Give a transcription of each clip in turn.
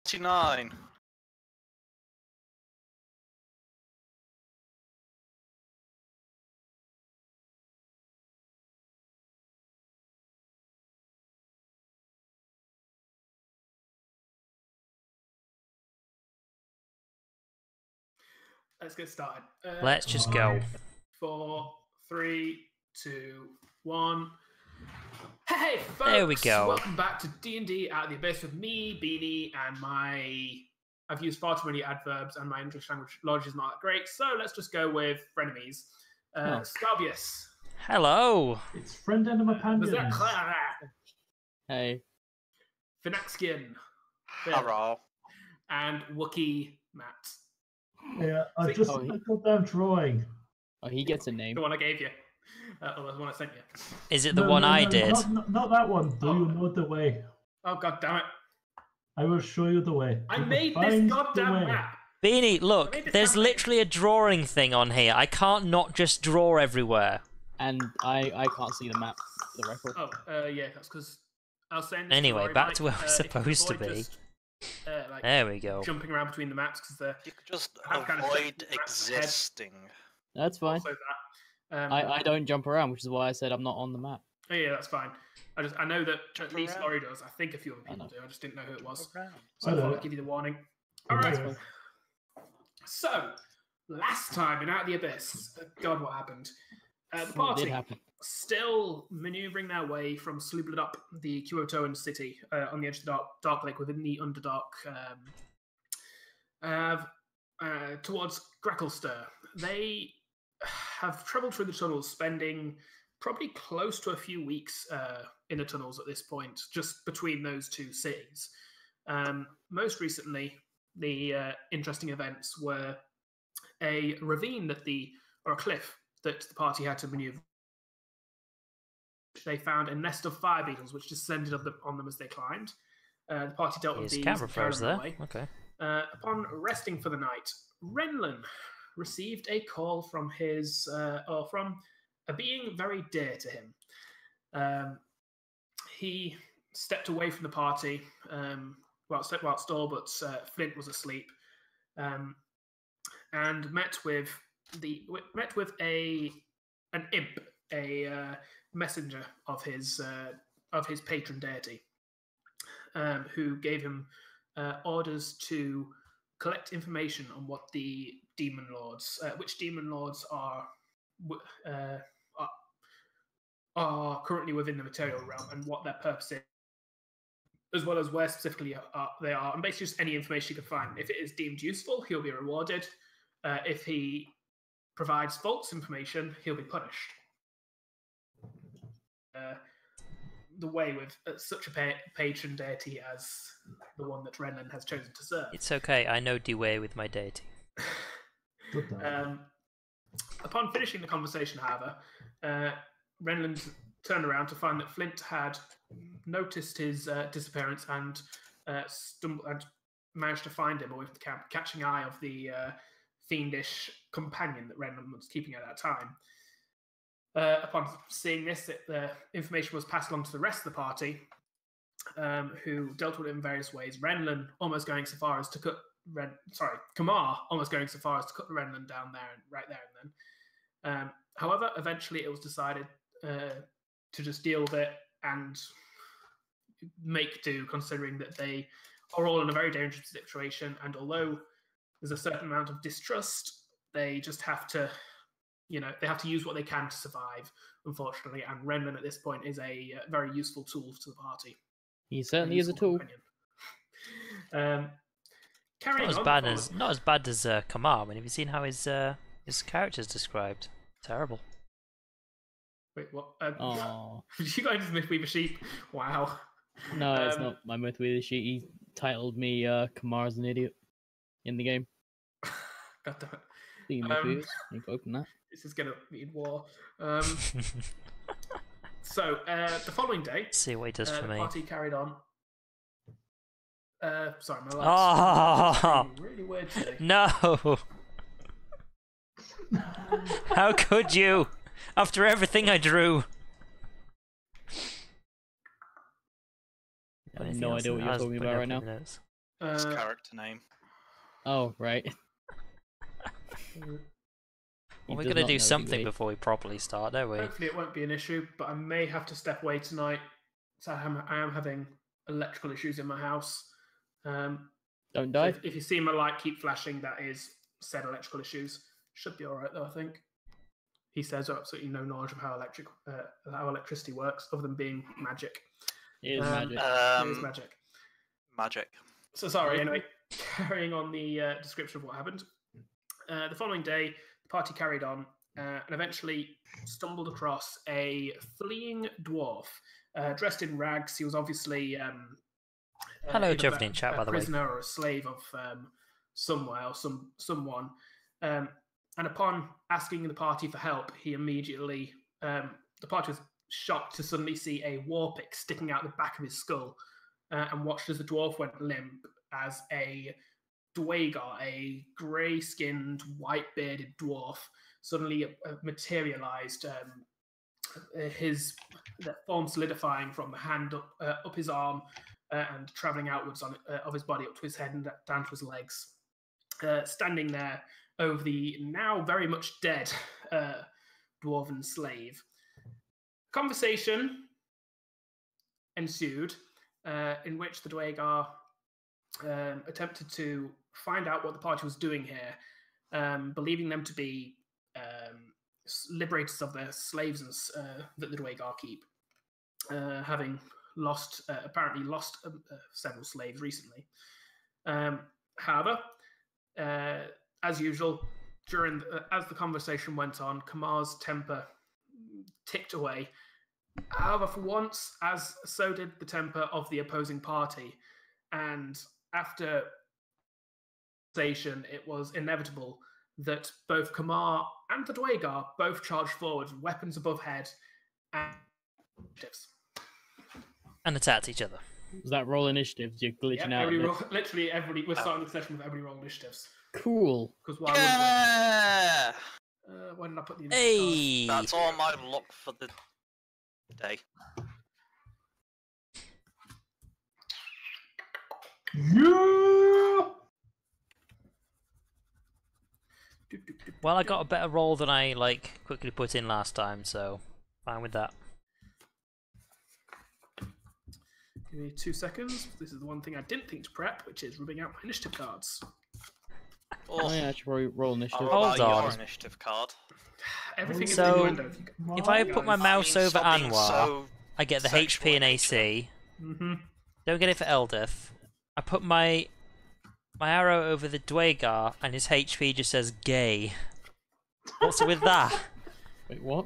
49. Let's get started. Let's just go. 4, 3, 2, 1. Hey, folks! There we go. Welcome back to D&D Out of the Abyss with me, Beanie, and my... I've used far too many adverbs, and my English language knowledge is not that great, so let's just go with frenemies. Scarbeus. Hello. It's friend and my companion. Hey. Finaxian. Hello. And Wookie Matt. Yeah, I just Oh, I got down drawing. Oh, he gets a name. The one I gave you. Or the one I sent you. Is it the one I did? Not that one. Do you know the way? Oh, god damn it. I will show you the way. I You made will this find the goddamn way. map. Beanie, look, there's campaign. literally a drawing thing on here. I can't not just draw everywhere. And I can't see the map for the record. Oh, yeah, that's because I was saying... this Anyway, story, back Mike, to where we're if you could supposed to avoid be. just, like, There we go. jumping around between the maps, because You could just I've kind of avoid set the maps ahead. existing. That's fine. also that. I don't jump around, which is why I said I'm not on the map. Oh, yeah, that's fine. I know that Jump at least around. Laurie does. I think a few other I people know. do. I just didn't know who it was. Around. So I I thought know. I'd give you the warning. Yeah. Alright. So, last time in Out of the Abyss, God, what happened? The What did party happen? still maneuvering their way from Slublet up the Kyotoan city on the edge of the Dark Lake within the Underdark towards Gracklestir. They have travelled through the tunnels, spending probably close to a few weeks in the tunnels at this point, just between those two cities. Most recently, the interesting events were a ravine or a cliff that the party had to maneuver. They found a nest of fire beetles which descended on them as they climbed. The party dealt with His these. camera and carried froze them there. away. Okay. Upon resting for the night, Renlin received a call from from a being very dear to him. He stepped away from the party whilst Storbut's Flint was asleep, and met with an imp, a messenger of his patron deity, who gave him orders to collect information on what the demon lords, which demon lords are currently within the material realm, and what their purpose is, as well as where specifically they are, and basically just any information he can find. If it is deemed useful, he'll be rewarded. If he provides false information, he'll be punished. The way with such a patron deity as the one that Renlin has chosen to serve. It's okay, I know the way with my deity. Good dog. Upon finishing the conversation, however, Renlin turned around to find that Flint had noticed his disappearance and managed to find him away from the camp, catching eye of the fiendish companion that Renlin was keeping at that time. Upon seeing this, the information was passed along to the rest of the party, who dealt with it in various ways. Renlin almost going so far as to cut Kamar almost going so far as to cut Renlin down there and right there and then. However, eventually it was decided to just deal with it and make do, considering that they are all in a very dangerous situation, and although there's a certain amount of distrust, they just have to, they have to use what they can to survive, unfortunately, and Renlin at this point is a very useful tool to the party. He certainly is a tool. Carrying Not on, as bad as Kamar. I mean, have you seen how his character's described? Terrible. Wait, what? Oh You guys just missed me a sheep. Wow. no, it's not my myth with she. He titled me Kamar's an idiot in the game. God damn it. Speaking of myth, you can open that. This is gonna be war. So the following day, See what he does for the me. party carried on. Sorry, my Oh light's really weird today. no! How could you? After everything I drew. I have no idea what you're talking about right now. His character name. Oh, right. Well, we're going to do something before we properly start, don't we? Hopefully it won't be an issue, but I may have to step away tonight. So I am having electrical issues in my house. Don't die. So if you see my light keep flashing, that is said electrical issues. Should be all right though, I think. He says absolutely no knowledge of how electricity works, other than being magic. It is magic. It is magic. Magic. So sorry. Anyway, carrying on the description of what happened. The following day, the party carried on and eventually stumbled across a fleeing dwarf dressed in rags. He was obviously hello to everyone in chat, by the way. A prisoner or a slave of somewhere or someone. And upon asking the party for help, he immediately the party was shocked to suddenly see a war pick sticking out the back of his skull, and watched as the dwarf went limp as a Dwagar, a grey-skinned, white-bearded dwarf, suddenly materialized, his form solidifying from the hand up his arm and traveling outwards of his body up to his head and down to his legs, standing there over the now very much dead dwarven slave. Conversation ensued in which the Dwagar attempted to find out what the party was doing here, believing them to be liberators of their slaves that the Dwagar keep, having apparently lost several slaves recently. However, as usual, as the conversation went on, Kamar's temper ticked away. However, for once, so did the temper of the opposing party, and after conversation, it was inevitable that both Kamar and the Dwagar both charged forward, weapons above head, and attacked each other. Was that roll initiatives? You're glitching out. Literally everybody. We're starting the session with everybody roll initiatives. Cool. Because why wouldn't we? Why did I put the Hey! That's all my luck for the day. Yeah! Well, I got a better roll than I quickly put in last time, so fine with that. Give me 2 seconds. This is the one thing I didn't think to prep, which is rubbing out my initiative cards. Oh yeah, I should probably roll initiative. Hold on. Your initiative card. Everything is So, innuendo. if I put my mouse over Stop being Anwar, so I get the sexual HP and in AC. Mm-hmm. Don't get it for Eldith. I put my arrow over the Dwagar, and his HP just says gay. What's with that? Wait, what?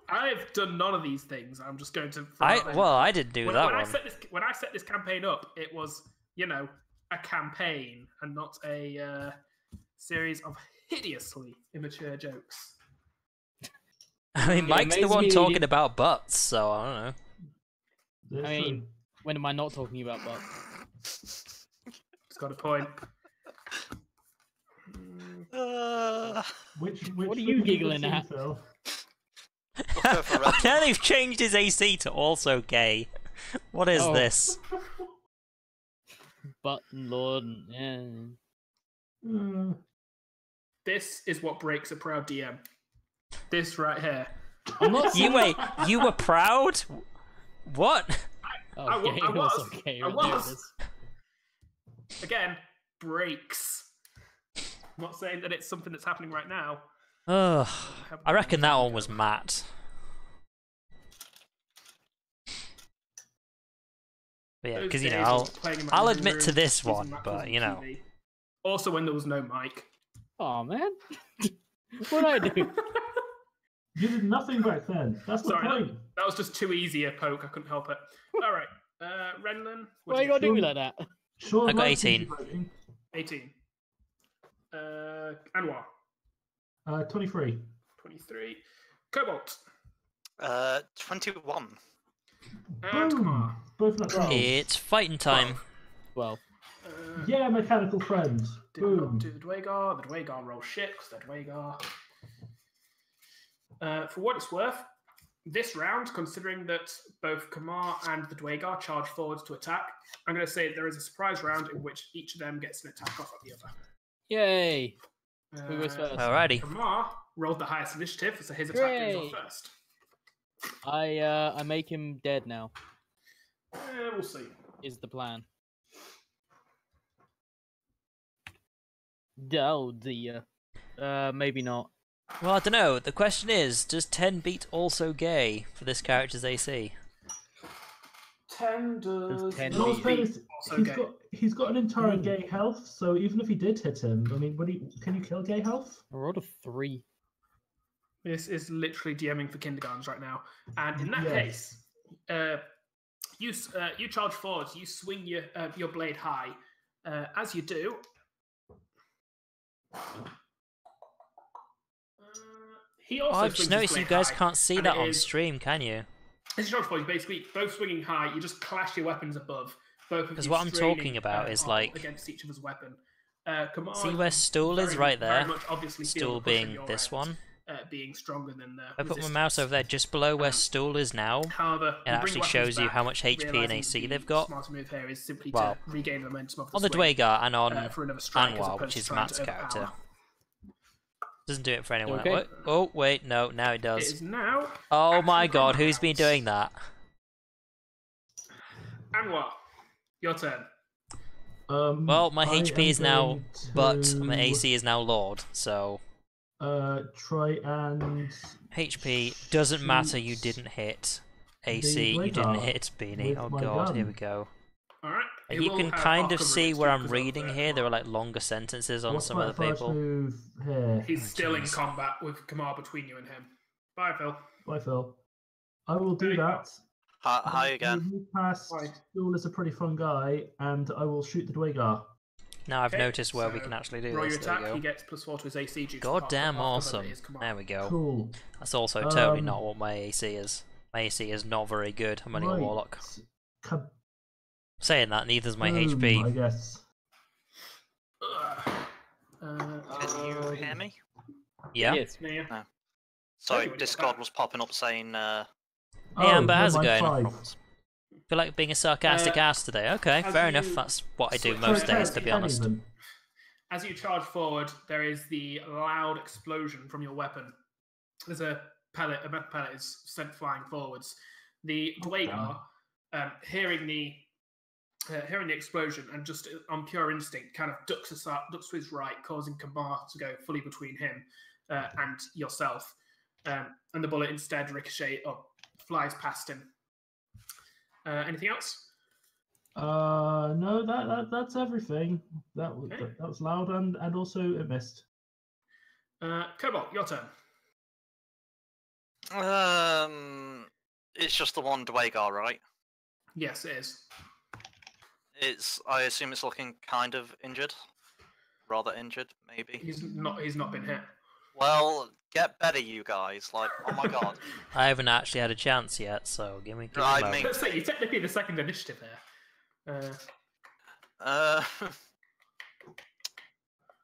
I've done none of these things. I'm just going to. I didn't do that one. When I set this campaign up, it was, a campaign and not a series of hideously immature jokes. I mean, Mike's the one talking about butts, so I don't know. That's I mean, true. when am I not talking about butts? It's got a point. Which What are you thing giggling seen, at? Phil? Now they've changed his AC to also gay. What is this? Button Lord, yeah. This is what breaks a proud DM. This right here. I'm not You were proud? What? Oh, I okay, was. okay, I we'll do was. this. Again, breaks. I'm not saying that it's something that's happening right now. Ugh. I reckon that one was Matt. But yeah, Those because days I I'll was playing in my I'll living admit to room, this using one, Mac but on you know. TV. Also, when there was no mic. Oh man, what'd I do? You did nothing back then. That's the Sorry, point. that was just too easy a poke. I couldn't help it. All right, Renlin. Why you gotta do me like that? Sean I got likes 18. easy voting. 18. Anwar. 23. 23. Cobalt. 21. And Boom. Kamar. Both not wrong. It's fighting time. Well, Yeah, mechanical friends. Did not Boom. do the Dwagar. The Dwagar roll shit because they're Dwagar. For what it's worth, this round, considering that both Kamar and the Dwagar charge forwards to attack, I'm going to say there is a surprise round in which each of them gets an attack off at the other. Yay! Who goes first? Alrighty. Kamar rolled the highest initiative, so his attack goes off Hooray! first. I make him dead now. We'll see. Is the plan? Oh dear. Maybe not. Well, I don't know. The question is, does 10 beat also gay for this character's AC? 10 does 10 not beat. beat also He's got an entire Ooh. gay health, so even if he did hit him, I mean, can you kill gay health? I rolled a 3. This is literally DMing for kindergartens right now. And in that Yes. case, you charge forwards, you swing your blade high. As you do, he also Oh, I've just swings his noticed you blade guys high, can't see and that it on is- stream, can you? As you charge forward, you basically both swinging high, you just clash your weapons above. Both of you Because what I'm straining, talking about is, arm like- against each other's weapon. Kamar, See where stool is? very- Right very there. much obviously feel Stool the push on being your this end, one. being stronger than the I put my resistance. mouse over there just below where stool is now. However, It you bring actually weapons shows you back, how much HP and realising AC the they've got. smarter move here is simply Well, to regain the momentum of the On the swing, Dwagar and on for another strike, as Anwar, opposed which to is trying Matt's to character. overpower. Doesn't do it for anyone. Okay. Wait, oh, wait, no, now it It does. is now. Oh my action god, combat who's been rounds. doing that? Anwar, your turn. Well, my I HP am is now going but my to, AC is now Lord, so try and HP doesn't matter, you Shoot didn't hit. the AC, you didn't Dwagar hit Beanie. with Oh my god, here gun. we go. Alright. You can kind of see where I'm reading here, there are like longer sentences on What's some my other first people. move here? He's still in jeez. combat with Kamar between you and him. Bye, Phil. Bye, Phil. I will do that. Hi I again. will move past. Bye. Stool is a pretty fun guy, and I will shoot the Dwagar. Now I've Okay, noticed where we so can actually do Roll this, your there we attack, he go. gets +4 to his AC due to God damn half cover awesome. that is Kamar. There we go. Cool. That's also totally Um, not what my AC is. My AC is not very good, I'm only a warlock. Kaboom, Saying that, neither's my I HP. guess. Can you hear me? Yeah? Yes. Yeah. Sorry, Okay, Discord was popping up saying Hey, Amber, how's it never mind, going? 5. problems. Feel like being a sarcastic ass today. Okay, as fair enough. you That's what I do switch most over days, to to be 10 honest. even. As you charge forward, there is the loud explosion from your weapon. There's a metal pellet is sent flying forwards. The Dwagar, hearing the explosion and just on pure instinct, kind of ducks to his right, causing Kamar to go fully between him and yourself. And the bullet instead flies past him. Anything else? No, that's everything. That was Okay. that was loud and also it missed. Cobalt, your turn. It's just the one Dwagar, right? Yes, it is. I assume it's looking kind of injured. Rather injured, maybe. He's not been hit. Well, get better, you guys. Like, oh my god. I haven't actually had a chance yet, so give me a I moment. mean- Let's say you're technically the second initiative there.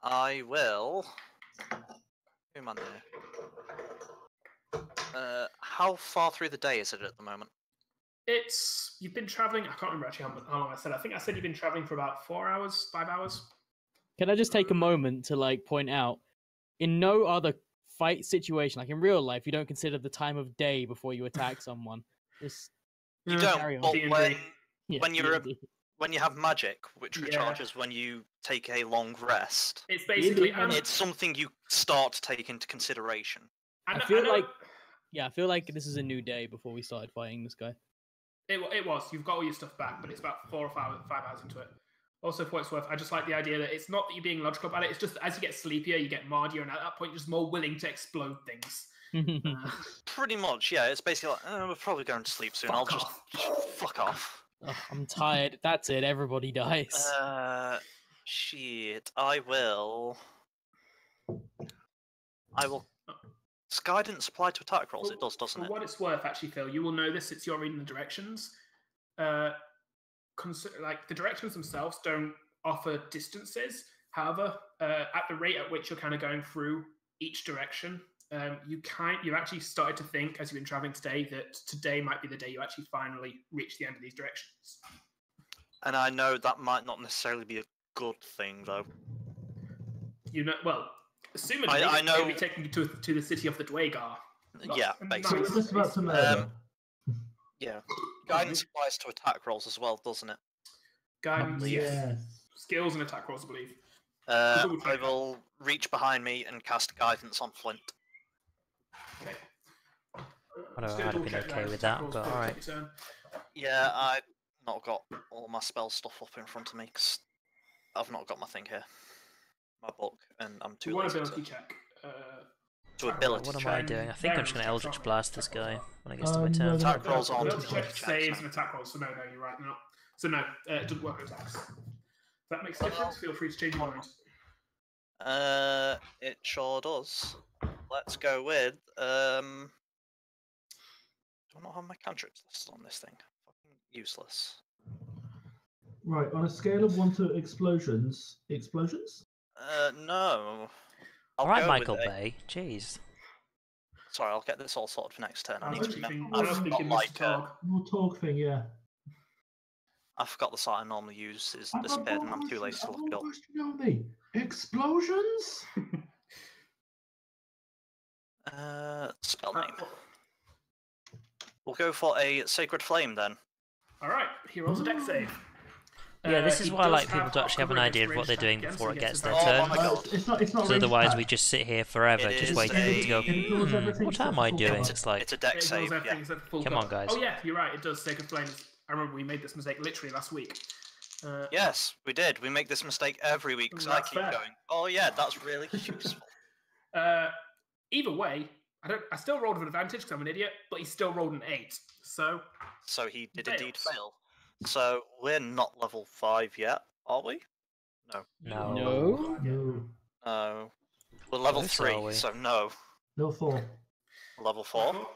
I will. Who am I near? How far through the day is it at the moment? You've been traveling. I can't remember actually how long I said. I think I said you've been traveling for about 4 hours, 5 hours. Can I just take a moment to point out, in no other fight situation, like in real life, you don't consider the time of day before you attack someone. Just You carry don't. on. But D&D. when you're D&D. when you have magic, which Yeah. recharges when you take a long rest, It's basically. it's something you start to take into consideration. I feel like this is a new day before we started fighting this guy. It was. You've got all your stuff back, but it's about 4 or 5 hours into it. Also, for what it's worth, I just like the idea that it's not that you're being logical about it. It's just that as you get sleepier, you get mardier, and at that point, you're just more willing to explode things. Pretty much, yeah. It's basically like, we're probably going to sleep soon. I'll Fuck just off. fuck off. Ugh, I'm tired. That's it. Everybody dies. Shit. I will. Sky didn't supply to attack rolls. It does, doesn't For it? what it's worth, actually, Phil, you will know this. It's you're reading the directions. Like the directions themselves don't offer distances. However, at the rate at which you're kind of going through each direction, you actually started to think as you've been traveling today that today might be the day you actually finally reach the end of these directions. And I know that might not necessarily be a good thing, though. You know, well, assumedly, I know. they'll be taking you to the city of the Dwagar. Yeah, So basically. we're just about to murder. Yeah. Guidance applies to attack rolls as well, doesn't it? Guidance, yes. Yes. Skills and attack rolls, I believe. I will reach behind me and cast guidance on Flint. Okay. I don't know, I'd have been okay with that, but alright. Yeah, I've not got all my spell stuff up in front of me because I've not got my thing here, my book, and I'm too One lazy ability to. check. To ability What am check. I doing? I think I'm just going to Eldritch Blast this guy when I get to my No, turn. they're not. Attack rolls on Ability check ability saves checks. and attack rolls, so no, you're right, no. So no, it doesn't work on attacks. If that makes a difference, feel free to change your mind. It sure does. Let's go with do I not have my cantrips listed on this thing? Fucking useless. Right, on a scale of 1 to explosions. Explosions? No. I'll Alright, go Michael with Bay. Jeez. Sorry, I'll get this all sorted for next turn. I I need was to thinking, remember. I I was forgot, thinking like, Mr. Tog. More talk thing, yeah. I forgot the site I normally use is disappeared and I'm too lazy to look it up. You know me. Explosions? Spell name. We'll go for a Sacred Flame then. Alright, he rolls a deck save. Yeah, this is He why I does like people have to actually have an archetypes idea of what they're ranged doing attack before it against gets their advantage. Oh turn. my god. It's not Because ranged otherwise we attack. just sit here forever, It just is waiting for them to go, It ignores everything what am except I for doing? cover. It's like, It's a deck It save, ignores everything yeah. except for full Come on, cover. guys. Oh yeah, you're right, it does Sacred Flames. I remember we made this mistake literally last week. Yes, we did. We make this mistake every week because I That's keep fair. going, oh yeah, that's really useful. Either way, I still rolled with advantage because I'm an idiot, but he still rolled an 8. So So he did Fails. indeed fail. So we're not level 5 yet, are we? No. no. No. No. We're level Close, 3, are we? so no. No 4. Level 4?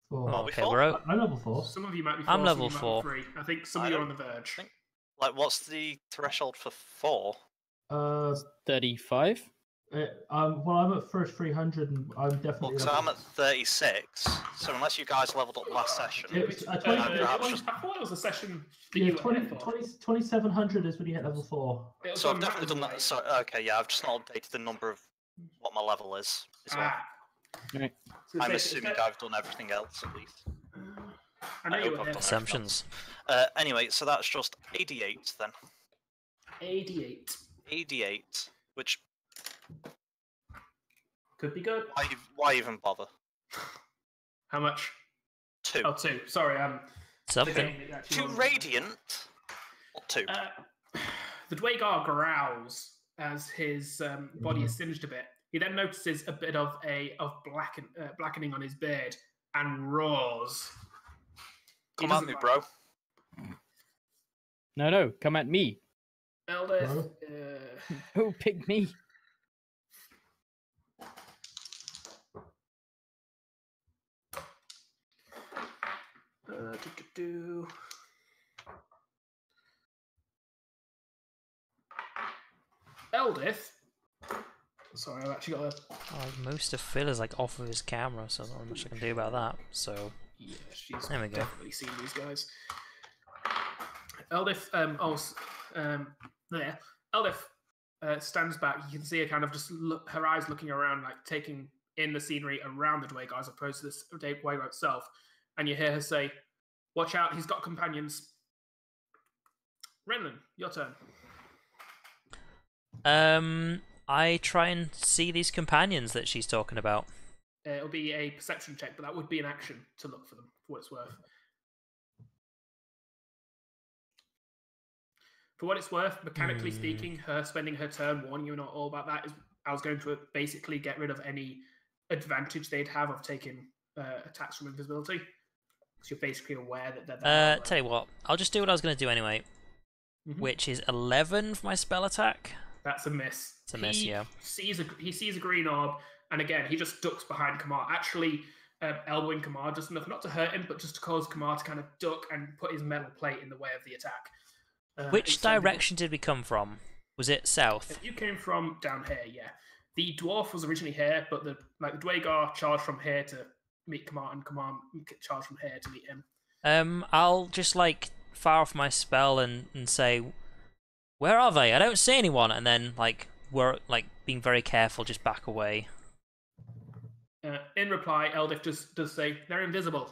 4. Are we Okay, 4? we're out. I'm level 4. Some of you might be I'm 4, level some of you 4. might be 3. I think some I of you are don't on the verge. think- Like, what's the threshold for 4? 35. Well, I'm at first 300, and I'm Well, definitely. because I'm at 36, so unless you guys leveled up last session, It's I 20, perhaps just- thought it was a session that yeah, you were 20, here for. 2700 is when you hit level 4. It was so I've on definitely done Matthew's that. way. So okay, yeah, I've just not updated the number of what my level is. As well. Right. I'm assuming I've done everything else at least. I know I you hope were I've there. done Assumptions. Anyway, so that's just 88 then. 88. 88, which Could be good. why even bother? How much? 2. Oh, 2. Sorry, Something. 2 radiant. Or 2. The Dwagar growls as his body is singed a bit. He then notices a bit of blackening on his beard and roars. He Come at doesn't me, like bro. No, come at me. Eldith, Who picked me? Eldith. Sorry, I've actually got a. Most of Phil is like off of his camera, so not much I can do about that. So Yeah, she's There we go. definitely seen these guys. Eldith, there. Eldith stands back. You can see her kind of just her eyes looking around, like taking in the scenery around the Dwagar as opposed to this Dwagar itself. And you hear her say, "Watch out, he's got companions." Renlin, your turn. I try and see these companions that she's talking about. It'll be a perception check, but that would be an action to look for them, for what it's worth. For what it's worth, mechanically speaking, her spending her turn warning you not all about that is I was going to basically get rid of any advantage they'd have of taking attacks from invisibility. Because you're basically aware that they're there. Tell you what, I'll just do what I was going to do anyway, Mm-hmm. which is 11 for my spell attack. That's a miss. It's a miss, yeah. He sees a green orb, and again, he just ducks behind Kamar. Actually, elbowing Kamar just enough not to hurt him, but just to cause Kamar to kind of duck and put his metal plate in the way of the attack. Which direction did we come from? Was it south? You came from down here, yeah. The dwarf was originally here, but the Dwagar charged from here to meet Kamar, and Kamar charged from here to meet him. I'll just fire off my spell and say, "Where are they? I don't see anyone." And then we're being very careful, just back away. In reply, Eldif does say they're invisible.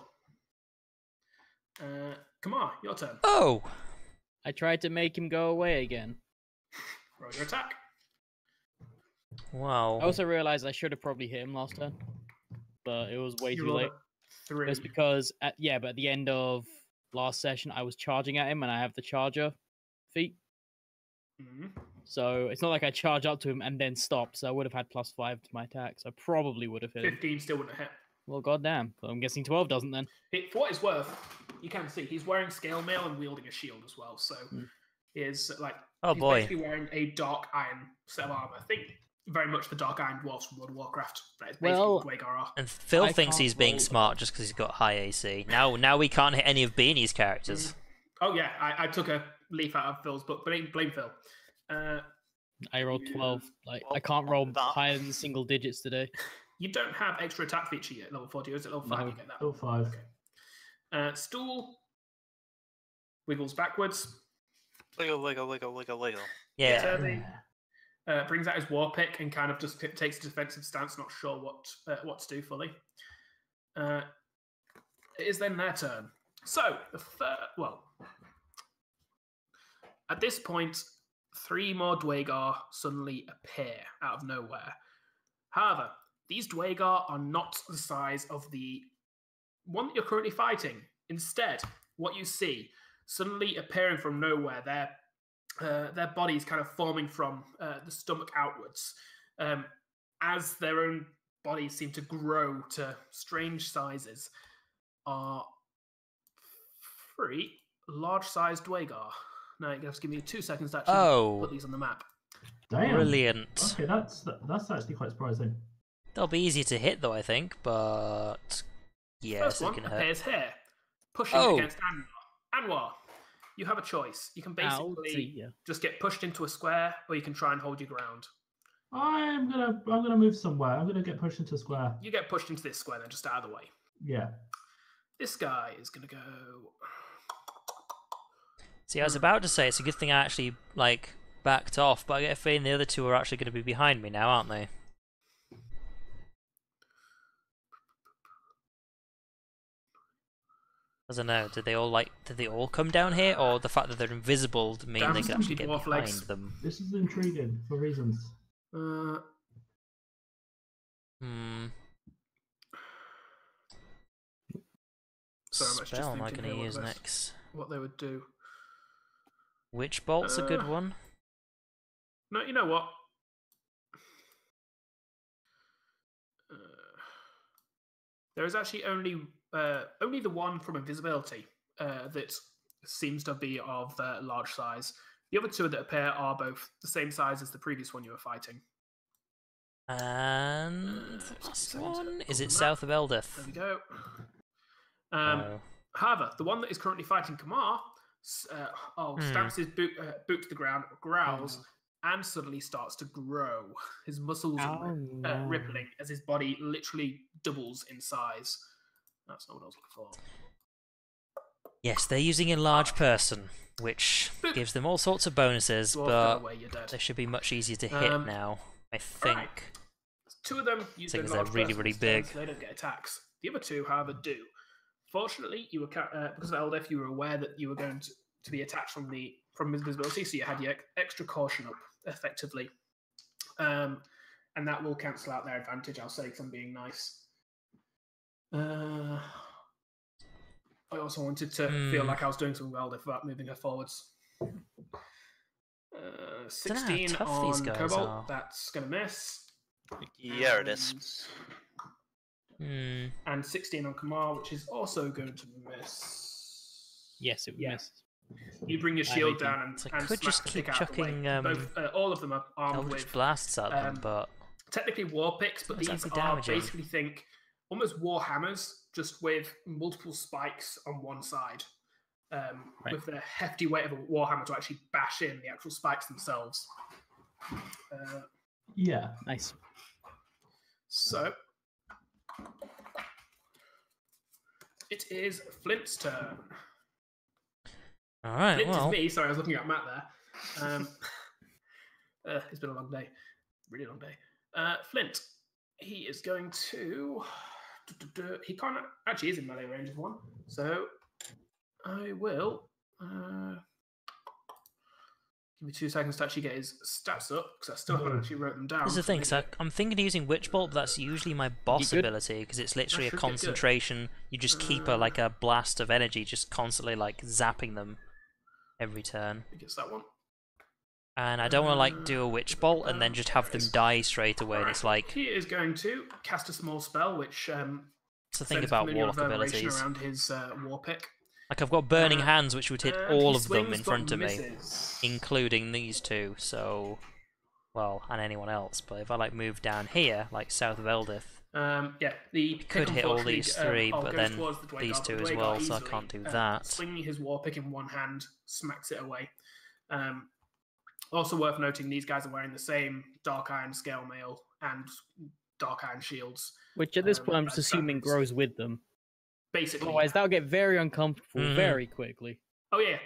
Kamar, your turn. Oh, I tried to make him go away again. Roll your attack. wow. I also realized I should have probably hit him last turn, but it was way You too rolled late. a 3. It's because but at the end of last session I was charging at him and I have the charger feat. Mhm. So it's not like I charge up to him and then stop, so I would have had +5 to my attack, so I probably would have hit him. 15 still wouldn't have hit. Well, goddamn. Well, I'm guessing 12 doesn't then. For what it's worth, you can see he's wearing scale mail and wielding a shield as well. So he is Oh he's boy. basically wearing a dark iron set of armor. I think very much the dark iron dwarves from World of Warcraft. That is basically Well, what Dwagar are. And Phil I thinks can't he's being roll smart just because he's got high AC. Now we can't hit any of Beanie's characters. Oh yeah, I took a leaf out of Phil's book, but blame Phil. I rolled 12. Well, I can't roll that. higher than single digits today. You don't have extra attack feature yet, level 40. Or is it level 5 No. you get that? Level 5. Okay. Stool wiggles backwards. Wiggle. Yeah. Turvey brings out his war pick and kind of just takes a defensive stance, not sure what to do fully. It is then their turn. So at this point, 3 more Dwagar suddenly appear out of nowhere. However, these Dwagar are not the size of the one that you're currently fighting. Instead, what you see suddenly appearing from nowhere, their bodies kind of forming from the stomach outwards, as their own bodies seem to grow to strange sizes, are 3 large-sized Dwagar. Now, you have to give me 2 seconds to actually put these on the map. Damn. Brilliant. Okay, that's actually quite surprising. They'll be easy to hit though, I think, but yes, First it one can hurt. appears here, pushing against Anwar. Anwar, you have a choice. You can basically just get pushed into a square, or you can try and hold your ground. I'm gonna move somewhere. I'm gonna get pushed into a square. You get pushed into this square, then just out of the way. Yeah. This guy is gonna go. See, I was about to say it's a good thing I actually backed off, but I get a feeling the other 2 are actually going to be behind me now, aren't they? I don't know. Did they all come down here, or the fact that they're invisible mean Damn they can actually get dwarf behind legs. them? This is intriguing for reasons. Sorry, I'm just Spell am I thinking going to here use what next? what they would do. Witch Bolt's a good one. No, you know what? There is actually only the one from invisibility that seems to be of large size. The other 2 that appear are both the same size as the previous one you were fighting. And last one, is it map. south of Eldith? There we go. No. However, the one that is currently fighting Kamar stamps his boot to the ground, growls, and suddenly starts to grow. His muscles rippling as his body literally doubles in size. That's not what I was looking for. Yes, they're using enlarged person, which gives them all sorts of bonuses, Dwarf, but go away, you're dead. they should be much easier to hit now, I think. Right. 2 of them use Seeing their as they're large really, person really instead, big. so they don't get attacks. The other 2, however, do. Fortunately, you were because of Eldif, you were aware that you were going to be attacked from invisibility, so you had your extra caution up effectively, and that will cancel out their advantage. I'll say, because I'm being nice. I also wanted to feel like I was doing something well without moving her forwards. 16 tough these on guys Cobalt. are. That's going to miss. Yeah, it is. And 16 on Kamar, which is also going to miss. Yes, it missed. You bring your shield down and, So I and could smash just the keep pick out of the way. chucking All of them are armed Eldritch with blasts at them, but technically war picks, but What's that these for are damaging? basically think almost war hammers, just with multiple spikes on one side, with the hefty weight of a war hammer to actually bash in the actual spikes themselves. Yeah. Nice. So it is Flint's turn. All right. Flint Well, is me. Sorry, I was looking at Matt there. It's been a long day. Really long day. Flint, he is going to... He can't... Actually, is in melee range of one. So I will... Give me 2 seconds to actually get his stats up, because I still haven't actually wrote them down. here's the thing. So I'm thinking of using Witch Bolt, but that's usually my boss good? ability because it's literally a should get good. concentration. You just keep like a blast of energy, just constantly like zapping them every turn. I think it's that one. And I don't want to like do a Witch Bolt and then just have them die straight away. And it's like He is going to cast a small spell, which it's the thing sends about familiar Warlock reverberation abilities. around his war pick. Like I've got Burning Hands, which would hit And all he of them swings in but front of me, misses. including these two. So, well, and anyone else. But if I like move down here, like south of Eldith, Yeah, the could pick hit all unfortunately, these three, but goes then towards the Dwagar, these but two the as Dwagar well, so I easily, can't do that. Swinging his war pick in one hand, smacks it away. Also worth noting, these guys are wearing the same Dark Iron Scale Mail and Dark Iron Shields. Which at this point I'm just as assuming standards. grows with them. Basically. Otherwise, that'll get very uncomfortable Mhm. very quickly. Oh yeah,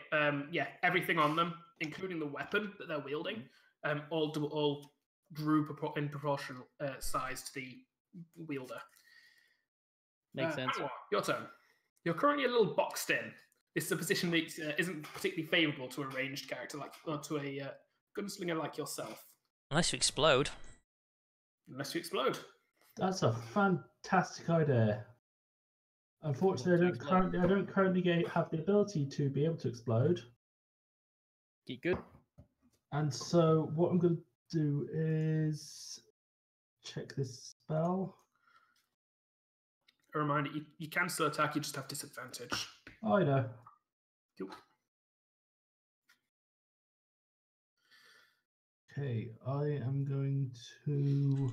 yeah. Everything on them, including the weapon that they're wielding, all grew in proportional size to the wielder. Makes sense. Anwar, your turn. You're currently a little boxed in. This is a position that isn't particularly favourable to a ranged character or to a gunslinger like yourself, Unless you explode. unless you explode. That's a fantastic idea. Unfortunately, I don't currently have the ability to be able to explode. Get good. And so what I'm going to do is check this spell. A reminder: you can still attack. You just have disadvantage. Oh, I know. Cool. Okay, I am going to see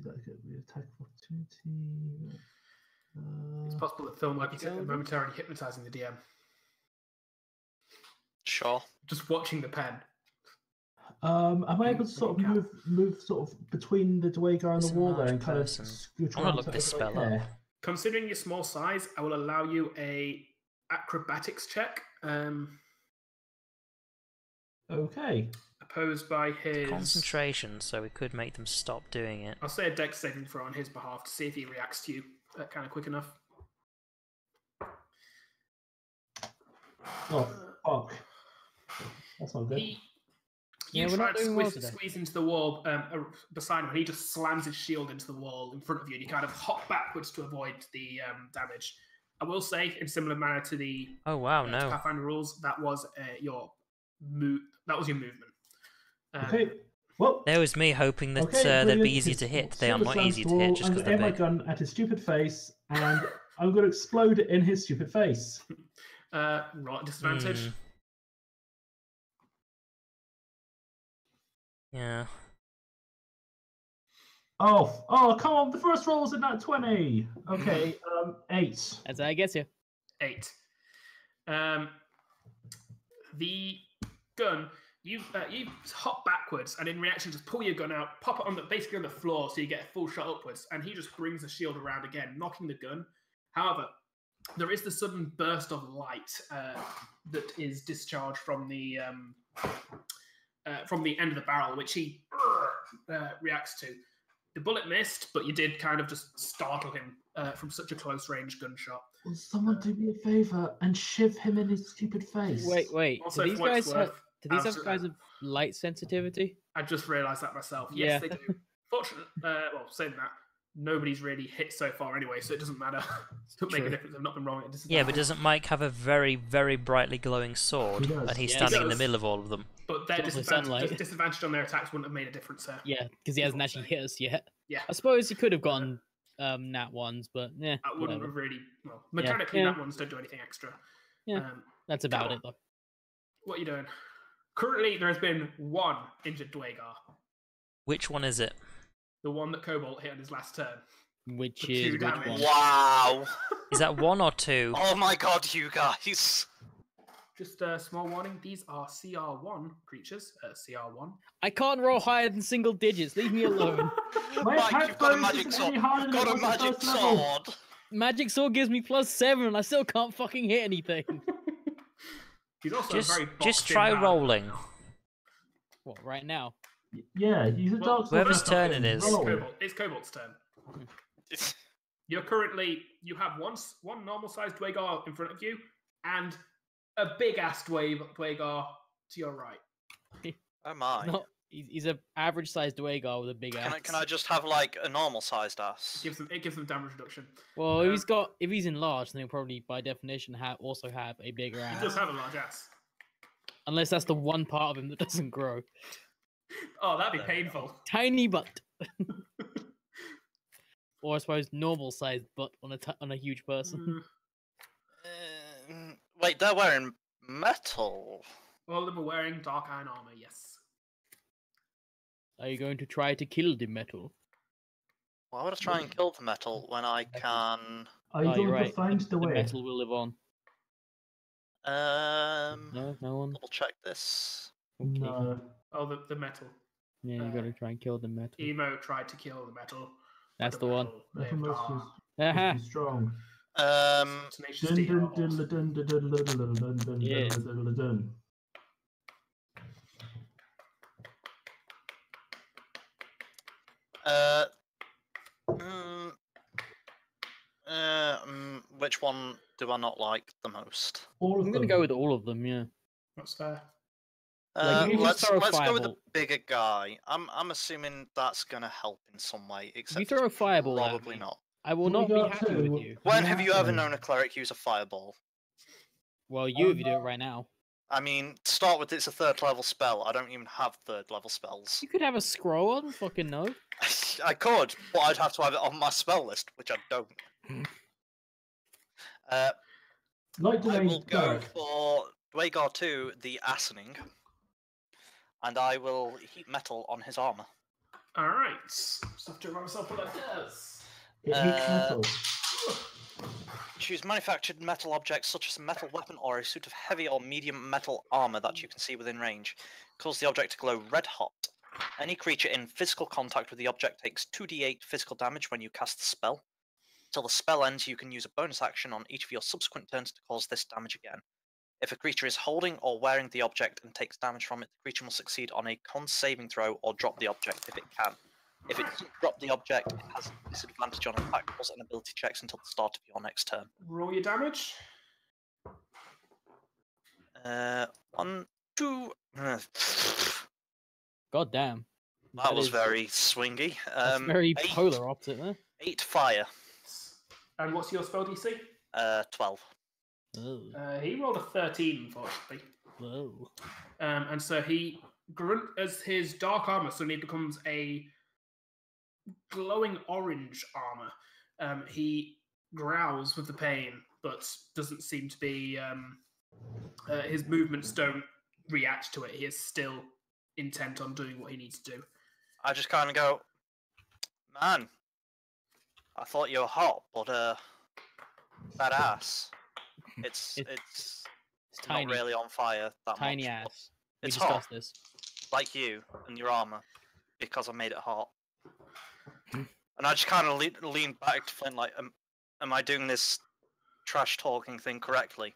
that I get the attack of opportunity. It's possible that film might be momentarily hypnotizing the DM. Sure. Just watching the pen. Am I able to sort of move sort of between the Dwagar and It's the a wall there large and kind of person. scoot I wanna around look to this over spell up. there? Considering your small size, I will allow you a acrobatics check. Okay. Opposed by his Concentration, so we could make them stop doing it. I'll say a dex saving throw on his behalf to see if he reacts to you kind of quick enough. Oh, fuck. That's not good. You we're try not to doing well today. squeeze into the wall beside him, and he just slams his shield into the wall in front of you, and you kind of hop backwards to avoid the damage. I will say, in similar manner to the Oh wow, no. Pathfinder rules, that was your movement. Okay. Well, There was me hoping that okay, they'd brilliant. be easy to hit. They are not easy to hit just I'm because going to they're aim my big. gun at his stupid face, and I'm going to explode it in his stupid face. Right, disadvantage. Hmm. Yeah. Oh, come on! The first roll was a nat 20. Okay, 8. That's how I guess you. 8. The gun, you hop backwards, and in reaction, just pull your gun out, pop it basically on the floor, so you get a full shot upwards. And he just brings the shield around again, knocking the gun. However, there is the sudden burst of light that is discharged from the end of the barrel, which he reacts to. The bullet missed, but you did kind of just startle him from such a close range gunshot. Will someone do me a favour and shiv him in his stupid face? Wait. Also, Do these for what guys it's have? worth, Do these have absolutely. guys of light sensitivity? I just realised that myself. Yeah. Yes, they do. Fortunately, well, saying that, nobody's really hit so far anyway, so it doesn't matter. It doesn't make a True. difference. I've not been wrong. Yeah, but doesn't Mike have a very, very brightly glowing sword? He does. And he's Yeah, he standing in the does. middle of all of them. But their Totally sunlight. disadvantage on their attacks wouldn't have made a difference there. Yeah, because he hasn't actually hit us yet. Yeah. I suppose he could have gotten nat ones, but yeah, That wouldn't whatever. have really. Well, mechanically, Yeah. that ones don't do anything extra. Yeah. That's about Go it though. What are you doing? Currently, there has been one injured Dwagar. Which one is it? The one that Cobalt hit on his last turn. Which For is 2 which damage. one? Wow. Is that 1 or 2? Oh my god, you guys. Just a small warning, these are CR1 creatures. CR1. I can't roll higher than single digits. Leave me alone. My Mike, attack you've got a bonus magic isn't sword. any harder You've than got it a was at magic first level. sword. Magic sword gives me +7, and I still can't fucking hit anything. He's also Just very try rolling. What, right now? Yeah, he's a Well, Dark Souls. whoever's master. turn it is. Roll. It's Cobalt's turn. You have one normal-sized Dwagar in front of you, and a big-ass Dwagar to your right. Oh my. No, he's an average-sized Dwagar with a big ass. Can I just have like a normal-sized ass? It gives them damage reduction. Well, if he's enlarged, then he'll probably, by definition, also have a bigger He ass. does have a large ass. Unless that's the one part of him that doesn't grow. Oh, that'd be painful. Tiny butt. Or I suppose normal-sized butt on a huge person. Wait, they're wearing metal. All of them are wearing dark iron armor. Yes. Are you going to try to kill the metal? Why would I try and kill the metal when I can? Are you Oh, going you're to right. find the The way? metal will live on. No one. Double check this. Okay. No. Oh, the metal. Yeah, you gotta try and kill the metal. Emo tried to kill the metal. That's the one. Metal lived must on. Aha! be strong. Tenacious Dun, steel. dun, dun, dun, dun, dun, dun, dun, dun, dun, Yes. dun, dun, dun, dun. Which one do I not like the most? All of I'm gonna them. go with all of them. Yeah. That's fair. Like, you can just Let's throw a go with the fireball. bigger guy. I'm assuming that's gonna help in some way. Except you throw a it's fireball at probably me, not. I will We not be got happy two. with you. When Yeah, have you ever so- known a cleric use a fireball? Well, you if you do it right now. I mean, to start with, it's a 3rd level spell. I don't even have 3rd level spells. You could have a scroll. I don't fucking know. I could, but I'd have to have it on my spell list, which I don't. Like I Dwayne, will go for Dwagar 2, the Assening, and I will heat metal on his armor. All right. So I have to remind myself what that does. It heats metal. Choose manufactured metal objects such as a metal weapon or a suit of heavy or medium metal armor that you can see within range. Cause the object to glow red hot. Any creature in physical contact with the object takes 2d8 physical damage when you cast the spell. Until the spell ends, you can use a bonus action on each of your subsequent turns to cause this damage again. If a creature is holding or wearing the object and takes damage from it, the creature must succeed on a con saving throw or drop the object if it can. If it doesn't drop the object, it has a disadvantage on attack rolls and ability checks until the start of your next turn. Roll your damage. 1, 2. God damn. That was is- very swingy. That's very 8, polar opposite, huh? 8 fire. And what's your spell DC? 12. Oh. He rolled a 13, unfortunately. Whoa. And so as his dark armor suddenly becomes a glowing orange armor. He growls with the pain, but doesn't seem to be. His movements don't react to it. He is still intent on doing what he needs to do. I just kind of go, man, I thought you were hot, but that ass, it's not tiny. really on fire that Tiny much. ass. We It's discussed hot, this. like you and your armor, because I made it hot. And I just kind of leaned back to Flynn, like, am I doing this trash talking thing correctly?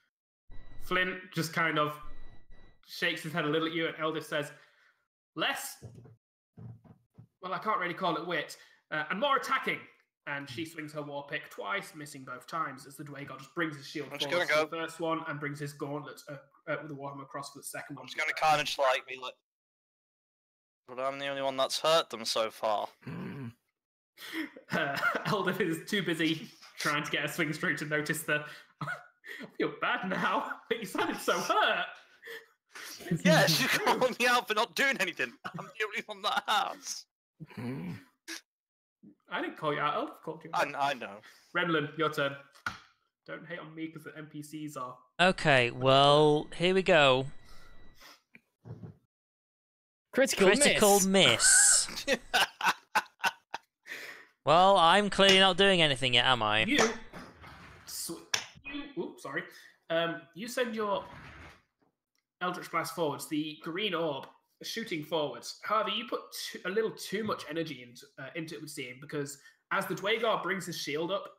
Flint just kind of shakes his head a little at you, and Eldith says, "Less. Well, I can't really call it wit, and more attacking." And she swings her war pick twice, missing both times, as the Dwagar just brings his shield I'm just forward gonna for the first one and brings his gauntlet with the Warhammer across for the second one. I'm just gonna kind of just like be like, but I'm the only one that's hurt them so far. Eldith is too busy trying to get a swing straight to notice the. I feel bad now, but you sounded so hurt. Yeah, she's calling me out for not doing anything. I'm the only one that has. I didn't call you out. Eldith called you out. I know. Remlin, your turn. Don't hate on me because the NPCs are. Okay, well, here we go. Critical miss. Well, I'm clearly not doing anything yet, am I? Oops, sorry. You send your Eldritch Blast forwards, the green orb shooting forwards. However, you put a little too much energy into it, would seem, because as the Dwagar brings his shield up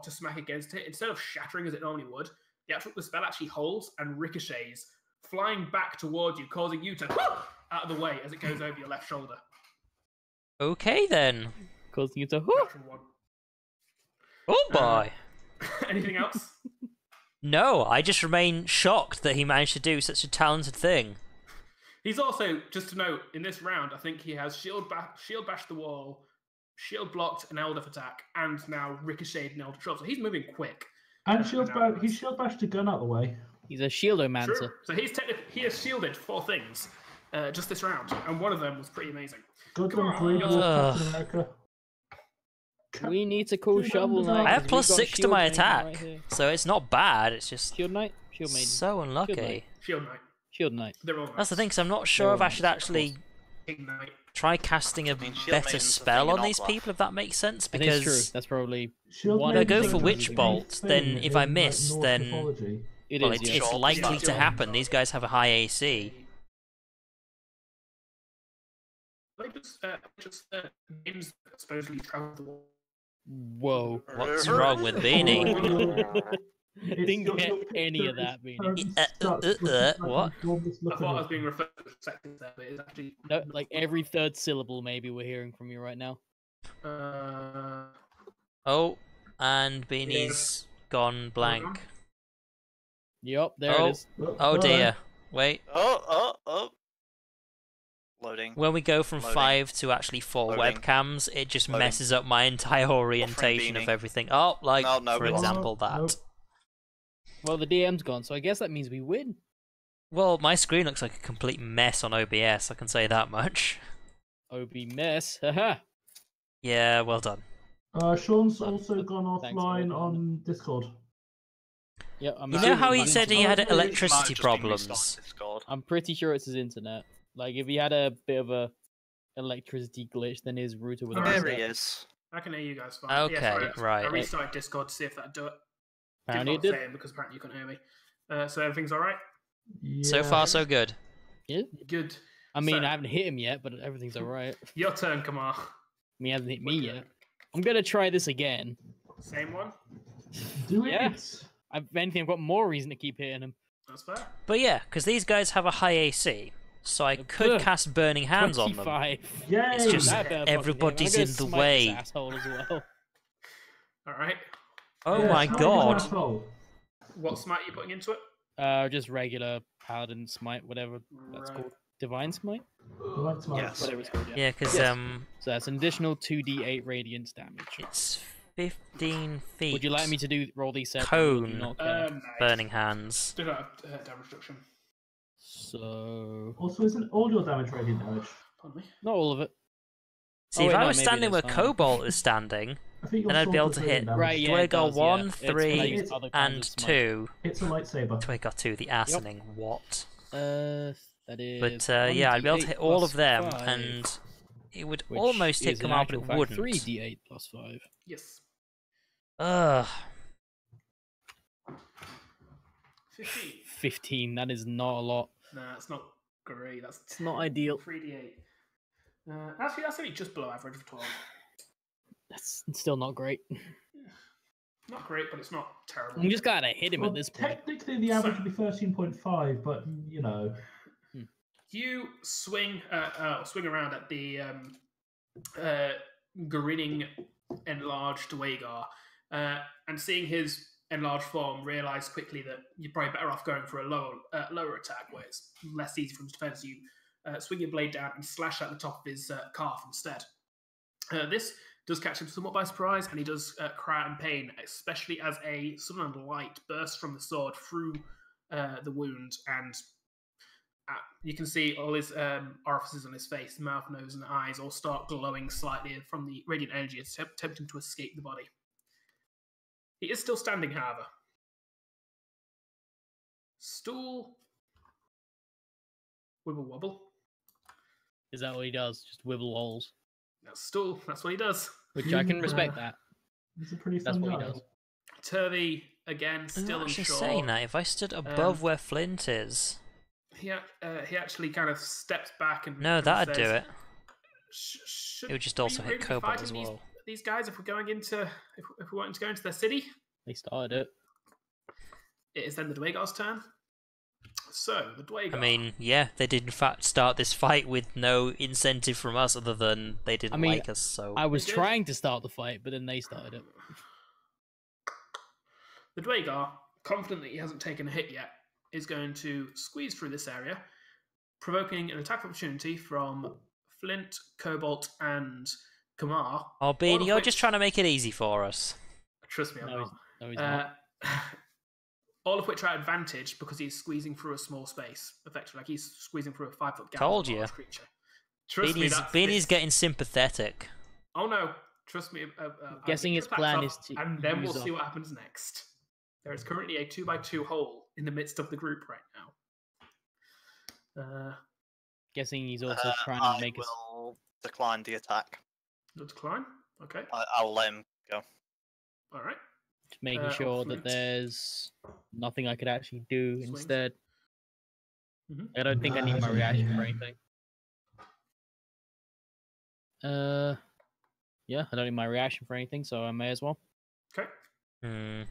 to smack against it, instead of shattering as it normally would, the spell actually holds and ricochets, flying back towards you, causing you to out of the way as it goes over your left shoulder. Okay then. Causing you to. Natural one. Oh boy. Anything else? No, I just remain shocked that he managed to do such a talented thing. He's also, just to note, in this round, I think he has shield bashed the wall, shield blocked an Eldritch attack, and now ricocheted an Eldritch Shot. So he's moving quick. And he shield bashed a gun out the way. He's a shieldomancer. True. So he has shielded 4 things just this round, and one of them was pretty amazing. Good one, Green Wolf, Captain America. We need to call Shovel Knight. I have 'cause we've got +6 to Shield my Maiden attack, right here. so it's not bad. It's just Shield Knight? Shield Maiden. so unlucky. Shield Knight. Shield Knight. They're all That's the nice. thing, because I'm not sure if I should actually King Knight. try casting a mean, Shield better Maiden's the spell thing on in these Ogla. people, if that makes sense. That is true. Because That's probably Shield one if I of go the for things Witch we Bolt, thing then if I in, miss, Norse then mythology. It well, is, it's, yeah. it's Sure. likely Yeah. to happen. These guys have a high AC. They just names that supposedly travel the wall. Whoa. What's wrong with Beanie? Didn't get any of that, Beanie. What? I thought I was being referred to as seconds there, but it's actually No, like every third syllable, maybe we're hearing from you right now. Oh, and Beanie's gone blank. Yup, there Oh. it is. Oh dear. Wait. Oh. Loading. When we go from Loading. 5 to actually 4 Loading. webcams, it just Loading. messes up my entire orientation of Beanie. everything. Oh, like, No, for we lost. example, that. Nope. Well, the DM's gone, so I guess that means we win. Well, my screen looks like a complete mess on OBS, I can say that much. OB mess. Haha. Yeah, well done. Sean's also gone Thanks, offline everyone. on Discord. Yeah, I'm You know how he assuming said his he had internet- electricity problems? I'm pretty sure it's his internet. Like, if he had a bit of a electricity glitch, then his router would have There There been he set. is. I can hear you guys fine. Okay, sorry, right. I restarted Discord to see if that'd do it. Apparently it Did did. not say because apparently you couldn't hear me. So everything's all right. So far, so good. Yeah. Good. I mean, So- I haven't hit him yet, but everything's alright. Your turn, Kamar. He hasn't hit me yet. I'm gonna try this again. Same one. Do it. Yeah. If anything, I've got more reason to keep hitting him. That's fair. But yeah, because these guys have a high AC, so I could Ugh. cast Burning Hands on them. 25. Yay! It's just That better fucking everybody's hit him. in I'm the gonna smite way. this asshole as well. All right. Oh Yeah, my smite god. his asshole. What smite are you putting into it? Just regular paladin smite, whatever that's Right. called. Divine smite? Right, smite. Yes. Whatever it's called, yeah. Yeah, because So that's an additional 2d8 radiant damage. it's 15 feet. Would you like me to roll these separately? or do you Cone. not care? Nice. Burning Hands? Do not have damage reduction. So Also, isn't all your damage radiant damage? Pardon me. not all of it. See, Oh, if wait, I no, was maybe standing it where is, Cobalt is standing, I think your then I'd be able sword to does hit radiant damage. Right, yeah, it Dwagar does, yeah. 1, It's when I 3, use other kinds and of smite. 2. It's a lightsaber. Dwagar 2, the Assining. What? That is. But yeah, I'd be able to 1d8 hit all plus of them, 5, and it would which almost hit is in Kamal, but actual it fact wouldn't. 3d8 plus 5. Yes. Ugh. 15. 15. That is not a lot. Nah, that's not great. That's It's not ideal. 3d8. Actually, that's only just below average for 12. That's still not great. Not great, but it's not terrible. You just gotta hit him Well, at this point. technically, the average would be 13.5, but you know. You swing around at the grinning, enlarged Dwagar, and seeing his enlarged form, realize quickly that you're probably better off going for a lower attack, where it's less easy for him to defend. So you swing your blade down and slash at the top of his calf instead. This does catch him somewhat by surprise, and he does cry out in pain, especially as a sudden light bursts from the sword through the wound, and you can see all his orifices on his face, mouth, nose, and eyes all start glowing slightly from the radiant energy, attempting to escape the body. He is still standing, however. Stool. Wibble wobble. Is that what he does? Just wibble holes. That's stool. That's what he does. Which I can respect that. He's a pretty That's fun what he guy. does. Turvy, again, I'm still not actually unsure. saying that. If I stood above where Flint is, he actually kind of steps back and No, and that'd says, do it. Should It would just we also hit really be Kobold fighting as well. these guys if we're going into if we wanted to go into their city? They started it. It is then the Dwagar's turn. So the Dwagar. I mean, yeah, they did in fact start this fight with no incentive from us other than they didn't like us, so... I was They did. trying to start the fight, but then they started it. The Dwagar, confident that he hasn't taken a hit yet, is going to squeeze through this area, provoking an attack opportunity from Flint, Cobalt, and Kamar. Oh, Beanie, you're which- just trying to make it easy for us. Trust me, I'm No, not. he's not. All of which are at advantage because he's squeezing through a small space, effectively. Like he's squeezing through a 5-foot gap. Told with a you. large creature. Trust me, Beanie's getting sympathetic. Oh no, trust me. Guessing his plan is to and then we'll use see up- what happens next. There is currently a 2x2 hole in the midst of the group right now. Guessing he's also trying I to make us. will decline the attack. No decline. Okay. I'll let him go. All right. Just making sure that Flint. there's nothing I could actually do Swings. instead. Mhm. I don't think I need my reaction for anything. Yeah, I don't need my reaction for anything, so I may as well. Okay. Hmm.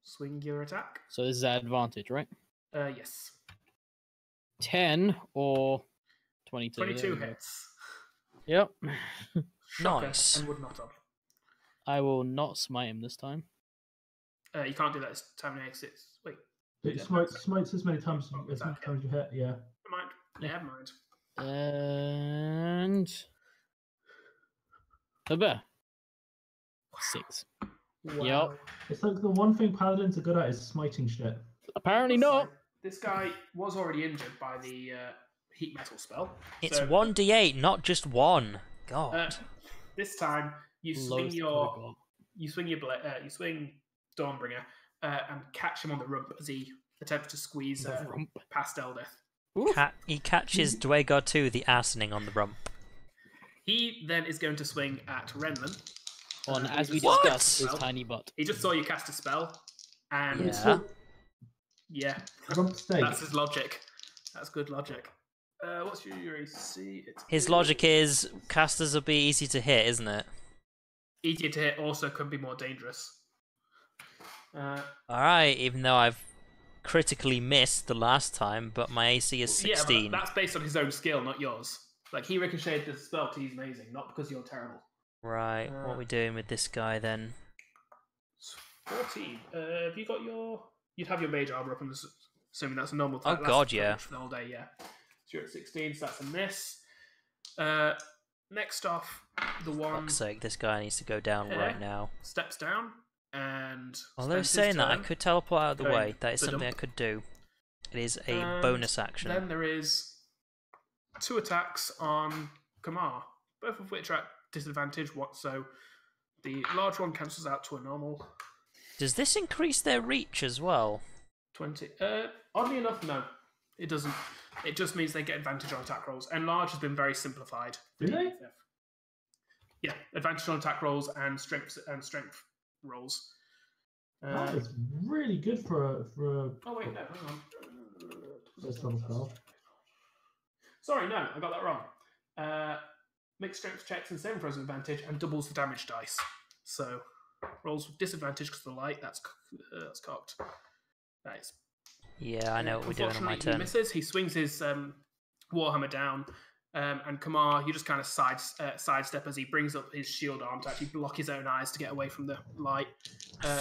Swing your attack. So this is at advantage, right? Yes. 10 or 22. 22 there we go. hits. Yep. Shocker, Nice. And would not have. I will not smite him this time. You can't do that this time next. Wait. It smites as many times as you hit, yeah. Never mind. Never mind. And a bear. 6. Wow. It's like the one thing paladins are good at is smiting shit. Apparently not. This guy was already injured by the heat metal spell. It's So, 1d8, not just 1. God. This time you swing Lowest your protocol. you swing Dawnbringer and catch him on the rump as he attempts to squeeze The rump. past Eldith. Oof. He catches Dwagar 2, the arsening on the rump. He then is going to swing at Renman. On, as we What? discussed, his Well, tiny butt. He just saw you cast a spell, and Yeah. yeah, Rump steak. that's his logic. That's good logic. What's your AC? It's His logic is casters will be easy to hit, isn't it? easier to hit, also can be more dangerous. Alright, even though I've critically missed the last time, but my AC is Yeah, 16. but that's based on his own skill, not yours. Like, he ricocheted the spell because he's amazing, not because you're terrible. Right, what are we doing with this guy then? 14. Have you got your... You'd have your mage armor up, I'm assuming that's a normal Oh, attack. God, That's yeah. For the whole day, yeah. So you're at 16, so that's a miss. Next off, the one Fuck's sake, this guy needs to go down Yeah. right now. steps down and... Although spends his saying that, I turn could teleport out of the going way. That is the something I dump. could do. It is a And bonus action. Then there is 2 attacks on Kamar, both of which are at disadvantage. So the large one cancels out to a normal Does this increase their reach as well? 20. Oddly enough, no, it doesn't. It just means they get advantage on attack rolls. And large has been very simplified. Do they? Yeah, advantage on attack rolls and strength rolls. That is really good for a Oh wait, no, hang on. First level spell. Sorry, no, I got that wrong. Makes strength checks and saving throws with advantage and doubles the damage dice. So rolls with disadvantage because of the light. That's cocked. Nice. Yeah, I know what we're doing on my Unfortunately, turn. He misses. He swings his warhammer down, and Kamar, you just kind of sidestep as he brings up his shield arm to actually block his own eyes to get away from the light.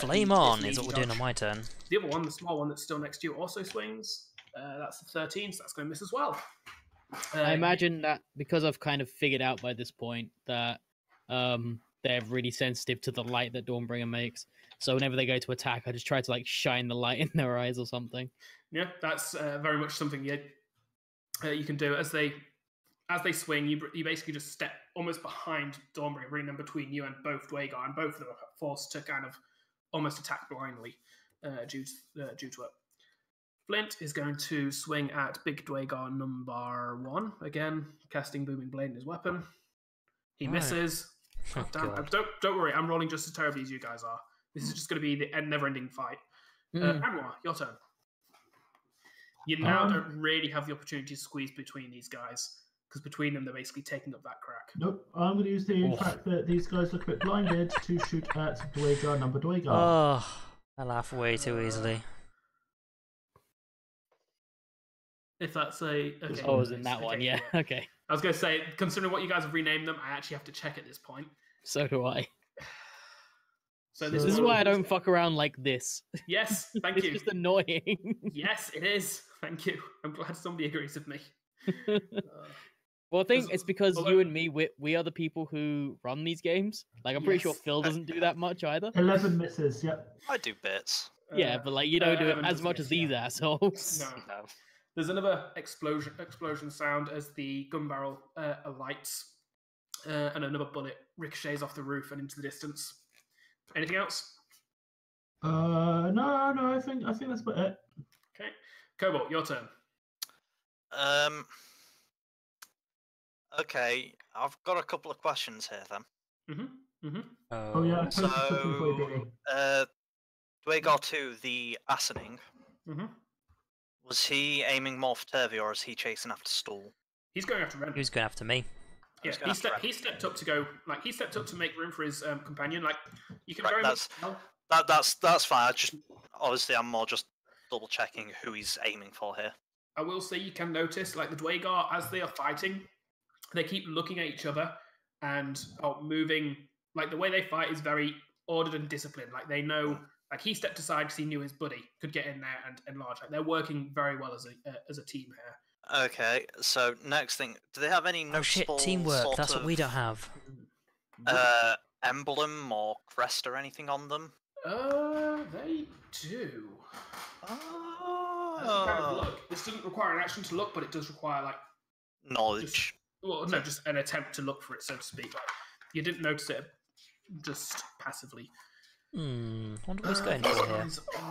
Flame he on gets is what we're lead doing on dodge. my turn. The other one, the small one that's still next to you, also swings. That's a 13, so that's going to miss as well. I imagine that because I've kind of figured out by this point that they're really sensitive to the light that Dawnbringer makes. So whenever they go to attack, I just try to like shine the light in their eyes or something. Yeah, that's very much something you can do as they swing. You basically just step almost behind Dawnbringer, bringing them between you and both Dwagar, and both of them are forced to kind of almost attack blindly due to it. Flint is going to swing at Big Dwagar number 1 again, casting Booming Blade in his weapon. He Right. misses. Oh, Damn, God. don't worry, I'm rolling just as terribly as you guys are. This is just going to be the never-ending fight. Anwar, your turn. You now don't really have the opportunity to squeeze between these guys, because between them they're basically taking up that crack. Nope. I'm going to use the fact that these guys look a bit blinded to shoot at Dwegar number Dwegar. Oh, I laugh way too easily. If that's a... Okay, Oh, was in that one, yeah. Okay. I was going to say, considering what you guys have renamed them, I actually have to check at this point. So do I. So this is why I don't fuck around like this. Yes, thank you. It's just annoying. Yes, it is. Thank you. I'm glad somebody agrees with me. Well, I think it's because you and me, we are the people who run these games. Like, I'm pretty sure Phil doesn't do that much either. 11 misses, yep. I do bits. Yeah, but like you don't do it as much as these assholes. No. There's another explosion sound as the gun barrel alights, and another bullet ricochets off the roof and into the distance. Anything else? No, I think that's about it. Okay, Cobalt, your turn. Okay, I've got a couple of questions here then. Oh yeah. So, Dwegar 2, the Assening, was he aiming more for Turvey or is he chasing after Stool? He's going after Ren. He was going after me. Yeah, he stepped up to go. Like he stepped up to make room for his companion. Like you can Right, very much. That's fine. Obviously I'm more just double checking who he's aiming for here. I will say you can notice, like the Dwegar, as they are fighting, they keep looking at each other and moving. Like the way they fight is very ordered and disciplined. Like they know. Like he stepped aside because he knew his buddy could get in there and enlarge. Like they're working very well as a team here. Okay, so next thing, do they have any noticeable teamwork? That's what we don't have. Emblem or crest or anything on them? They do. Kind of look. This doesn't require an action to look, but it does require like Knowledge. Just an attempt to look for it, so to speak. Like, you didn't notice it just passively. Wonder what's going on here.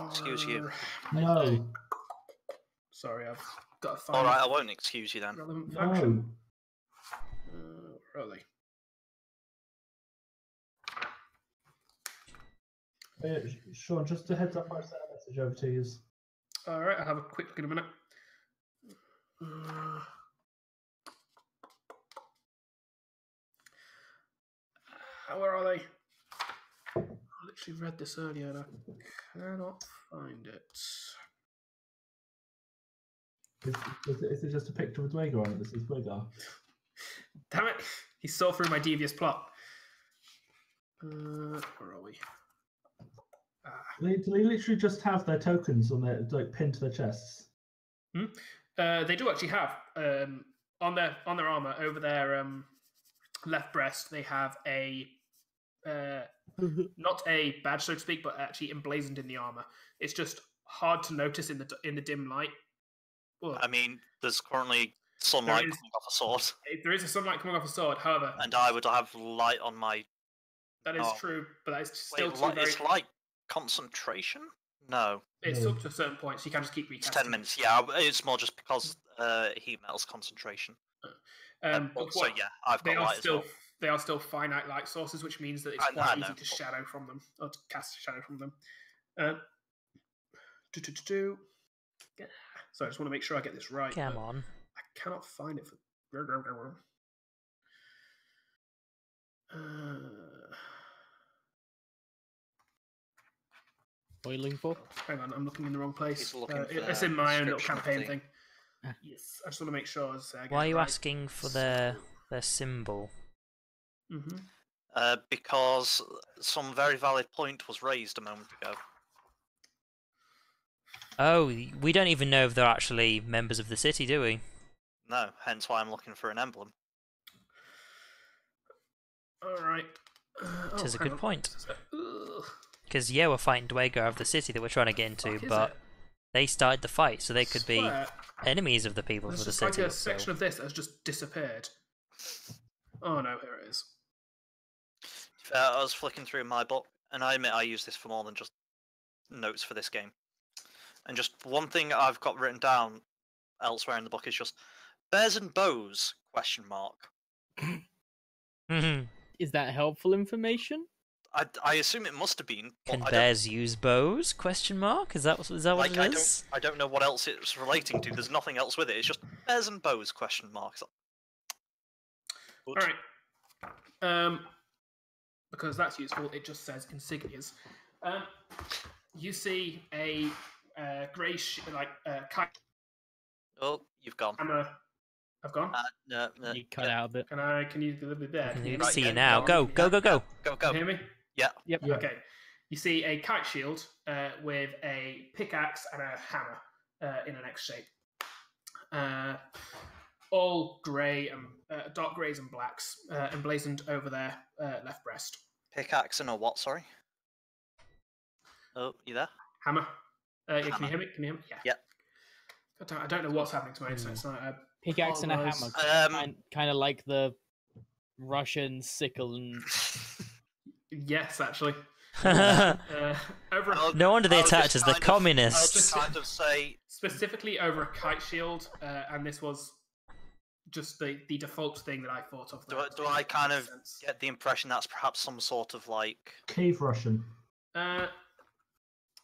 Excuse you. No. Sorry, I've got to find. All right, I won't excuse you then. Relevant faction. No. Where are they? Sean, just a heads up, I sent a message over to you. All right, I'll have a quick look in a minute. Where are they? I literally read this earlier and I cannot find it. Is it just a picture of Dwegar on it? This is Dwegar. Damn it! He saw through my devious plot. Where are we? They literally just have their tokens on their pinned to their chests. They do actually have on their armor over their left breast. They have a not a badge, so to speak, but actually emblazoned in the armor. It's just hard to notice in the dim light. Well, I mean, there's currently sunlight coming off a sword. There is a sunlight coming off a sword, however. And I would have light on my... That is true, but that is still too very... It's like concentration? No. It's up to a certain point, so you can just keep recasting. It's 10 minutes, yeah. It's more just because heat metal's concentration. So yeah, I've got light as well. They are still finite light sources, which means that it's quite easy to shadow from them, or to cast shadow from them. So I just want to make sure I get this right. Come on. I cannot find it for... What are you looking for? Hang on, I'm looking in the wrong place. It's in my own little campaign thing. Yes, I just want to make sure. Why are you asking for their symbol? Because some very valid point was raised a moment ago. Oh, we don't even know if they're actually members of the city, do we? No, hence why I'm looking for an emblem. Alright. Which is a good point. Because, yeah, we're fighting Dwegar of the city that we're trying to get into, but they started the fight, so they could be enemies of the people of the city. There's like a section of this that has just disappeared. Oh no, here it is. I was flicking through my book, and I admit I use this for more than just notes for this game. And just one thing I've got written down elsewhere in the book is just bears and bows ? Is that helpful information? I assume it must have been. But Can I don't, bears use bows? Is that what like, it is? I don't know what else it's relating to. There's nothing else with it. It's just bears and bows? Question mark. All right. Because that's useful, it just says insignias. You see a grey kite Oh, you've gone. hammer. I've gone. No. You cut out a bit. Can you deliver there? I can Right, see yeah, you now. Go. Go. Can you hear me? Yeah. Yep. Yeah. Okay. You see a kite shield with a pickaxe and a hammer in an X shape. All grey and dark greys and blacks emblazoned over their left breast. Pickaxe and a what? Sorry. Oh, you there? Hammer. Yeah, can Hammer. you hear me? Can you hear me? Yeah. Yep. I don't know what's happening to my internet. So Pickaxe and a apologise. hammer. Kind of like the Russian sickle and Yes, actually. No Over wonder they I was attacked just us. The kind of- communists. I'll just kind of say. specifically over a kite shield, and this was just the default thing that I thought of. Do I kind of get the impression that's perhaps some sort of like Cave Russian.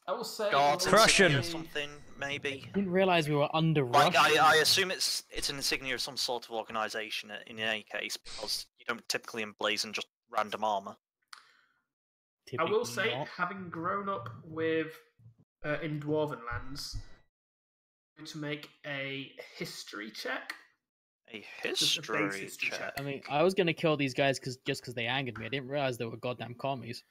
I will say guards Prussian. insignia or something, maybe. didn't realize we were under Like Russia. I assume it's an insignia of some sort of organisation in any case, because you don't typically emblazon just random armor. I will Typically say, not. having grown up with in Dwarven lands, I'm going to make a history check. A Just a base history history check. check. I mean, I was gonna kill these guys just because they angered me. I didn't realize they were goddamn commies.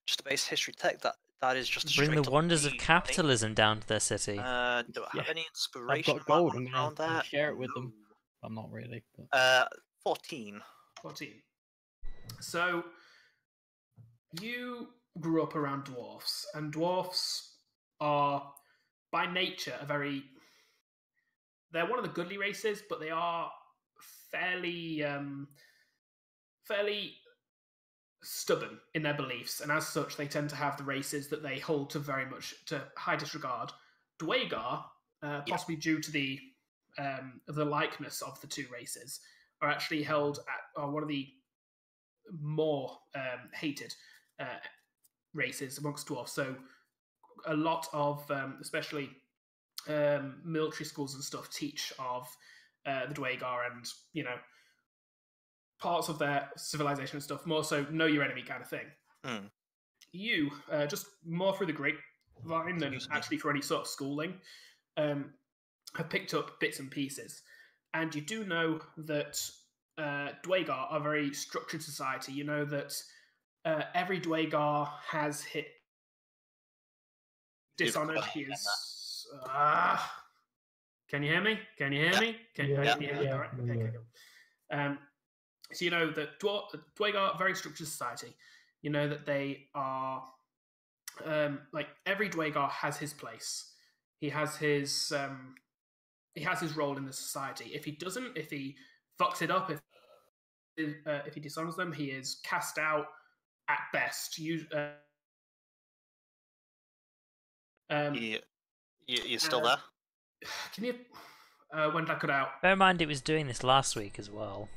Just a base history tech. That is just a Bring the straight up wonders of read, I think. capitalism down to their city. Do I have Yeah. any I've inspiration? got gold. I'm around gonna that? share it with them. I'm not really. But... 14. 14. So, you grew up around dwarfs, and dwarfs are, by nature, they're one of the goodly races, but they are fairly stubborn in their beliefs, and as such, they tend to have the races that they hold to very much to high disregard. Dwagar, possibly due to the likeness of the two races, are actually held are one of the more hated races amongst dwarfs. So a lot of, especially military schools and stuff, teach of the Dwagar and, parts of their civilization and stuff, more so know your enemy kind of thing. Hmm. You, just more through the grapevine than Excuse me. actually for any sort of schooling, have picked up bits and pieces. And you do know that Dwagar are a very structured society. You know that every Dwagar has hit Dishonored. He is. Can you hear me? Can you hear me? Can you hear me? Yeah. All right. Okay, cool. So you know that Dwagar are a very structured society. You know that they are like every Dwagar has his place. He has his role in the society. If he doesn't, if he fucks it up, if he dishonors them, he is cast out at best. You're still there? Can you? When did I cut out? Bear in mind it was doing this last week as well.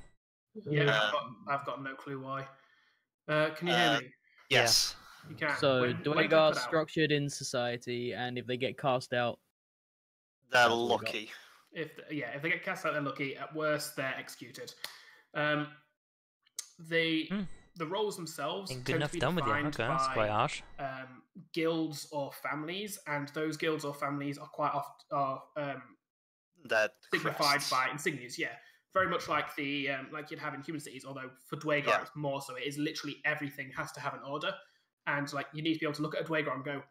Yeah, I've got no clue why. Can you hear me? Yes. You can. So When did I Dwagar cut out? structured in society, and if they get cast out, They're That's what we got. lucky. If they get cast out, they're lucky. At worst, they're executed. The roles themselves Ain't tend good to enough be done with you. defined Okay, that's quite by harsh. guilds or families, and those guilds or families are quite often They're signified crests. by insignias. Yeah, very much like the like you'd have in human cities. Although for Dwagar, Yeah. it's more so. It is literally everything has to have an order, and like you need to be able to look at a Dwagar and go,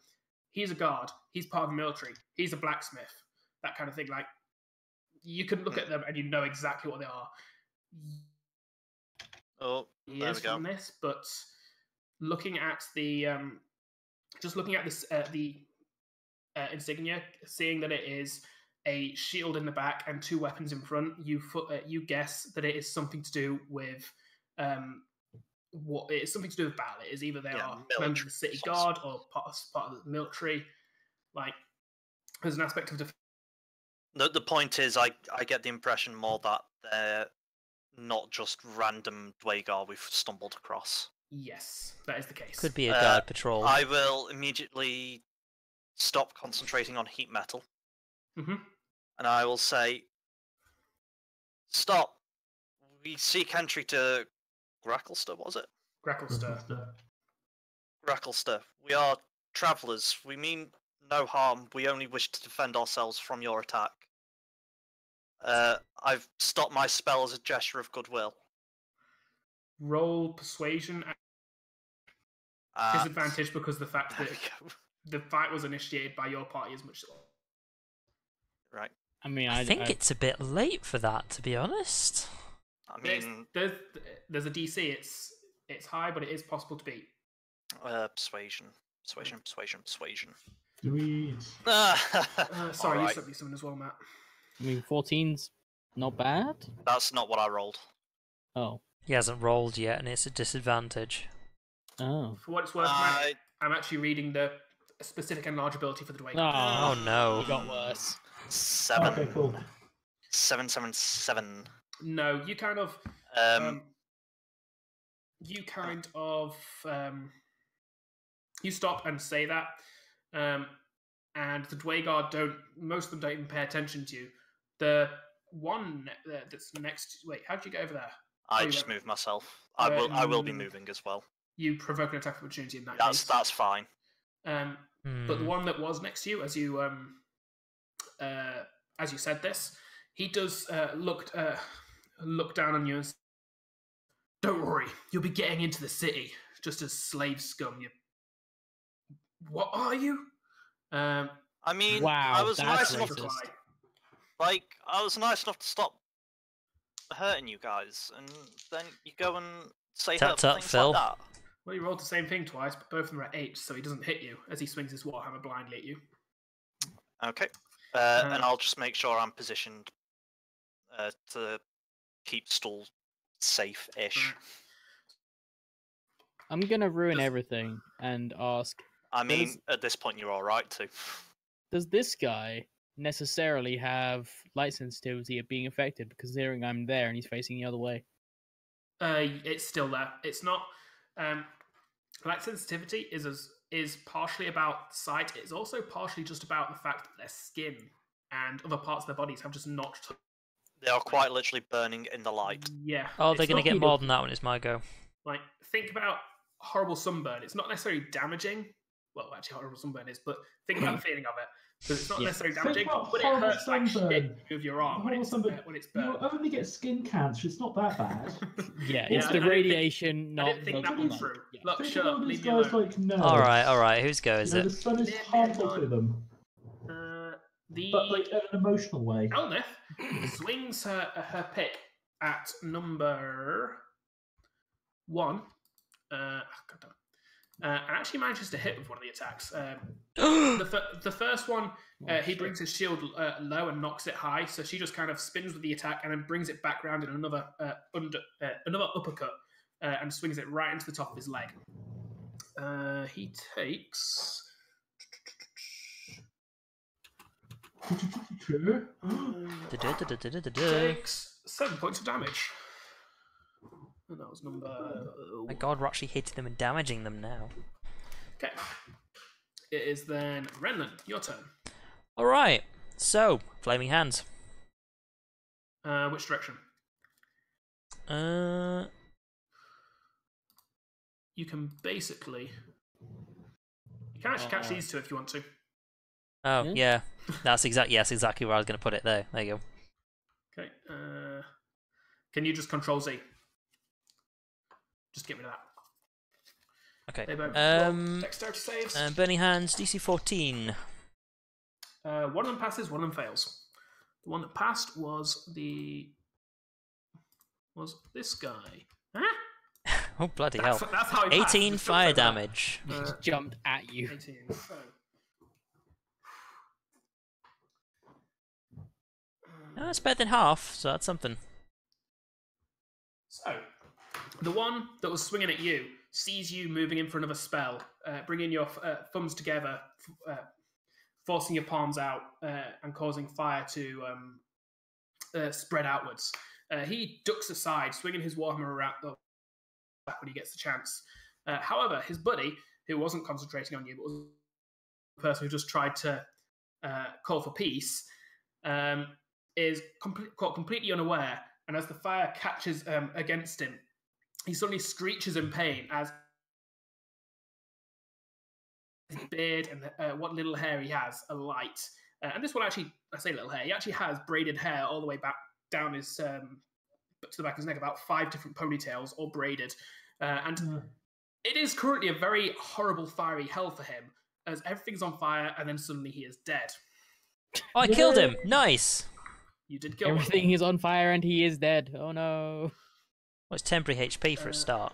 he's a guard, he's part of the military, he's a blacksmith, that kind of thing. Like you can look at them and you know exactly what they are. Oh, there we Years go. from this, but looking at the just looking at this the insignia, seeing that it is a shield in the back and two weapons in front, you guess that it is something to do with what it is something to do with battle. It is either they are members of the city guard or part of the military. Like there's an aspect of The point is, I get the impression more that they're not just random Dwagar we've stumbled across. Yes, that is the case. Could be a guard patrol. I will immediately stop concentrating on heat metal. Mm-hmm. And I will say, stop. We seek entry to Gracklester, was it? Gracklester. Gracklester. We are travellers. We mean no harm. We only wish to defend ourselves from your attack. I've stopped my spell as a gesture of goodwill. Roll persuasion at disadvantage because of the fact that the fight was initiated by your party as much. Right. I mean, I think it's a bit late for that, to be honest. I mean, there's a DC. It's high, but it is possible to beat. Persuasion. Do we? Sorry, Alright. you sent me something as well, Matt. I mean, 14's not bad. That's not what I rolled. Oh. He hasn't rolled yet, and it's a disadvantage. Oh. For what it's worth, Matt, I'm actually reading the specific enlargeability for the Dwayne. Oh no. It got worse. 7. Okay, cool. 777. No, you kind of. You stop and say that, and the Dwaygard don't. Most of them don't even pay attention to you. The one that's next. Wait, how did you get over there? I just moved myself. I will be moving as well. You provoke an attack of opportunity in that case. That's fine. But the one that was next to you, as you said this, he does look down on you and says, "Don't worry, you'll be getting into the city just as slave scum. What are you?" I mean, Wow, I was that's nice enough racist. I was nice enough to stop hurting you guys, and then you go and say Tut hurtful tut, things Phil. like that. Well, he rolled the same thing twice, but both of them are at 8, so he doesn't hit you as he swings his warhammer blindly at you. Okay. And I'll just make sure I'm positioned to keep Stool safe-ish. I'm gonna ruin everything and ask: I mean, at this point, you're all right too. does this guy necessarily have light sensitivity of being affected? Because considering I'm there and he's facing the other way. It's still there. It's not. Light sensitivity is partially about sight. It's also partially just about the fact that their skin and other parts of their bodies have just not. They are quite literally burning in the light. Yeah. Oh, they're it's going to not- get more than that when it's my go. Like, think about horrible sunburn. It's not necessarily damaging. Well, actually, horrible sunburn is, but think about the feeling of it. Because it's not necessarily damaging, about but it horrible hurts like sunburn. shit with your arm when Horrible it's sunburn. burnt. You only get skin cancer. It's not that bad. Yeah, Yeah, it's I the didn't think- radiation, I not didn't think the that one light. through. Yeah. Look, Think shut of all up, these leave me guys alone. like no. All right. Whose go is You know, it? the sun is Yeah, harmful no. to them, The but like in an emotional way. Elnith swings her pick at number 1. God damn it. And actually manages to hit with one of the attacks. The first one, he brings his shield low and knocks it high, so she just kind of spins with the attack and then brings it back round in another uppercut and swings it right into the top of his leg. He takes. Takes 7 points of damage. And that was number. My God, we're actually hitting them and damaging them now. Okay. It is then Renlin, your turn. All right. So, flaming hands. Which direction? You can basically. You can actually catch these two if you want to. Oh Yeah. yeah, that's exactly where I was going to put it. There you go. Okay. Can you just control Z? Just get rid of that. Okay. They both roll dexterity saves. Burning hands, DC 14. One of them passes, one of them fails. The one that passed was this guy. Huh? Oh bloody hell! That's how he passed. 18 Just fire jumps over that. damage. He just jumped at you. 18. Oh, that's better than half, so that's something. So, the one that was swinging at you sees you moving in for another spell, bringing your thumbs together, forcing your palms out, and causing fire to spread outwards. He ducks aside, swinging his warhammer around, back when he gets the chance. However, his buddy, who wasn't concentrating on you, but was the person who just tried to call for peace, is caught completely unaware. And as the fire catches against him, he suddenly screeches in pain as his beard and what little hair he has alight. And this one actually, I say little hair, he actually has braided hair all the way back down his to the back of his neck, about 5 different ponytails, all braided. And it is currently a very horrible, fiery hell for him, as everything's on fire, and then suddenly he is dead. Oh, I killed him. Nice. You did kill Everything is on fire and he is dead. Oh no. What's temporary HP for a start?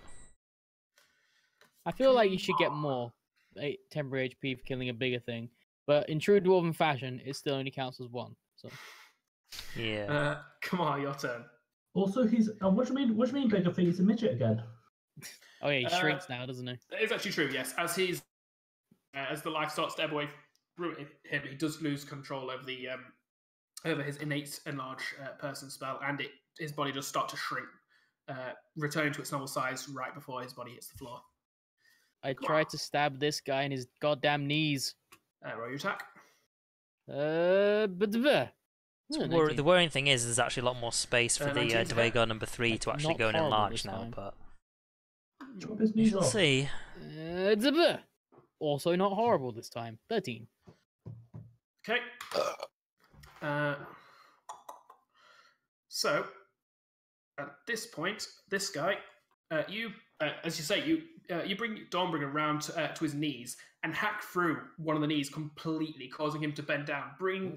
I feel like you should get more temporary HP for killing a bigger thing, but in true dwarven fashion, it still only counts as 1. So. Yeah. Come on, your turn. Also, he's. What do you mean bigger thing? He's a midget again. Oh yeah, he shrinks now, doesn't he? It's actually true. Yes, as the life starts to ebb away from him, he does lose control over the over his innate enlarge person spell, and his body does start to shrink, returning to its normal size right before his body hits the floor. I tried to stab this guy in his goddamn knees. Roll your attack. The worrying thing is, there's actually a lot more space for the Dwagar number 3 to actually go and enlarge now, but we shall see. Also not horrible this time. 13. Okay. So, at this point, this guy, you, as you say, you bring Dawnbringer around to his knees and hack through one of the knees completely, causing him to bend down.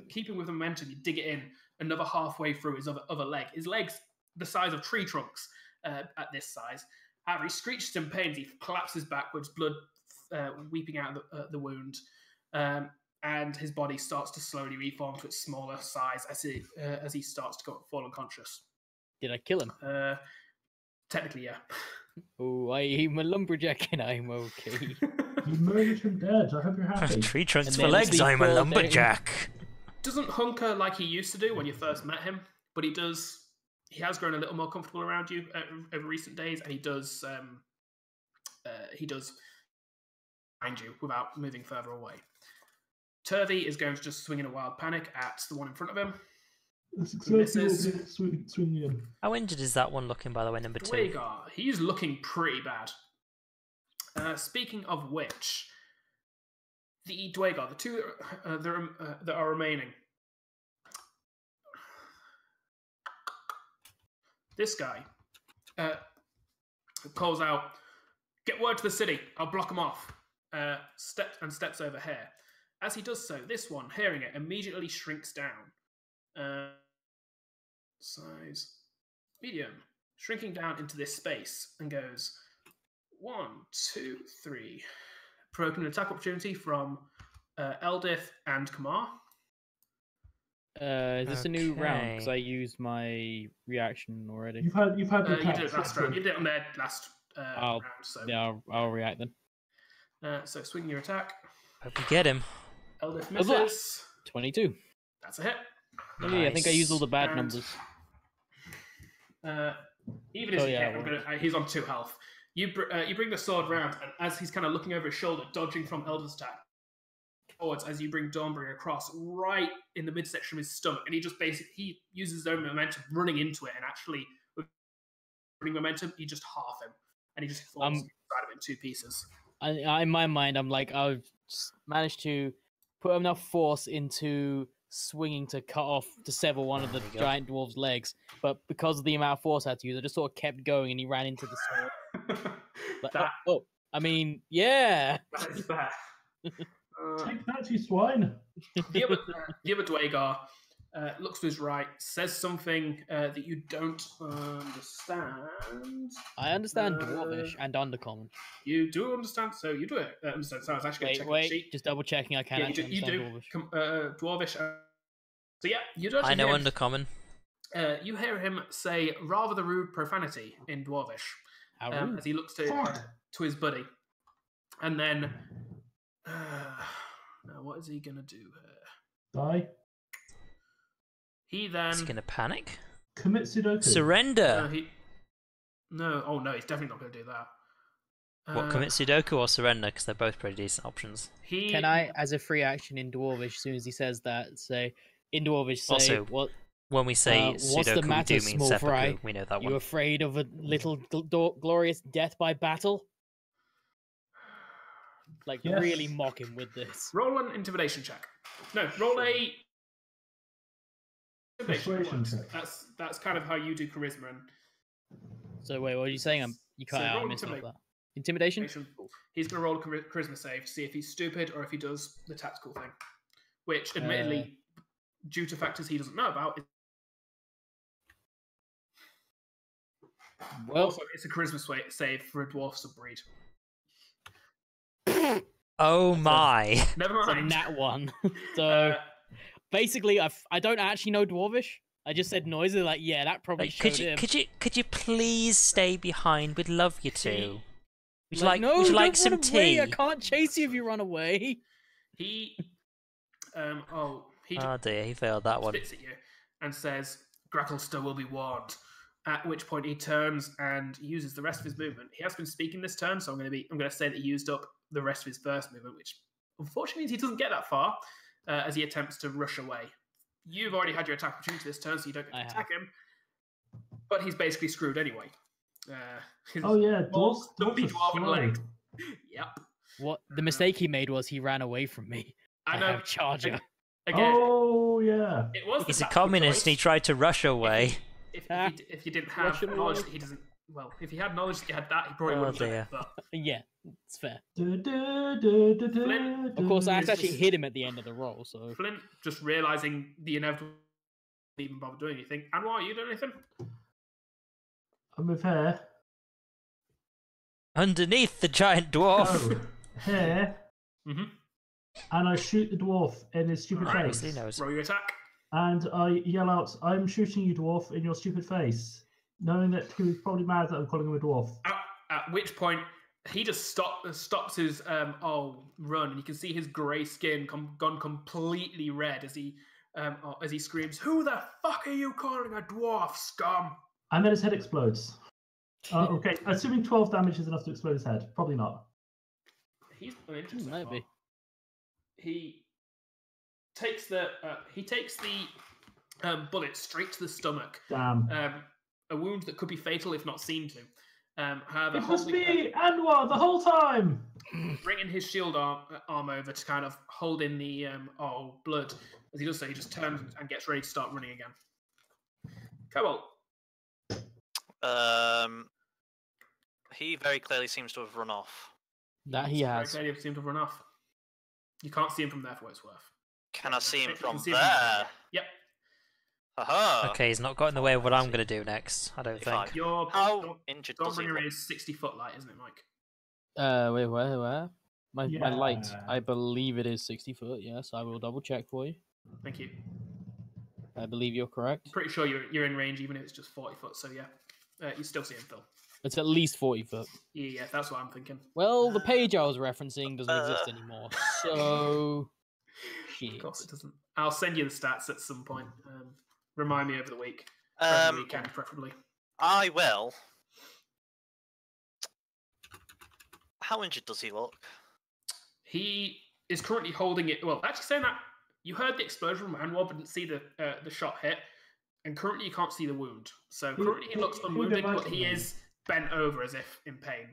Keeping with the momentum, you dig it in another halfway through his other leg. His leg's the size of tree trunks at this size. However, he screeches in pain. He collapses backwards, blood weeping out of the wound. And his body starts to slowly reform to its smaller size as he starts to fall unconscious. Did I kill him? Technically, yeah. Oh, I'm a lumberjack and I'm okay. You murdered him dead. I hope you're happy. Tree trunks for legs, I'm a lumberjack. Doesn't hunker like he used to do when you first met him, but he does. He has grown a little more comfortable around you over recent days, and he does find you without moving further away. Turvey is going to just swing in a wild panic at the one in front of him. That's exactly what swinging in. How injured is that one looking, by the way, number 2? Dwagar, he's looking pretty bad. Speaking of which, the Dwagar, the 2 that are remaining. This guy calls out, "Get word to the city. I'll block them off." Steps over here. As he does so, this one, hearing it, immediately shrinks down. Size medium, shrinking down into this space and goes 1, 2, 3. Provoking an attack opportunity from Eldith and Kamar. Is this a new round? Because I used my reaction already. You've had you did it last round. You did it on their last round. So yeah, I'll react then. So swing your attack. Hope you get him. Eldith misses. 22. That's a hit. Nice. I think I used all the bad numbers. Even if you hit, he's on 2 health. You bring the sword round, and as he's kind of looking over his shoulder, dodging from Eldith's attack, forwards as you bring Dawnbringer across right in the midsection of his stomach, and he uses his own momentum running into it, and actually with running momentum, you just half him, and he just falls inside of it in 2 pieces. In my mind, I'm like, I've managed to put enough force into swinging to sever one of the giant dwarf's legs, but because of the amount of force I had to use, I just sort of kept going, and he ran into the sword. I mean, yeah. That is fair. Take that, you swine. The other Dwagar looks to his right, says something that you don't understand. I understand Dwarvish and Undercommon. You do understand, so you do understand. So I was actually going to check the sheet. Just double checking I can actually understand Dwarvish. Dwarvish. So yeah, you do. I know Undercommon. You hear him say rather the rude profanity in Dwarvish as he looks to his buddy, and then now what is he gonna do here? Die. He then is he gonna panic? Commit Sudoku. Surrender. No. Oh no, he's definitely not going to do that. What, commit Sudoku or surrender? Because they're both pretty decent options. Can I, as a free action in Dwarvish, as soon as he says that, say in Dwarvish, say Also, what? When we say What's the Sudoku, we matter, do mean small seppuku. fry? We know that You one. afraid of a little glorious death by battle? Like, Yes. really mock him with this. Roll an intimidation check. No, roll a Persuasion check. That's kind of how you do charisma. And So wait, what are you saying? You cut So out. I roll missed all intimidate. that. Intimidation? he's going to roll a charisma save to see if he's stupid or if he does the tactical thing. Which, admittedly, due to factors he doesn't know about, Well, also it's a charisma save for a dwarf subbreed. Oh my! Never it's a mind. nat one. So basically, I don't actually know Dwarvish. I just said noisily, like, yeah, that probably Like, showed him. could you please stay behind? We'd love you to. Would you like no, would you don't like some run away. tea? I can't chase you if you run away. He Oh dear, he failed that one. spits at you and says, Gracklester will be warned. At which point he turns and uses the rest of his movement. He has been speaking this turn, so I'm going to say that he used up the rest of his first movement, which unfortunately means he doesn't get that far as he attempts to rush away. You've already had your attack opportunity this turn, so you don't get to attack him. But he's basically screwed anyway. Oh yeah, dwarves Stumpy are dwarven slow. legs. Yep. What the mistake he made was he ran away from me. I I know. have Charger. Again, Oh yeah. it was the He's a tactical communist and he choice. tried to rush away. If you didn't have Russian knowledge roll. that he doesn't, well, if he had knowledge that you had that, he probably Oh, would have done dear. it. But Yeah, it's fair. Flint, Of course, I It's actually just- hit him at the end of the roll, so Flint, just realizing the inevitable, didn't even bother doing anything. And why are you doing anything? I'm with hair. Underneath the giant dwarf. Oh, hair. Mm-hmm. And I shoot the dwarf in his stupid Alright. face. He knows. Roll your attack. And I yell out, "I'm shooting you, dwarf, in your stupid face," knowing that he was probably mad that I'm calling him a dwarf. At which point, he just stops his run, and you can see his grey skin gone completely red as he screams, "Who the fuck are you calling a dwarf, scum?" And then his head explodes. Okay, assuming 12 damage is enough to explode his head. Probably not. He's uninterested. maybe. He takes the bullet straight to the stomach. Damn. A wound that could be fatal if not seen to. However, It must holding, be Anwar the whole time! bringing his shield arm over to kind of hold in the blood. As he does so, he just turns and gets ready to start running again. Cobalt. He very clearly seems to have run off. that he has. Very clearly seem to have run off. You can't see him from there for what it's worth. Can I see him You from can see there? Yep. Haha. Okay, he's not got in the way of what I'm going to do next, I don't think. Your How injured does he Dawnbringer look? is 60 foot light, isn't it, Mike? Wait, where? My light, Yeah. I believe it is 60 foot, yes. I will double check for you. Thank you. I believe you're correct. Pretty sure you're in range, even if it's just 40 foot. So yeah, you still see him, Phil. It's at least 40 foot. Yeah, that's what I'm thinking. Well, the page I was referencing doesn't exist anymore, so... Of Shit. course it doesn't. I'll send you the stats at some point. Remind me over the week. Preferably weekend, preferably. I will. How injured does he look? He is currently holding it. Well, actually, saying that, you heard the explosion from Anwar, but didn't see the shot hit, and currently you can't see the wound. So currently he looks unwounded, but he is bent over as if in pain.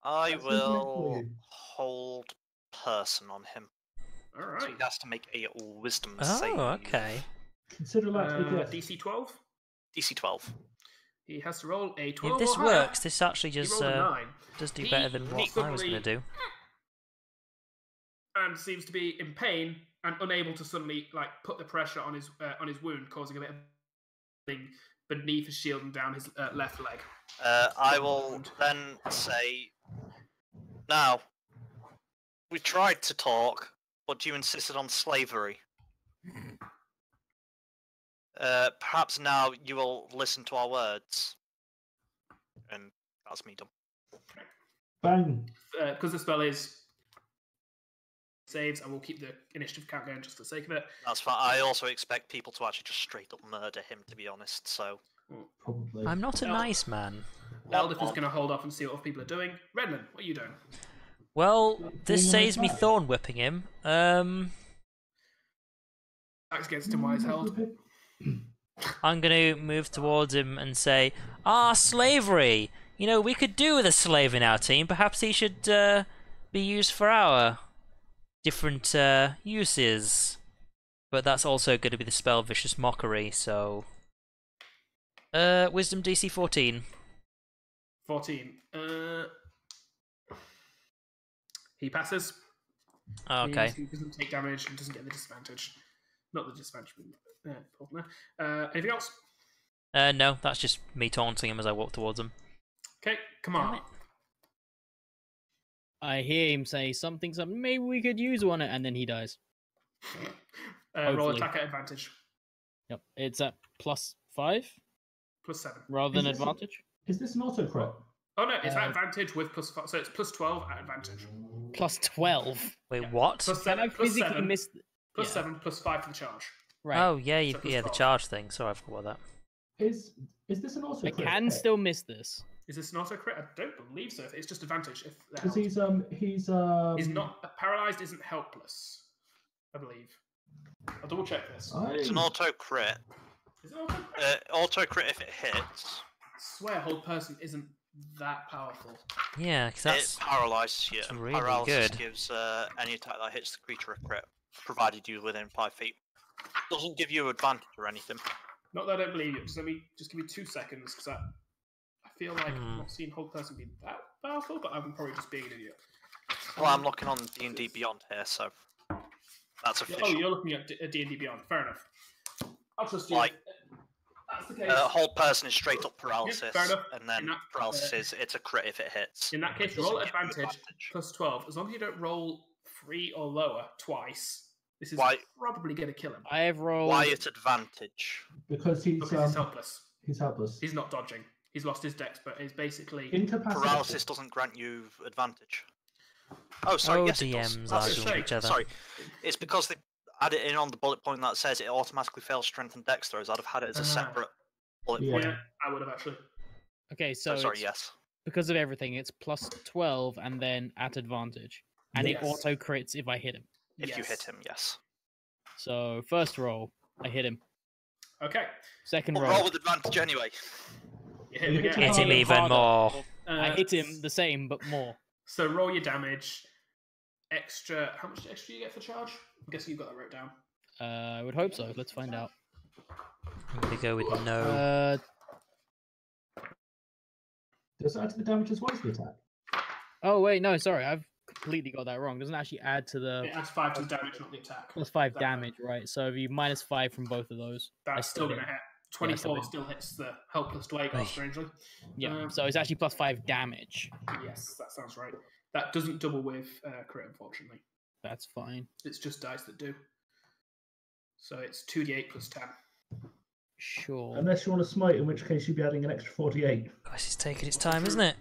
I That's something for will you. hold person on him. All So right. he has to make a wisdom save. Oh, okay. Consider that a gift. DC 12. DC 12. He has to roll a 12 If this or higher. works, this actually He just rolled a 9. does do He better than what I was suddenly- going to do. And seems to be in pain and unable to suddenly put the pressure on his wound, causing a bit of thing beneath his shield and down his left leg. I will then say, now, we tried to talk, but you insisted on slavery. Perhaps now you will listen to our words. And that's me done. Bang. Because the spell is saves, I will keep the initiative count going just for the sake of it. That's fine. I also expect people to actually just straight up murder him, to be honest, so... Probably. I'm not a No. nice man. Eldith is going to hold off and see what other people are doing. Redland, what are you doing? Well, this Being saves me attack. thorn whipping him. Axe against him while he's held. I'm going to move towards him and say, slavery! You know, we could do with a slave in our team. Perhaps he should be used for our different uses. But that's also going to be the spell Vicious Mockery, so... Wisdom DC 14. 14. He passes. Okay. He doesn't take damage and doesn't get the disadvantage. Not the disadvantage, but anything else? No, that's just me taunting him as I walk towards him. Okay, come on. I hear him say something, maybe we could use one, and then he dies. Roll Hopefully. attack at advantage. Yep, it's at +5 +7. rather than Is this- advantage. Is this an auto crit? Oh no, it's at advantage with +5, so it's +12 at advantage. +12. Wait, Yeah. what? +7, Can I physically +7, miss? +7, +5 for the charge. Right. Oh, yeah, So yeah, the +12. charge thing. Sorry, I forgot about that. Is this an auto I crit? can still miss this. Is this an auto crit? I don't believe so. It's just advantage. If they're Because held. he's He's not paralyzed. Isn't helpless. I believe. I'll double check this. It's an auto crit. Is it auto crit? Auto crit if it hits. I swear, hold person isn't that powerful. Yeah, because It that's... paralyzes you. that's And really paralysis good. gives any attack that hits the creature a crit, provided you're within 5 feet. Doesn't give you advantage or anything. Not that I don't believe you. Just give me 2 seconds because I feel like I've not seen hold person be that powerful, but I'm probably just being an idiot. Well, I'm looking on D&D Beyond here, so that's official. Oh, you're looking at D&D Beyond. Fair enough. I'll trust you. Like, That's the case. Whole person is straight up paralysis, fair enough. and then In that- paralysis is it's a crit if it hits. In that case, Doesn't roll give you advantage +12. As long as you don't roll 3 or lower twice, this is Why- probably going to kill him. I have rolled. Why it's advantage? because Because he's helpless. he's helpless. He's not dodging. He's lost his dex, but he's basically... Incapacitated. Paralysis doesn't grant you advantage. Oh, sorry, Oh, yes it does. DMs That's arguing a with shame. each other. Sorry, it's because they added it in on the bullet point that says it automatically fails strength and dex throws. I'd have had it as a separate bullet Yeah. point. Yeah, I would have actually. Okay, so Oh, sorry, it's- yes. because of everything, it's +12 and then at advantage, and Yes. it auto crits if I hit him. If you Yes. hit him, yes. So first roll, I hit him. Okay. Second But roll, roll with advantage anyway. You hit him You again. hit Hit him Oh, even harder. more. I hit him the same but more. So roll your damage. Extra. How much extra you get for charge? I'm guessing you've got that wrote down. I would hope so. Let's find out. I'm gonna go with no. Does it add to the damage as well as the attack? Oh wait, no, sorry, I've completely got that wrong. Doesn't actually add to the It adds 5 to the damage, not the attack. +5 That- damage, right? So if you -5 from both of those, I That's still still going to hit. hit. 24 hit. still hits the helpless Dwayne, Oy. strangely. Yeah, so it's actually +5 damage. Yes, that sounds right. That doesn't double with crit, unfortunately. That's fine. It's just dice that do. So it's 2d8 plus 10. Sure. Unless you want to smite, in which case you'd be adding an extra 48. Gosh, it's taking its time, isn't it?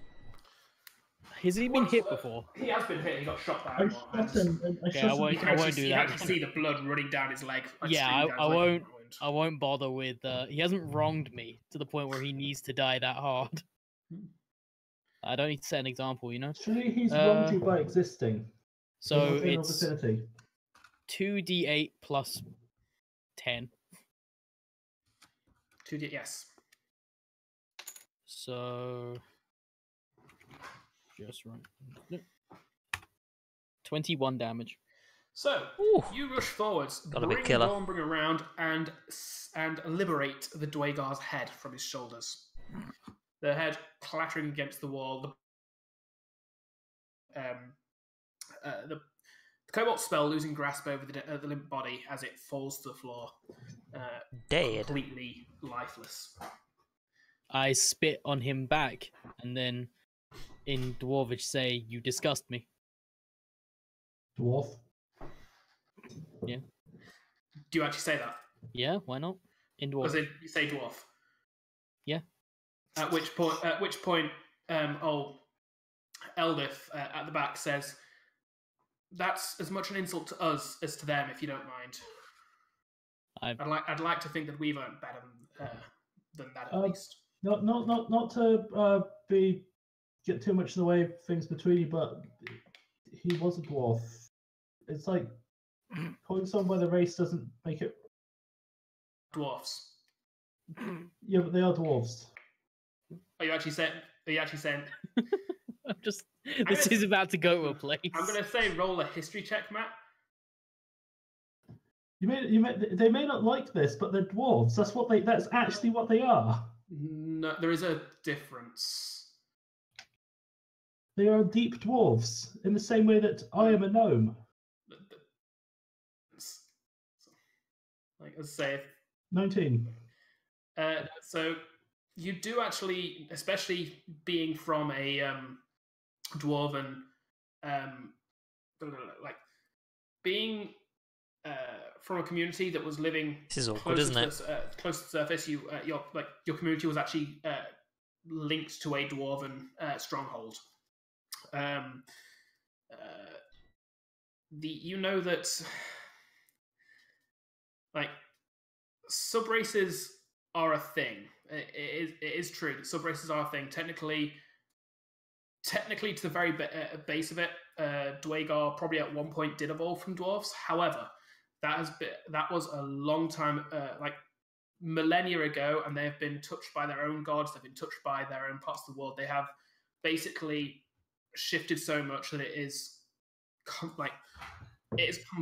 Has he been hit before? He has been hit. He got shot by I animal. shot him. I Okay, shot I him. won't- You can I actually won't do see, that. You can see the blood running down his leg. like, Yeah, streaming down I his leg won't- from the wound. I won't bother with. He hasn't wronged me to the point where he needs to die that hard. I don't need to set an example, you know. Actually, he's wronged you Uh, by existing. So Within your it's vicinity. 2d8 plus 10. 2d8, yes. So just right. 21 damage. So Ooh. you rush forwards, Got a big bring killer. Dawnbringer around, and liberate the Dwagar's head from his shoulders. The head clattering against the wall. The Cobalt spell losing grasp over the limp body as it falls to the floor, Dead. completely lifeless. I spit on him back and then in Dwarvish say, "You disgust me." Dwarf. Do you actually say that? Yeah, why not? In Because Dwarvish. you say dwarf. Yeah. At which point, Eldith at the back says, "That's as much an insult to us as to them, if you don't mind. I've I'd like to think that we've earned better than that at Um, least." not to get too much in the way of things between you, but he was a dwarf. It's like calling someone by the race doesn't make it. Dwarfs. Yeah, but they are dwarves. Are you actually saying? I'm just. This is about to go to a place. I'm gonna say roll a history check, Matt. They may not like this, but they're dwarves. That's actually what they are. No, there is a difference. They are deep dwarves, in the same way that I am a gnome. Like, let's say 19. So you do actually, especially being from a dwarven, like being from a community that was living. This is awkward, isn't it? Close to the surface, your community was actually linked to a dwarven stronghold. You know that like subraces are a thing. It is true that subraces are a thing. Technically, to the very base of it, Dwagar probably at one point did evolve from dwarfs. However, that was a long time, like millennia ago, and they have been touched by their own gods. They've been touched by their own parts of the world. They have basically shifted so much that it is common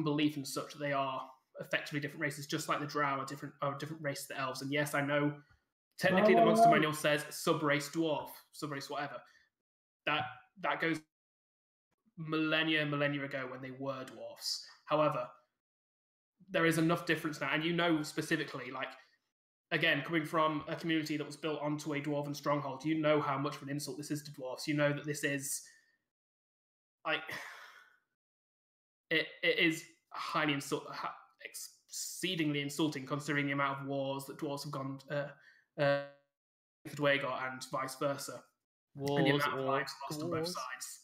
belief and such that they are effectively different races, just like the Drow are different race to the elves. And yes, I know technically the monster manual says subrace dwarf, subrace whatever. That goes millennia ago when they were dwarfs. However, there is enough difference now, and you know specifically, like, again, coming from a community that was built onto a dwarven stronghold, you know how much of an insult this is to dwarfs. You know that this is like it is highly exceedingly insulting, considering the amount of wars that dwarves have gone to Dwagar and vice versa, and the amount of lives lost on both sides.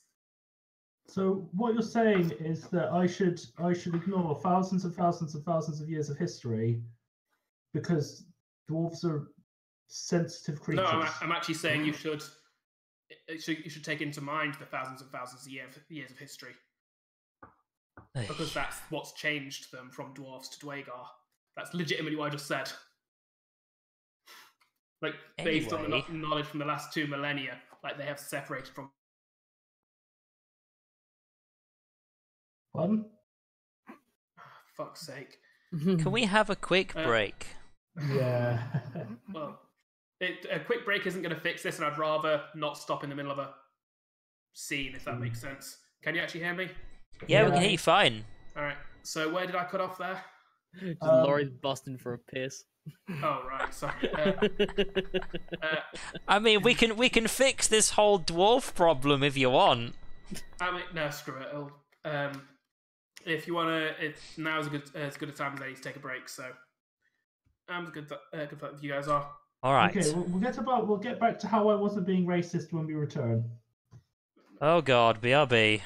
So what you're saying is that I should ignore thousands and thousands and thousands of years of history because dwarves are sensitive creatures. No, I'm actually saying you should take into mind the thousands and thousands of years of history. Because that's what's changed them from dwarves to Dwagar. That's legitimately what I just said. Like, based on the knowledge from the last 2 millennia, like, they have separated from... Pardon? Fuck's sake. Can we have a quick break? Yeah. Well, a quick break isn't going to fix this, and I'd rather not stop in the middle of a scene, if that makes sense. Can you actually hear me? Yeah, we can hear you fine. Alright, so where did I cut off there? Just Laurie's busting for a piss. Oh, right, sorry. I mean, we can fix this whole dwarf problem if you want. I mean, no, screw it. If you want to, now's as good a time as any to take a break, so I'm as good if you guys are. All right. Okay, we'll get back to how I wasn't being racist when we return. Oh God, BRB.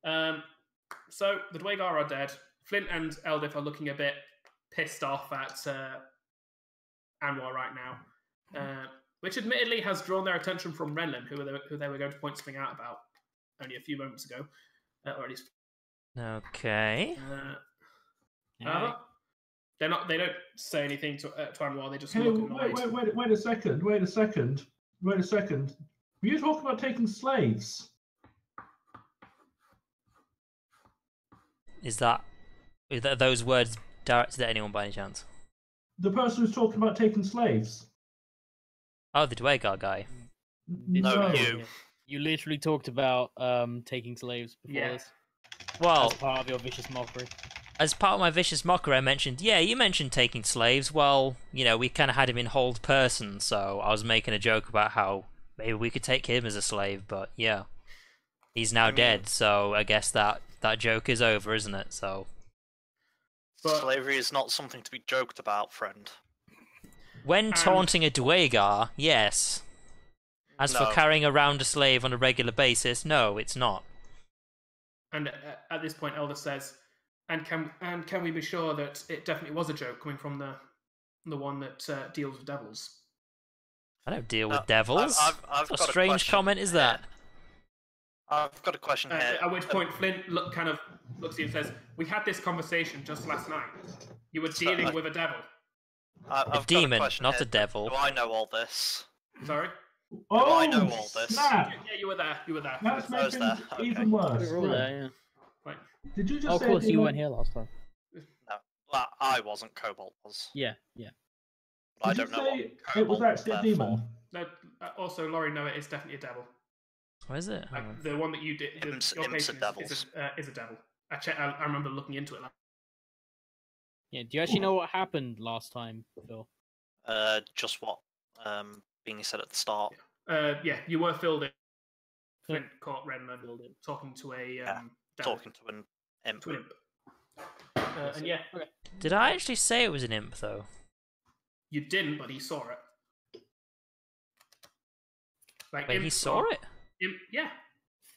So the Dwagar are dead. Flint and Eldif are looking a bit pissed off at Anwar right now, which admittedly has drawn their attention from Renlin, who they were going to point something out about only a few moments ago, or at least. Okay. However, they don't say anything to Anwar. They just Hey, look annoyed. wait a second. Wait a second. Were you talking about taking slaves? Is that those words directed at anyone by any chance? The person who's talking about taking slaves? Oh, the Dwagar guy. No, you. You literally talked about taking slaves before this. Well, As part of your vicious mockery. as part of my vicious mockery, I mentioned, yeah, you mentioned taking slaves. Well, you know, we kind of had him in hold person, so I was making a joke about how maybe we could take him as a slave, but yeah. He's now dead, so I guess that joke is over, isn't it? So. But Slavery is not something to be joked about, friend. When taunting a Dwagar, yes. As for No. carrying around a slave on a regular basis, no, it's not. And at this point, Elder says, "And can we be sure that it definitely was a joke coming from the one that deals with devils?" I don't deal with devils. I've What got a strange question comment is that? I've got a question here. At which point, Flint kind of looks at you and says, "We had this conversation just last night. You were dealing with a devil." I've A got demon, question not here. a devil. Do I know all this? Sorry. Oh, I know all this? snap! Yeah, you were there. You were there. That's I was making there, it even okay. worse. We were all Right. there, yeah. Right. Did you just Oh, of say course, they you were- weren't here last time. No, well, I wasn't. Cobalt was. Yeah. I Did don't you know say what it was Cobalt actually a was there demon? for. No. Also, Laurie, no, it is definitely a devil. What is it? Like, the one that you did. Imps Your are patient devils. is a devil. I remember looking into it. Yeah. Do you actually know what happened last time, Phil? Just what Beanie said at the start. Yeah, you were filled in. Flint caught Renman Filled in. talking to a devil. Talking to an imp. To an imp. And yeah, Okay. Did I actually say it was an imp, though? you didn't, but he saw it. Like Wait, he imps saw are- it? Yeah,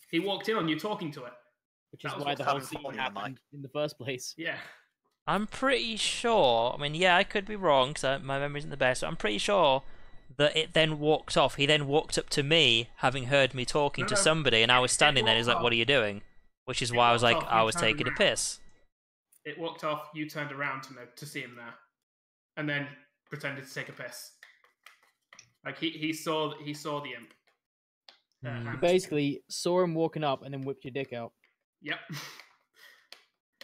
he walked in on you talking to it. Which is That was why what the whole happened thing on the mic. happened in the first place. Yeah. I'm pretty sure. I mean, yeah, I could be wrong because my memory isn't the best. But I'm pretty sure that it then walked off. He then walked up to me, having heard me talking to No. somebody, and I was It standing there. And he's like, walked "What are you doing?" Which is why I was walked like, off, I you was turned taking a around. piss. It walked off. You turned around to see him there, and then pretended to take a piss. Like he saw the imp. Hmm. And- You basically saw him walking up and then whipped your dick out. Yep.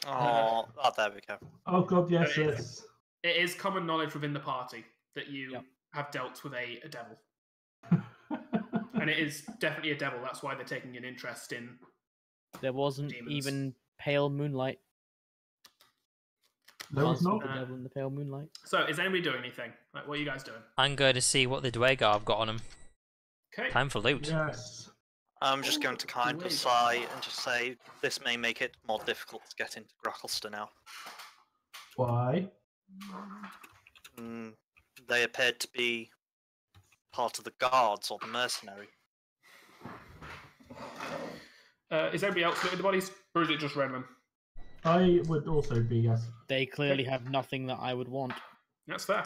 Oh, there we go. Oh god, yes, So yes. It is common knowledge within the party that you Yep. have dealt with a devil, and it is definitely a devil. That's why they're taking an interest in. There wasn't Demons. even pale moonlight. There was Dancing with not. the devil in the pale moonlight. So, is anybody doing anything? Like, what are you guys doing? I'm going to see what the Dwagar have got on him. Okay. Time for loot. Yes. I'm just going to kind of Wait. sigh and just say this may make it more difficult to get into Gracklester now. Why? They appeared to be part of the guards or the mercenary. Is everybody else looting the bodies, or is it just Redman? I would also be, yes. They clearly have nothing that I would want. That's fair.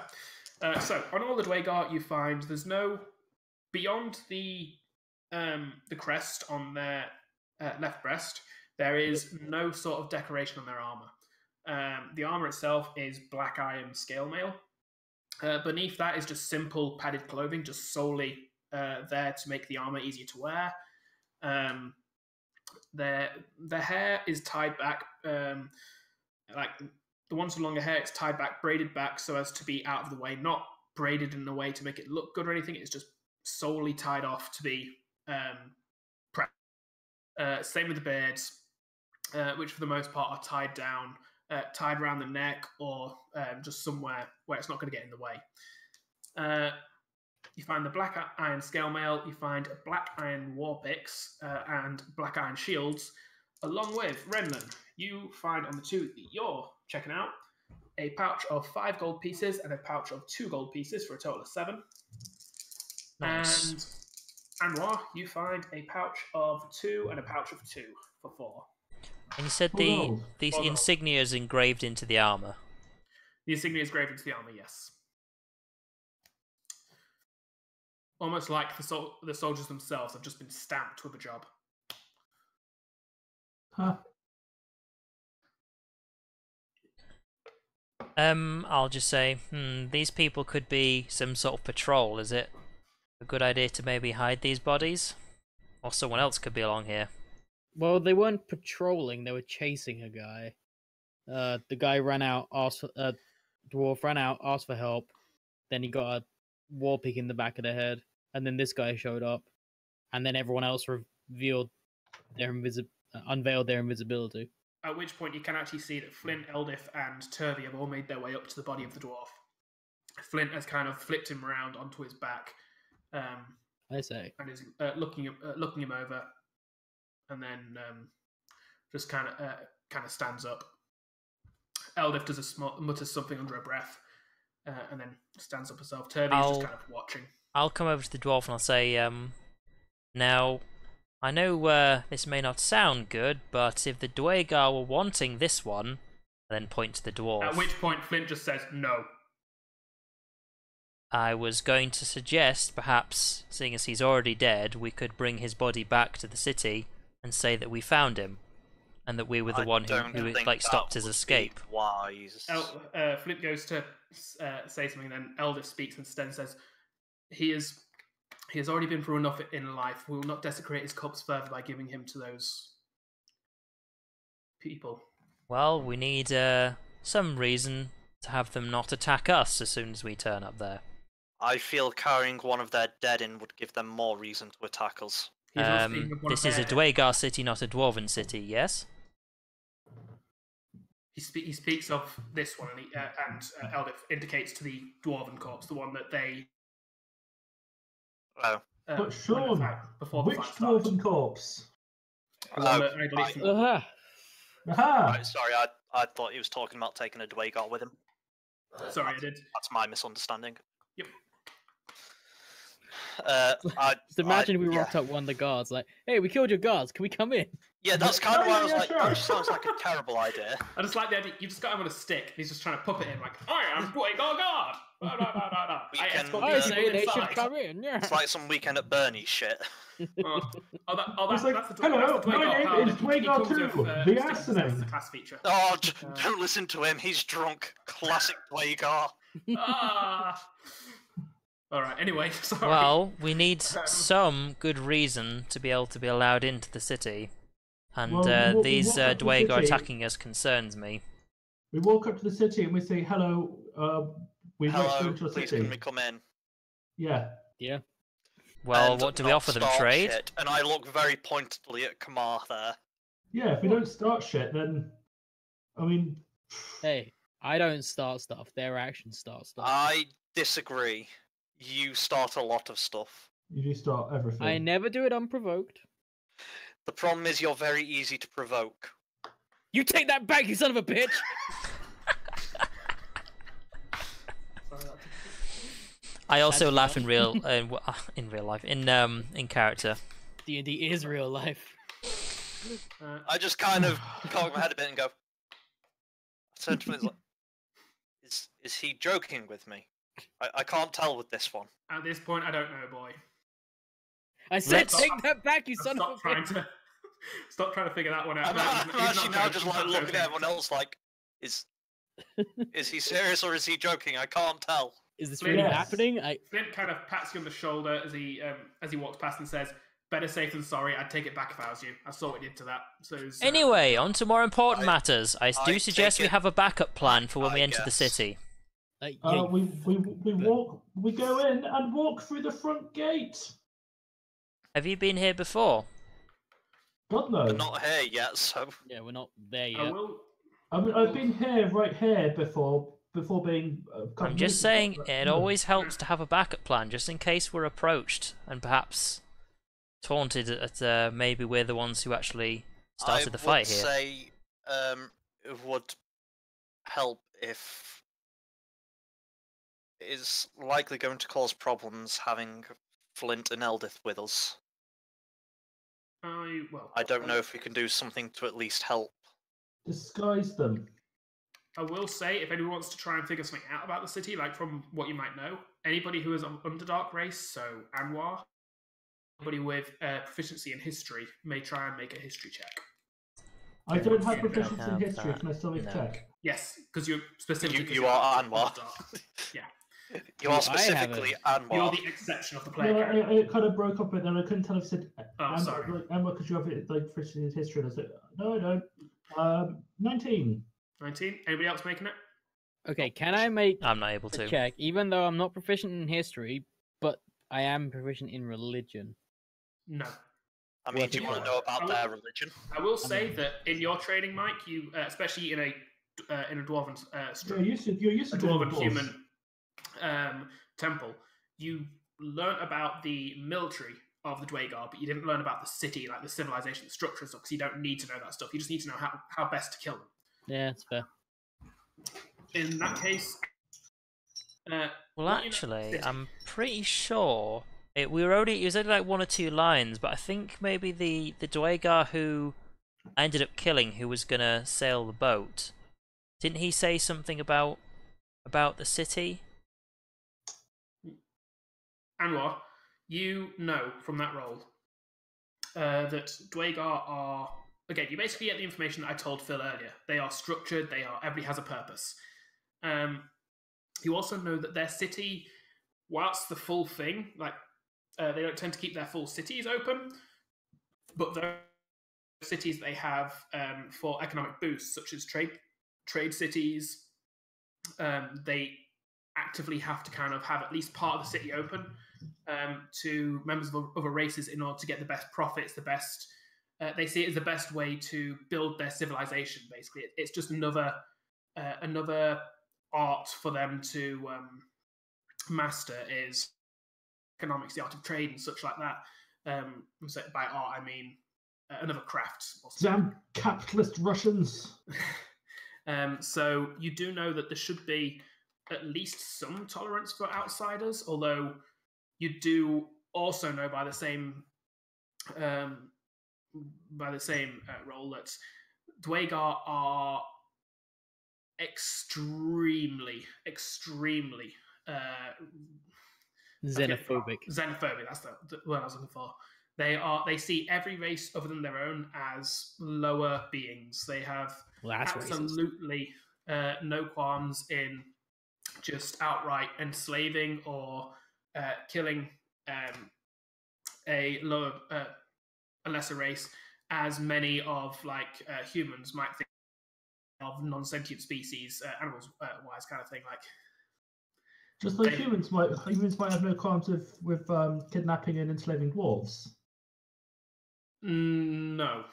So, on all the Dwagar, you find there's no beyond the crest on their left breast. There is no sort of decoration on their armor. The armor itself is black iron scale mail. Beneath that is just simple padded clothing, just solely there to make the armor easier to wear. Their hair is tied back, like the ones with longer hair. It's tied back, braided back, so as to be out of the way, not braided in a way to make it look good or anything. It's just solely tied off to be prepped. Same with the beards, which for the most part are tied down, tied around the neck, or just somewhere where it's not going to get in the way. You find the black iron scale mail, you find black iron war picks and black iron shields, along with Renman. You find on the two that you're checking out a pouch of 5 gold pieces and a pouch of 2 gold pieces for a total of 7. Nice. And Anwar, you find a pouch of 2 and a pouch of 2 for 4. And you said Oh, no. these Oh, no. insignias engraved into the armor. The insignia is engraved into the armor, yes. Almost like the soldiers themselves have just been stamped with a job. Huh. I'll just say, these people could be some sort of patrol. Is it a good idea to maybe hide these bodies? Or someone else could be along here. Well, they weren't patrolling; they were chasing a guy. The guy ran out, dwarf ran out, asked for help. Then he got a war pick in the back of the head, and then this guy showed up, and then everyone else revealed unveiled their invisibility. At which point you can actually see that Flint, Eldith, and Turvey have all made their way up to the body of the dwarf. Flint has kind of flipped him around onto his back, I say. and is looking him over, and then just kind of stands up. Eldith does mutters something under her breath, and then stands up herself. Turvey is just kind of watching. I'll come over to the dwarf and I'll say, now, I know this may not sound good, but if the Dwagar were wanting this one, then point to the dwarf. At which point Flint just says no. I was going to suggest, perhaps, seeing as he's already dead, we could bring his body back to the city and say that we found him, and that we were the one who like stopped his escape. Wise. Flint goes to say something, then Eldith speaks and then says, He has already been through enough in life. We will not desecrate his corpse further by giving him to those people. Well, we need some reason to have them not attack us as soon as we turn up there. I feel carrying one of their dead in would give them more reason to attack us. This is a Dwagar city, not a Dwarven city, yes? He speaks of this one, and Eldith indicates to the dwarven corpse, the one that they... Oh. But Sean, which dwarven corpse? Aha! Aha! Right, sorry, I thought he was talking about taking a Dwagar with him. Sorry, I did. That's my misunderstanding. Yep. Just imagine we rocked up one of the guards, like, hey, we killed your guards, can we come in? Yeah, that's kind of why I was like, sure. that sounds like a terrible idea. I just like the idea, you just got him on a stick, and he's just trying to puppet him, like, I am Dwagar guard! I say they should come in, yeah. It's like some Weekend at Bernie's shit. That's the hello, my name is Dwagar 2, the That's Asinine. the class feature. Oh, don't listen to him, he's drunk. Classic Dwagar. Alright, anyway, sorry. Well, we need some good reason to be able to be allowed into the city. And Well, these we walk up to the Dwagar city. attacking us concerns me. We walk up to the city and we say, hello, we'd like to go Hello, into a please city. can we come in? Yeah. Yeah. Well, And what do we not offer them? start Trade? shit. And I look very pointedly at Kamar there. Yeah, if we don't start shit, then, I mean... Hey, I don't start stuff, their actions start stuff. I disagree. You start a lot of stuff. You do start everything. I never do it unprovoked. The problem is you're very easy to provoke. You take that back, you son of a bitch! I also That's laugh fun. in real life, in character. D&D is real life. I just kind of cock my head a bit and go. I turn to Flint like, is he joking with me? I can't tell with this one. At this point, I don't know, boy. I said Let's- take that back, you son Stop of a trying bitch! to stop trying to figure that one out. I'm No, he's not actually now joking, just he's like not looking joking. at everyone else like, is he serious or is he joking? I can't tell. Is this Flint, really yes. happening? Flint kind of pats you on the shoulder as he walks past and says, "Better safe than sorry. I'd take it back if I was you. I saw what you did to that." So it's, Anyway, on to more important I- matters. I do I suggest take we it- have a backup plan for when I we enter the guess. city. Yeah, we go in and walk through the front gate. Have you been here before? God no. But not here yet, so yeah, we're not there I yet. will. I mean, I've been here, right here, before being. I'm just saying, it always helps to have a backup plan, just in case we're approached and perhaps taunted at maybe we're the ones who actually started the fight here. I would say it would help if it is likely going to cause problems having Flint and Eldith with us. I don't know if we can do something to at least help Disguise them. I will say, if anyone wants to try and figure something out about the city, like from what you might know, anybody who is an Underdark race, so Anwar, anybody with proficiency in history may try and make a history check. I don't have Yeah, proficiency in have history. that. Can I still make a No. check? Yes, because you're specifically. You are Anwar. Yeah. You Do I are have specifically Anwar. You're the exception of the player. No, character. I kind of broke up it, and I couldn't tell if it said Oh, sorry. Emma, because you have it like proficiency in history. And I said, no, I don't. 19. 19. Anybody else making it? Okay, can I make I'm not able a to. check, even though I'm not proficient in history, but I am proficient in religion? No. I mean, Worth do a you want to try. know about their religion? I will say that in your training, Mike, you especially in a dwarven You're used a to doing dwarven dwarves. human temple, you learn about the military of the Dwagar, but you didn't learn about the city, like the civilization, the structure and stuff, because you don't need to know that stuff. You just need to know how best to kill them. Yeah, that's fair. In that case, Well, what you know actually, city. I'm pretty sure it was only like 1 or 2 lines, but I think maybe the Dwagar who I ended up killing, who was gonna sail the boat, didn't he say something about the city? Anwar, you know from that role that Dwagar are, again, you basically get the information that I told Phil earlier. They are structured, everybody has a purpose. You also know that their city, whilst the full thing, like they don't tend to keep their full cities open, but the cities they have for economic boosts, such as trade cities, they actively have to kind of have at least part of the city open to members of other races in order to get the best profits, the best. They see it as the best way to build their civilization. Basically, it's just another art for them to master is economics, the art of trade, and such like that. So by art, I mean another craft. Damn capitalist Russians. So you do know that there should be at least some tolerance for outsiders, although you do also know by the same role that Dwagar are extremely Xenophobic. Xenophobic. That's the word I was looking for. They see every race other than their own as lower beings. They have Well, that's racist. absolutely no qualms in just outright enslaving or killing a lesser race, as many of like humans might think of non-sentient species, animals wise kind of thing. Like Just like humans might have no qualms with kidnapping and enslaving dwarves. No.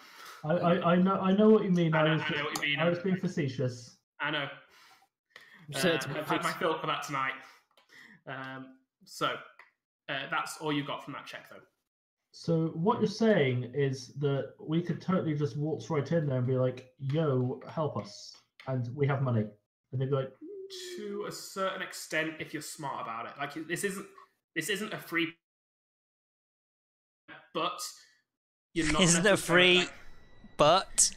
I know what you mean. I know what you mean. I was being facetious. I know. So I've had my fill for that tonight. So that's all you got from that check, though. So what you're saying is that we could totally just waltz right in there and be like, "Yo, help us," and we have money, and they'd be like, To a certain extent, if you're smart about it, like this isn't a free, but you're not. Isn't it free? Like, But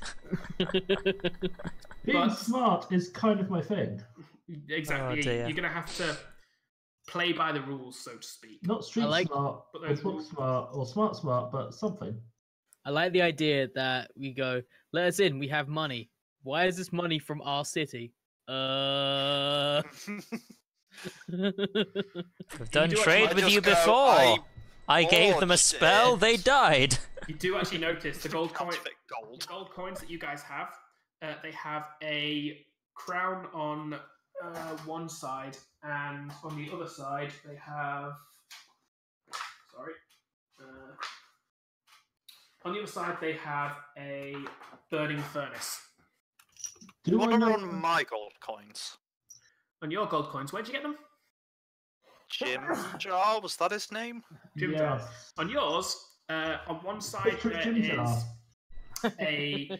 being smart is kind of my thing. Exactly. Oh, dear. You're gonna have to play by the rules, so to speak. Not street smart, but or those book rules- smart, or smart, but something. I like the idea that we go, let us in, we have money. Why is this money from our city? we've done do trade actually with you just go, before. I gave them a bought spell, it. they died. You do actually notice the gold coin. Counterfeit gold. The gold coins that you guys have, they have a crown on one side, and on the other side they have. Sorry. On the other side they have a burning furnace. You want to know- run my gold coins? On your gold coins, where'd you get them? Jim Jar, was that his name? Jim Jar. On yours, on one side Picture there Jim Jar. is a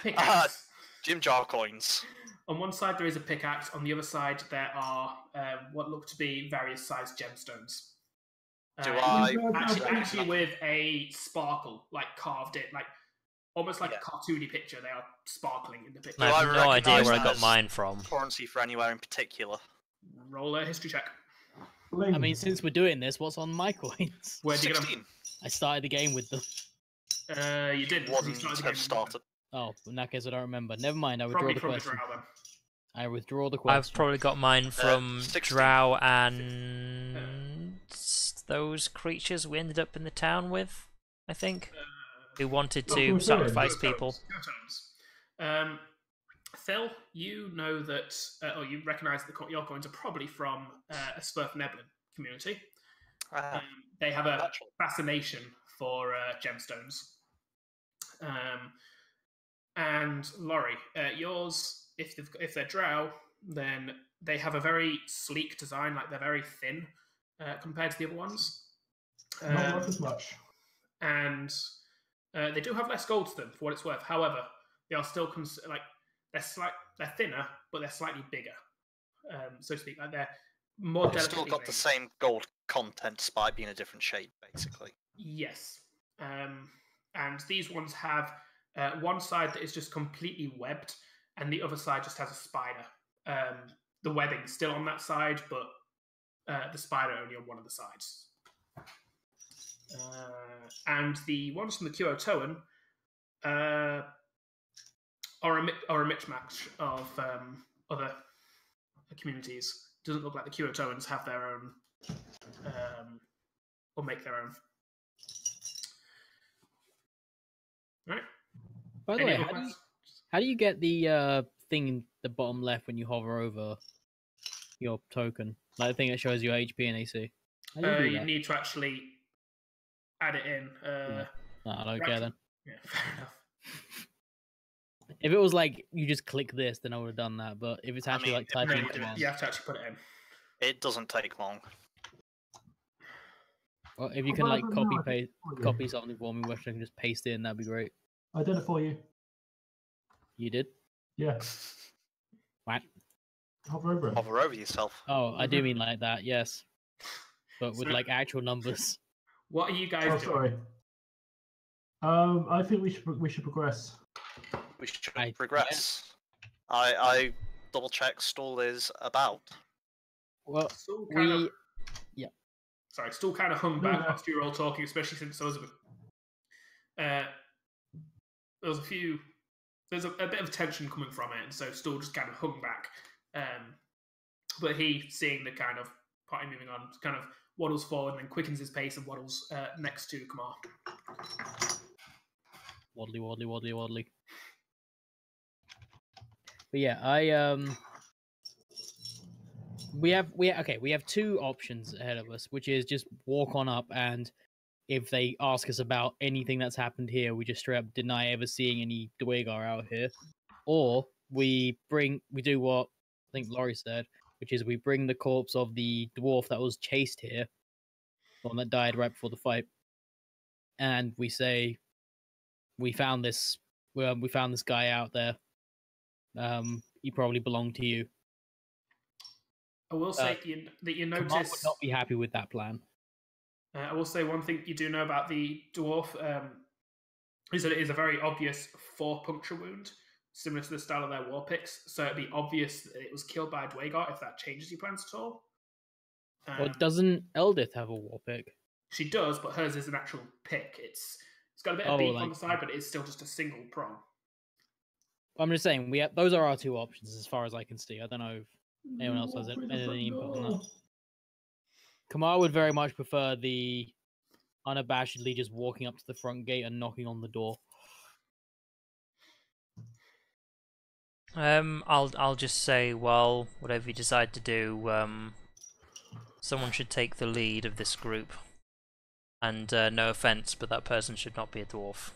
pickaxe. Jim Jar coins. On one side there is a pickaxe. On the other side there are what look to be various sized gemstones. Do I? Actually with a sparkle, like carved it, like almost like Yeah. a cartoony picture. They are sparkling in the picture. I I have no idea recognise where I got those? mine from. Currency for anywhere in particular. Roll a history check. Bling. I mean, since we're doing this, what's on my coins? Where'd you get 16 I started the game with them. them? You didn't. because you wouldn't started the game have with started. Oh, in that case, I don't remember. Never mind. I them. withdraw Probably the from the question. drow then. I withdraw the question. I've probably got mine from 16. Drow and those creatures we ended up in the town with, I think, who wanted Oh, to cool, sacrifice Go people. tones. Phil, you know that, or you recognise that your coins are probably from a Spurf Neblin community. They have a Natural. fascination for gemstones. And Laurie, yours, if they're drow, then they have a very sleek design, like they're very thin compared to the other ones. Not worth as much. And they do have less gold to them for what it's worth. However, they are still they're thinner, but they're slightly bigger, so to speak. Like they're more They've delicately still got the made. same gold content despite being a different shape, basically. Yes. And these ones have one side that is just completely webbed, and the other side just has a spider. The webbing's still on that side, but the spider only on one of the sides. And the ones from the Kyotoan are a mismatch of other communities. Doesn't look like the Kyotoans have their own, or make their own. Right. By the Any way, other how do you, questions? how do you get the thing in the bottom left when you hover over your token? Like the thing that shows your HP and AC. How do you do You that? need to actually add it in. No, I don't care then. Yeah, fair enough. If it was like you just click this, then I would have done that. But if it's I actually mean, like No, typing you, do it. commands, You have to actually put it in. It doesn't take long. well, if you Oh, can well, I like don't know, copy I think paste, it's for you. copy something for me, which I can just paste in, that'd be great. I did it for you. You did? Yeah. What? Hover over it. Hover over yourself. Oh, I do mean like that, yes. But with So- like actual numbers. What are you guys Oh, doing? sorry. I think we should progress. We should I- progress. I double check Stall is about. Well, Still kind of, yeah. sorry, still kind of hung No, back no. whilst you were all talking, especially since there was there's a bit of tension coming from it, and so still just kind of hung back. But he, seeing the kind of party moving on, kind of waddles forward and then quickens his pace and waddles next to Kamar. Waddly, waddly, waddly, waddly. But yeah, we have two options ahead of us, which is just walk on up, and if they ask us about anything that's happened here, we just straight up deny ever seeing any Dwegar out here, or we do what I think Laurie said, which is we bring the corpse of the dwarf that was chased here, the one that died right before the fight, and we say we found this guy out there. He probably belonged to you. I will say that you Kamar would notice. not be happy with that plan. I will say one thing you do know about the dwarf is that it is a very obvious 4 puncture wound, similar to the style of their war picks. So it'd be obvious that it was killed by a Dwegar if that changes your plans at all. Or doesn't Eldith have a war pick? She does, but hers is an actual pick. It's got a bit of Oh, beak on like- the side, but it's still just a single prong. I'm just saying those are our two options as far as I can see. I don't know if anyone else has Walk through the any front input on that. door. Kamar would very much prefer the unabashedly just walking up to the front gate and knocking on the door. I'll just say, well, whatever you decide to do, someone should take the lead of this group. And no offense, but that person should not be a dwarf.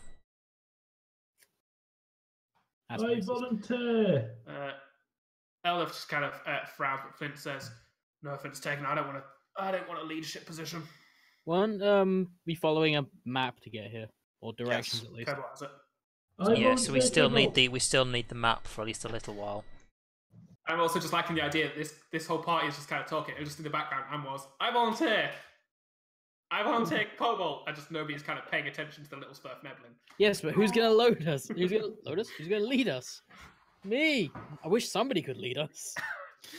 That's I racist. volunteer. Eldith just kind of frowns, but Flint says, "No offense taken. I don't want a leadership position." Won't be following a map to get here, or directions at least. Kevlar has it. Yeah, so we still need the. the map for at least a little while. I'm also just liking the idea that this whole party is just kind of talking. Just in the background, I volunteer. I won't take Cobalt. I just nobody's kind of paying attention to the little Smurf Meblin. Yes, but who's gonna load us? Who's gonna load us? Who's gonna lead us? Me. I wish somebody could lead us.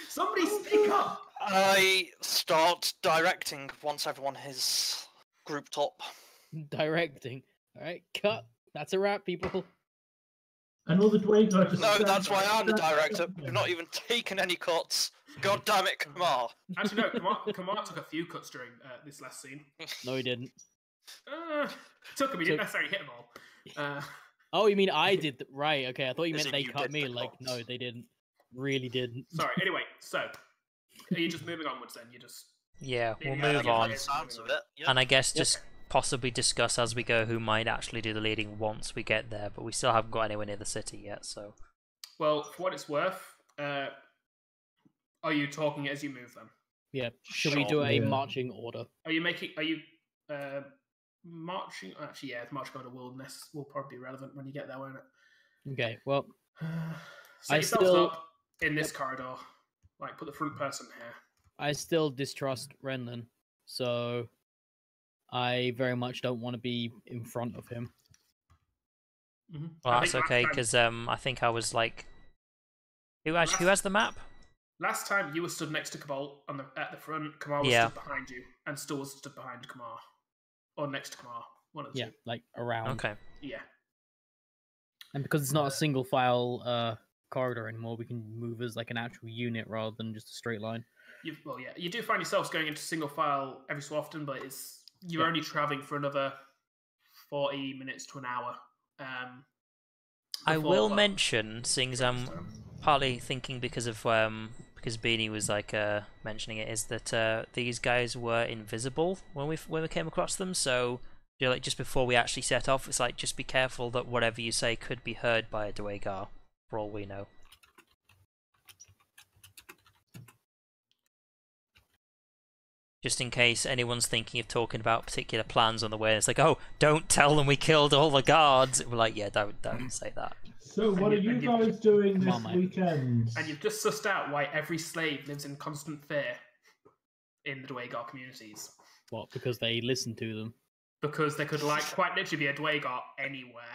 Somebody speak up! I start directing once everyone is grouped up. Directing. All right, cut. That's a wrap, people. And all the Dwager just. No, stand that's why I'm the stand- director. We've not even taken any cuts. God damn it, Kamar. Actually, no, Kamar took a few cuts during this last scene. No, he didn't. Took him, he didn't necessarily hit them all. Oh, you mean I did? Right. Okay, I thought you As meant in they you cut did me. the Like, cuts. no, they didn't. Really didn't. Sorry, anyway, so, are you just moving onwards then? You just... Yeah, we'll Yeah, move yeah, on. yeah. Sounds of it. Yeah. And I guess just possibly discuss as we go who might actually do the leading once we get there, but we still haven't got anywhere near the city yet, so... Well, for what it's worth, are you talking as you move them? Yeah. Should we Sure. do a Yeah. marching order? Are you marching? Actually, yeah, the marching order wilderness will probably be relevant when you get there, won't it? Okay. Well, Set I yourselves still- up in this corridor. Like, put the front person here. I still distrust Renlin, so I very much don't want to be in front of him. Mm-hmm. Well, that's okay, because I think I was like... Who has the map? Last time you were stood next to Cobalt at the front, Kamar was Yeah. stood behind you, and Stull was stood behind Kamar. Or next to Kamar. One of the Yeah, two. like around. Okay. Yeah. And because it's not a single file corridor anymore, we can move as like an actual unit rather than just a straight line. Well, yeah. You do find yourselves going into single file every so often, but you're only travelling for another 40 minutes to an hour. I before- will well, mention, seeing as I'm partly thinking because Beanie was like mentioning it, is that these guys were invisible when we came across them. So you know, like just before we actually set off, it's like just be careful that whatever you say could be heard by a Dwagar, for all we know. Just in case anyone's thinking of talking about particular plans on the way, and it's like, oh, don't tell them we killed all the guards. We're like, yeah, don't say that. So, what are And you you- guys doing Come this on, mate. weekend? And you've just sussed out why every slave lives in constant fear in the Dwagar communities. What? Because they listen to them. Because there could quite literally be a Dwagar anywhere.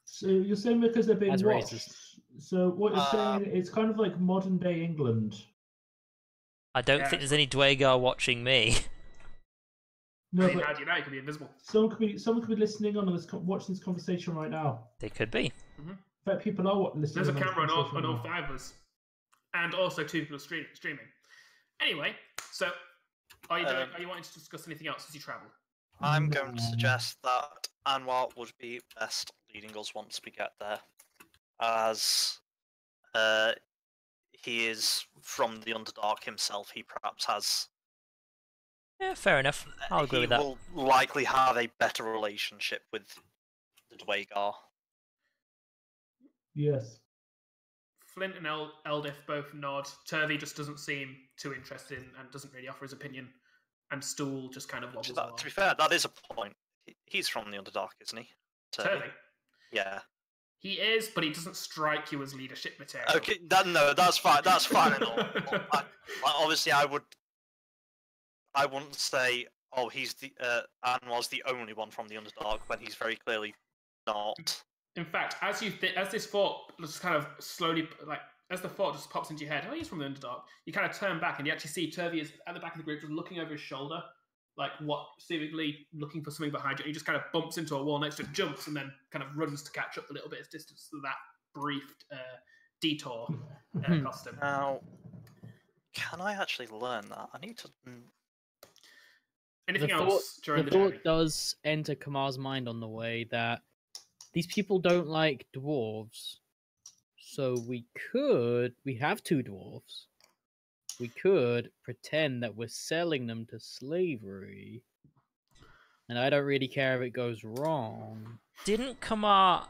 So you're saying because they're being That's watched. racist. So what you're saying, it's kind of like modern day England. I don't Yeah. think there's any Dwagar watching me. No, I mean, but how do you know? It could be invisible. someone could be listening on this, watching this conversation right now. They could be. In fact, people are listening. There's a on this camera on all conversation right now. 5 of us. And also 2 people streaming. Anyway, so are you wanting to discuss anything else as you travel? I'm going to suggest that Anwar would be best leading us once we get there, as he is from the Underdark himself. He perhaps has. Yeah, fair enough. I'll agree he with that. will likely have a better relationship with the Dwagar. Yes. Flint and Eldith both nod. Turvey just doesn't seem too interested in and doesn't really offer his opinion. And Stool just kind of wobbles along. To be fair, that is a point. He's from the Underdark, isn't he? Turvey? Yeah. He is, but he doesn't strike you as leadership material. Okay, that's fine. That's fine and all. Obviously, I wouldn't say, oh, he's the Anwar's the only one from the Underdark when he's very clearly not. In fact, as this thought just kind of slowly, as the thought just pops into your head, oh, he's from the Underdark, you kind of turn back and you actually see Turvey is at the back of the group just looking over his shoulder, seemingly looking for something behind you. And he just kind of bumps into a wall next to it, jumps, and then kind of runs to catch up the little bit of distance that that brief detour cost him. Now, can I actually learn that? I need to. Anything else during the thought journey? does enter Kamar's mind on the way that these people don't like dwarves. So we have 2 dwarves. We could pretend that we're selling them to slavery. And I don't really care if it goes wrong. Didn't Kamar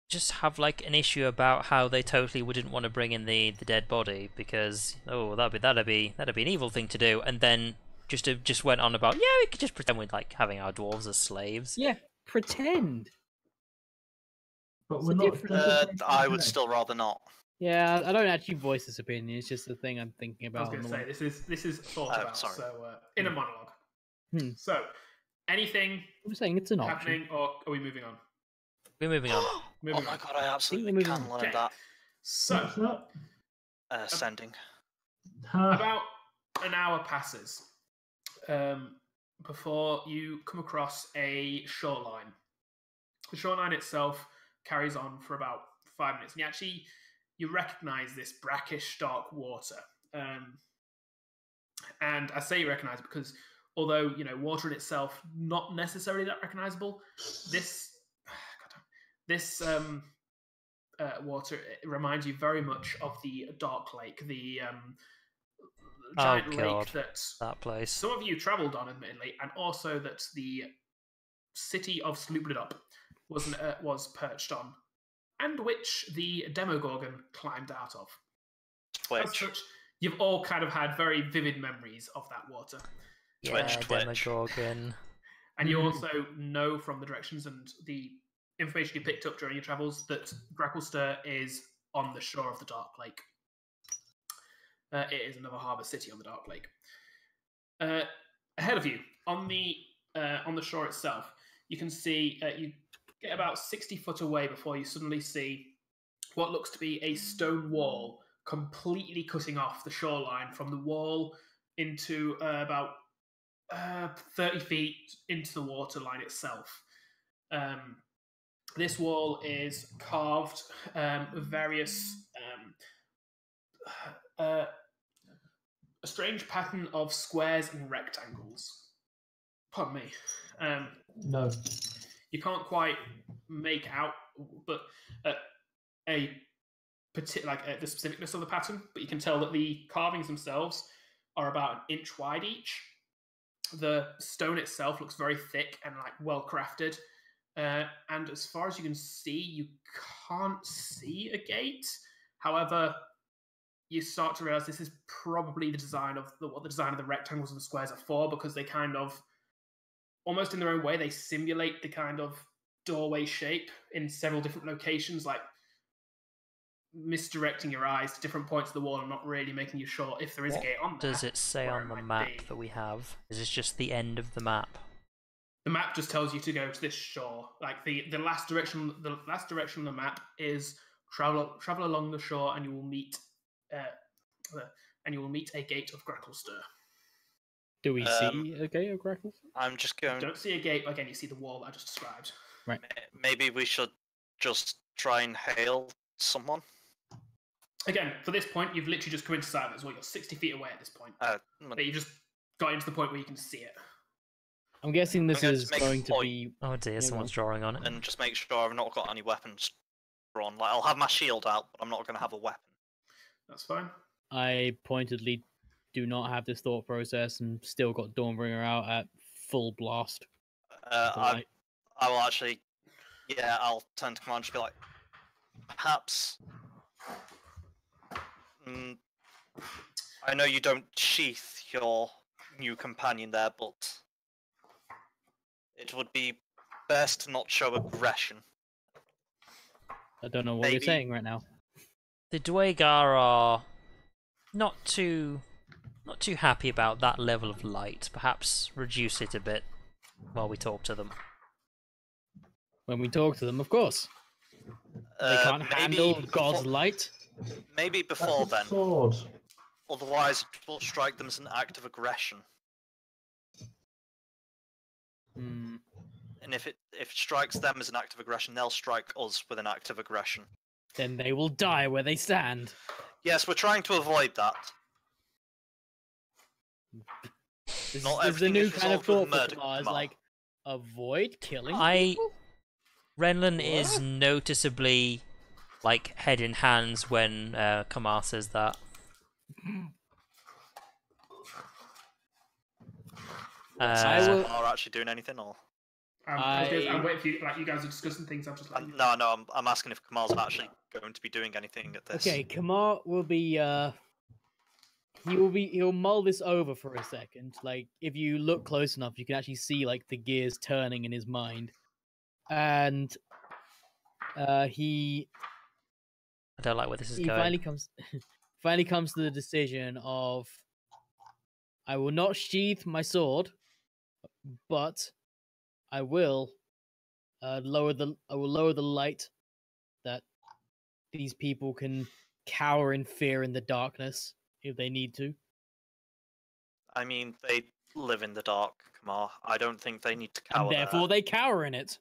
just have like an issue about how they totally wouldn't want to bring in the dead body because that'd be an evil thing to do, and then just went on about, yeah, we could just pretend we're like having our dwarves as slaves. Yeah, pretend. But It's we're a not. different- I would still rather not. Yeah, I don't actually voice this opinion. It's just the thing I'm thinking I was about. going on to the say way. this is thought Oh, about. sorry. So in a monologue. Hmm. So Anything I'm saying it's an option. happening, or are we moving on? We're moving on. Oh Moving my on. god, I absolutely moving can on. learn Okay. that. So, What's that? Sending. about an hour passes before you come across a shoreline. The shoreline itself carries on for about 5 minutes, and you recognize this brackish, dark water. And I say you recognize it because, although water in itself not necessarily that recognizable, this water reminds you very much of the Dark Lake, the giant lake that place. some of you travelled on, admittedly, and also that the city of Slooped was perched on, and which the Demogorgon climbed out of. As such, you've all kind of had very vivid memories of that water. Yeah, Demogorgon. And you also know from the directions and the information you picked up during your travels that Gracklestir is on the shore of the Dark Lake. It is another harbour city on the Dark Lake. Ahead of you, on the shore itself, you can see you get about 60 foot away before you suddenly see what looks to be a stone wall completely cutting off the shoreline from the wall into about 30 feet into the waterline itself. This wall is carved with various a strange pattern of squares and rectangles. Pardon me. No. You can't quite make out, but the specificness of the pattern. But you can tell that the carvings themselves are about an inch wide each. The stone itself looks very thick and well crafted. And as far as you can see, you can't see a gate. However, you start to realize this is probably the design of what the design of the rectangles and the squares are for, because they kind of, almost in their own way, they simulate the kind of doorway shape in several different locations, like misdirecting your eyes to different points of the wall and not really making you sure if there is a gate on there. Does it say on the map that we have? Is this just the end of the map? The map just tells you to go to this shore. Like the last direction on the map is travel along the shore, and you will meet a gate of Gracklestir. Do we see a gate of Gracklestir? I'm just going. You don't see a gate, but again, you see the wall that I just described. Right. Maybe we should just try and hail someone. Again, for this point, you've literally just come into sight of it as well. You're 60 feet away at this point. But you just got into the point where you can see it. I'm guessing this is going to be... Oh dear, someone's drawing on it. And just make sure I've not got any weapons drawn. Like, I'll have my shield out, but I'm not going to have a weapon. That's fine. I pointedly do not have this thought process and still got Dawnbringer out at full blast. I will actually... Yeah, I'll turn to command and just be like, perhaps... I know you don't sheath your new companion there, but it would be best to not show aggression. I don't know what you're saying right now. The Dwagar are not too happy about that level of light. Perhaps reduce it a bit while we talk to them. When we talk to them, of course. They can't handle God's light. Maybe before then. Sword. Otherwise, we'll strike them as an act of aggression. Hmm. And if it strikes them as an act of aggression, they'll strike us with an act of aggression. Then they will die where they stand. Yes, we're trying to avoid that. This Not is the everything new is kind of resolved thought with for murder, Kamar. Is Kamar. like, avoid killing people? Renlin is noticeably head in hands when Kamar says that. Are actually doing anything, or? I'm waiting for you. Like, you guys are discussing things. I'm just like, No. I'm asking if Kamar's actually going to be doing anything at this. Okay, Kamar will be he'll mull this over for a second. Like, if you look close enough, you can actually see the gears turning in his mind. And he I don't like where this is going. finally comes to the decision of, I will not sheath my sword, but I will lower the light that these people can cower in fear in the darkness if they need to. I mean, they live in the dark, Kamar. I don't think they need to And cower therefore they cower in it.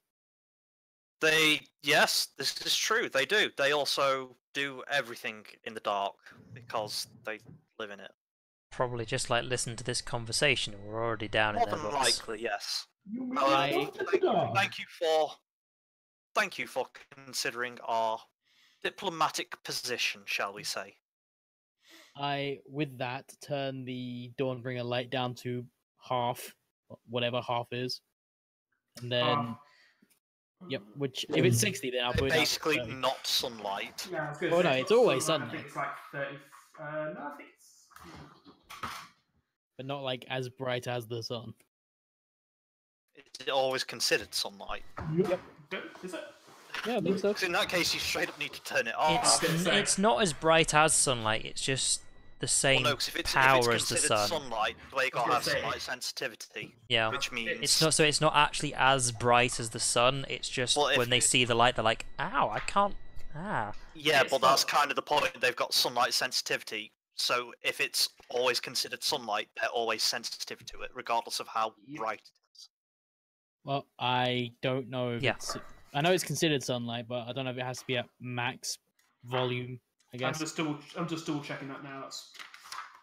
Yes, this is true. They do. They also do everything in the dark because they live in it. Probably just like listen to this conversation. We're already down More in their than books. likely, yes. You mean I- Thank you for considering our diplomatic position, shall we say? I, with that, turn the Dawnbringer light down to half, whatever half is, and then yep. Which if it's 60, then I'll put it down to Basically, 30. not sunlight. Yeah, I was gonna Oh, say, no, not it's always sunlight, I sunlight. think it's like 30. No, I think it's. But not like as bright as the sun. It's always considered sunlight. Yep. Is it? Yeah, I think so. 'Cause in that case, you straight up need to turn it off. It's not as bright as sunlight. It's just the same Well, no, 'cause if it's power as the considered sun. sunlight, they got to have sunlight sensitivity, Yeah. which means It's not so. It's not actually as bright as the sun. It's just Well, if when they it- see the light, they're like, "Ow, I can't." Ah. Yeah, It's but that's not- kind of the point. They've got sunlight sensitivity, so if it's always considered sunlight, they're always sensitive to it, regardless of how Yep. bright it is. Well, I don't know if Yeah. it's. I know it's considered sunlight, but I don't know if it has to be at max volume. I I'm guess. just double checking that now. That's.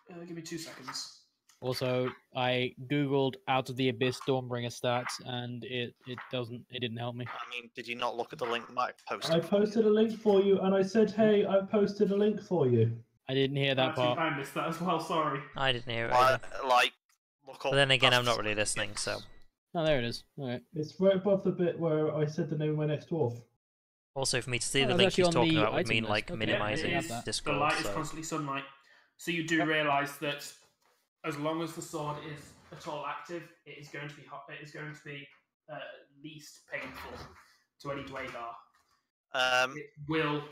Give me 2 seconds. Also, I googled Out of the Abyss Dawnbringer stats, and it didn't help me. I mean, did you not look at the link Mike posted? I posted a link for you, and I said, "Hey, I posted a link for you." I didn't hear that Actually, part. I missed that as well. Sorry. I didn't hear it Like, either. look But up. then again, that's I'm not the really link. listening, so. Oh, there it is. All right. It's right above the bit where I said the name of my next dwarf. Also, for me to see Oh, the it's link actually she's on talking the about would item mean list. like Okay. minimizing Yeah, it is. The Discord. light is So. constantly sunlight. So you do realise that as long as the sword is at all active, it is going to be hot. It is going to be least painful to any Dwagar. It will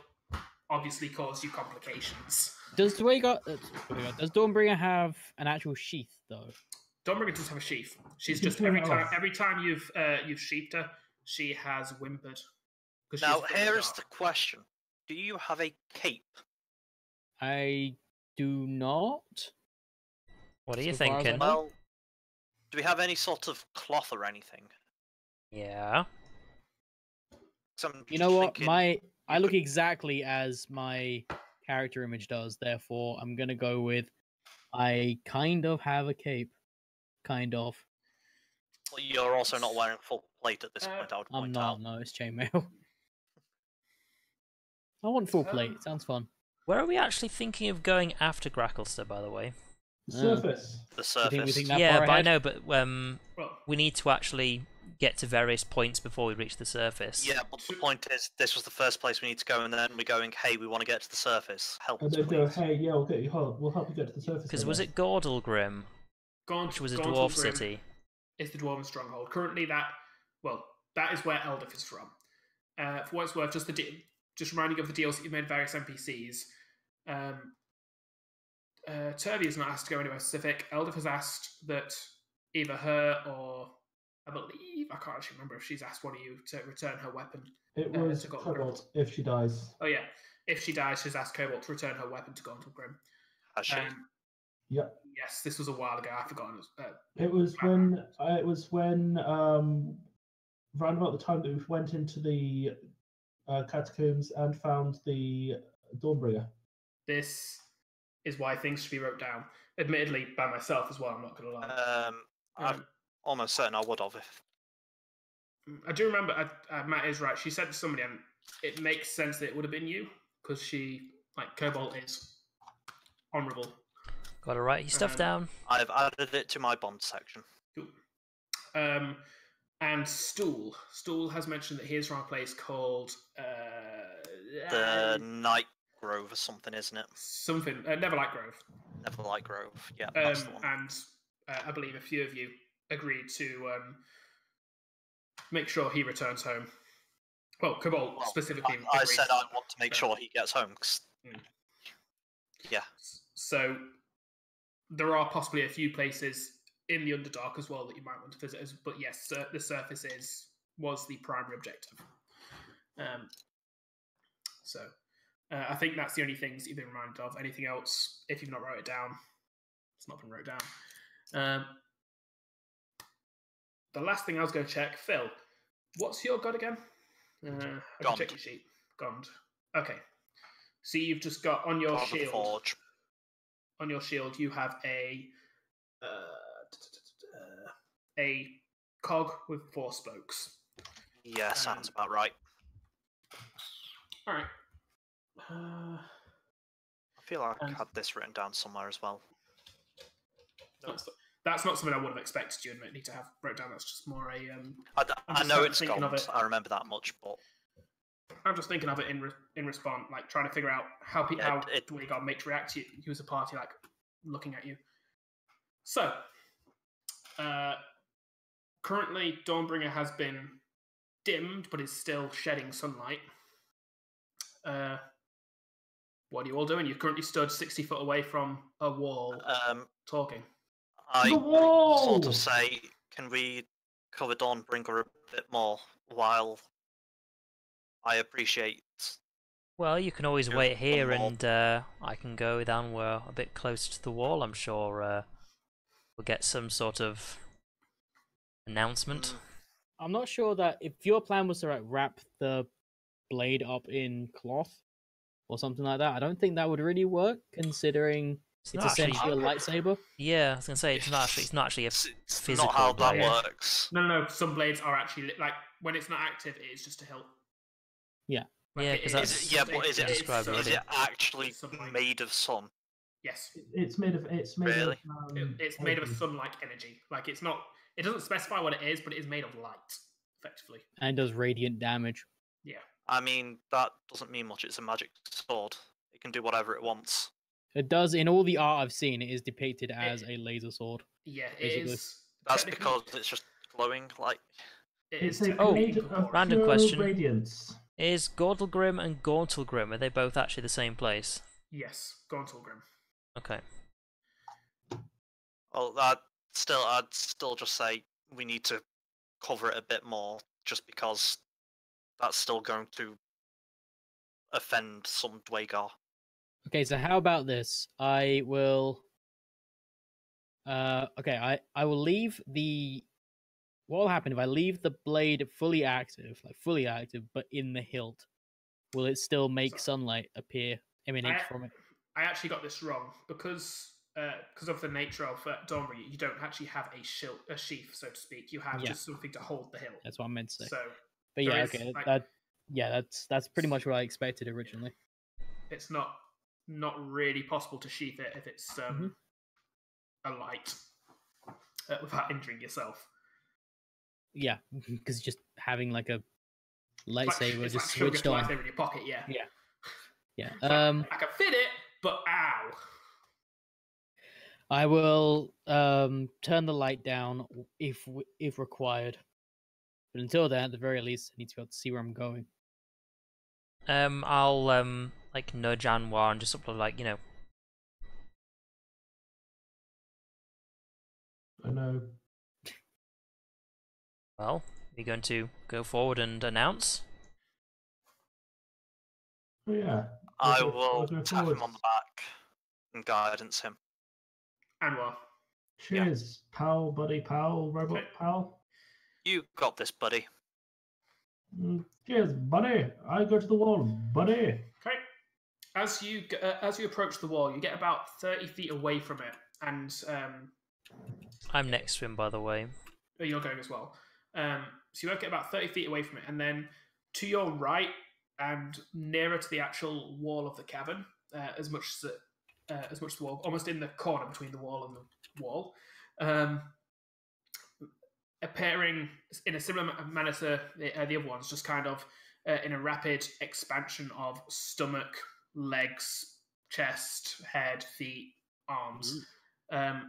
obviously cause you complications. Does Dawnbringer have an actual sheath though? Dawnbringer does have a sheath. She's You can just turn it off. every time you've sheathed her, she has whimpered. 'Cause Now, she's in here is dark. the question: do you have a cape? I do not. What are you So far as I thinking? know. Well, do we have any sort of cloth or anything? Yeah. 'Cause I'm You know just what? thinking I look exactly as my character image does. Therefore, I'm gonna go with I kind of have a cape. Kind of. you're also not wearing full plate at this point. I would I'm point not. out. No, it's chainmail. I want full plate. It sounds fun. Where are we actually thinking of going after Gracklester, by the way? Surface. The We surface. think that Yeah, far but I ahead? know, but Well, we need to actually get to various points before we reach the surface. Yeah, but the point is, this was the first place we need to go, and then we're going, hey, we want to get to the surface. Help And us, they go, please. "Hey, yeah, we'll help you get to the surface." Because I was guess." it Gordlegrim, which was a dwarf Gauntlegrim city? is the Dwarven stronghold. Currently, that is where Eldif is from. For what it's worth, just reminding of the deals that you've made with various NPCs. Turvy has not asked to go anywhere specific. Eldif has asked that either her or I can't actually remember if she's asked one of you to return her weapon. It was to Gauntlegrim. Cobalt if she dies. Oh yeah, if she dies, she's asked Cobalt to return her weapon to Gauntlegrim. Has she? Yep. Yes, this was a while ago. I've forgotten. It was when round about the time that we went into the catacombs and found the Dawnbringer. This is why things should be wrote down. Admittedly, by myself as well. I'm not going to lie. I'm almost certain I would have. If... I do remember. Matt is right. She said to somebody, and it makes sense that it would have been you because Cobalt is honourable. Got to write your stuff down. I've added it to my bond section. Cool. And Stool has mentioned that he is from a place called The Night Grove or something, isn't it? something Neverlight Grove. Neverlight Grove. Yeah, that's the one. And I believe a few of you agreed to make sure he returns home. Well, Cobalt specifically. I agreed said to I that. want to make sure he gets home. 'Cause... Yeah. So there are possibly a few places in the Underdark as well that you might want to visit. But yes, the surface was the primary objective. So I think that's the only things you've been reminded of. Anything else, if you've not wrote it down, it's not been wrote down. The last thing I was going to check, Phil, what's your god again? I can check your sheet. Gond. Okay. So you've just got on your shield. Forge. On your shield, you have a cog with 4 spokes. Yeah, sounds about right. All right. I feel like I had this written down somewhere as well. That's not something I would have expected you need to have wrote down. That's just more a. I know it's gone. I remember that much, but I'm just thinking of it in response, like trying to figure out how Dwegar makes react to you. He was a party like looking at you. So, currently, Dawnbringer has been dimmed, but is still shedding sunlight. What are you all doing? You've currently stood 60 foot away from a wall, talking. I sort of say, can we cover Dawnbringer a bit more while I appreciate... Well, you can always wait here and I can go down where a bit closer to the wall. I'm sure we'll get some sort of announcement. I'm not sure that if your plan was to wrap the blade up in cloth or something like that, I don't think that would really work, considering it's essentially a lightsaber. Yeah, I was gonna say it's not actually a physical. Not how that blade. works. No. Some blades are actually like when it's not active, it is just a hilt. Yeah. Like but is it actually made of sun? Yes. It's made of. It's made really? of. It's made of a sun-like energy. Like it's not. It doesn't specify what it is, but it is made of light, effectively. And does radiant damage. Yeah. I mean, that doesn't mean much. It's a magic sword. It can do whatever it wants. It does. In all the art I've seen, it is depicted as a laser sword. Yeah, it is. That's because it's just glowing like. It is. Random question. Radiance. Is Gauntlegrim and Gauntlgrim, are they both actually the same place? Yes, Gauntlgrim. Okay. Well, I'd still just say we need to cover it a bit more, just because that's still going to offend some Dwegar. Okay, so how about this? I will. I will leave the. What will happen if I leave the blade fully active, but in the hilt? Will it still make sunlight emanate from it? I actually got this wrong because of the nature of Dawnbringer, you don't actually have a sheath, so to speak. You have just something to hold the hilt. That's what I meant to say. So, but yeah, okay, that's pretty much what I expected originally. It's not really possible to sheath it if it's a light without injuring yourself. Yeah, because just having like a lightsaber it's just like switched on. Lightsaber in your pocket, yeah. Yeah. I can fit it, but ow. I will turn the light down if required. But until then, at the very least, I need to be able to see where I'm going. I'll like nudge Anwar and just sort of like, I know. Well, you're going to go forward and announce? Oh yeah. I will tap him on the back and guidance him. Anwar. Cheers, pal, buddy, pal, robot pal. You got this, buddy. Cheers, buddy. I go to the wall, buddy. Okay. As you approach the wall, you get about 30 feet away from it, and I'm next to him, by the way. You're going as well. So you get about 30 feet away from it, and then to your right and nearer to the actual wall of the cavern, as much as the wall, almost in the corner between the wall and the wall, appearing in a similar manner to the other ones, just kind of in a rapid expansion of stomach, legs, chest, head, feet, arms.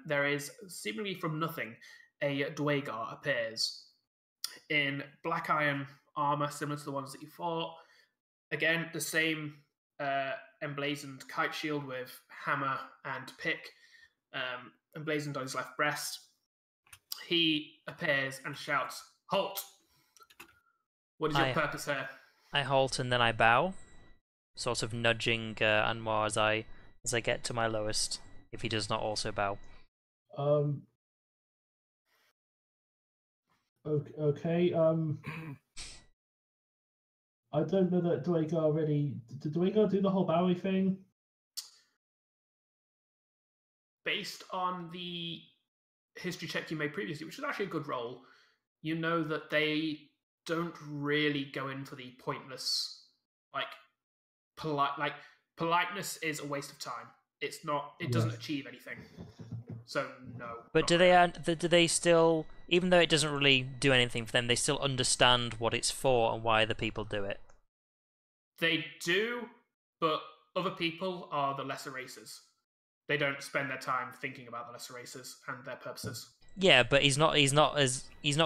There is, seemingly from nothing, a Dwegar appears in black iron armor, similar to the ones that you fought. Again, the same emblazoned kite shield with hammer and pick emblazoned on his left breast. He appears and shouts, "Halt! What is your purpose here?" I halt and then I bow, sort of nudging Anwar as I get to my lowest, if he does not also bow. Okay. I don't know that Dwagar already. Did Dwagar do the whole Bowie thing? Based on the history check you made previously, which was actually a good roll, you know that they don't really go in for the pointless, politeness is a waste of time. It's not. It doesn't achieve anything. So no. But do they still, even though it doesn't really do anything for them, they still understand what it's for and why the people do it? They do, but other people are the lesser races. They don't spend their time thinking about the lesser races and their purposes. Yeah, but he's not going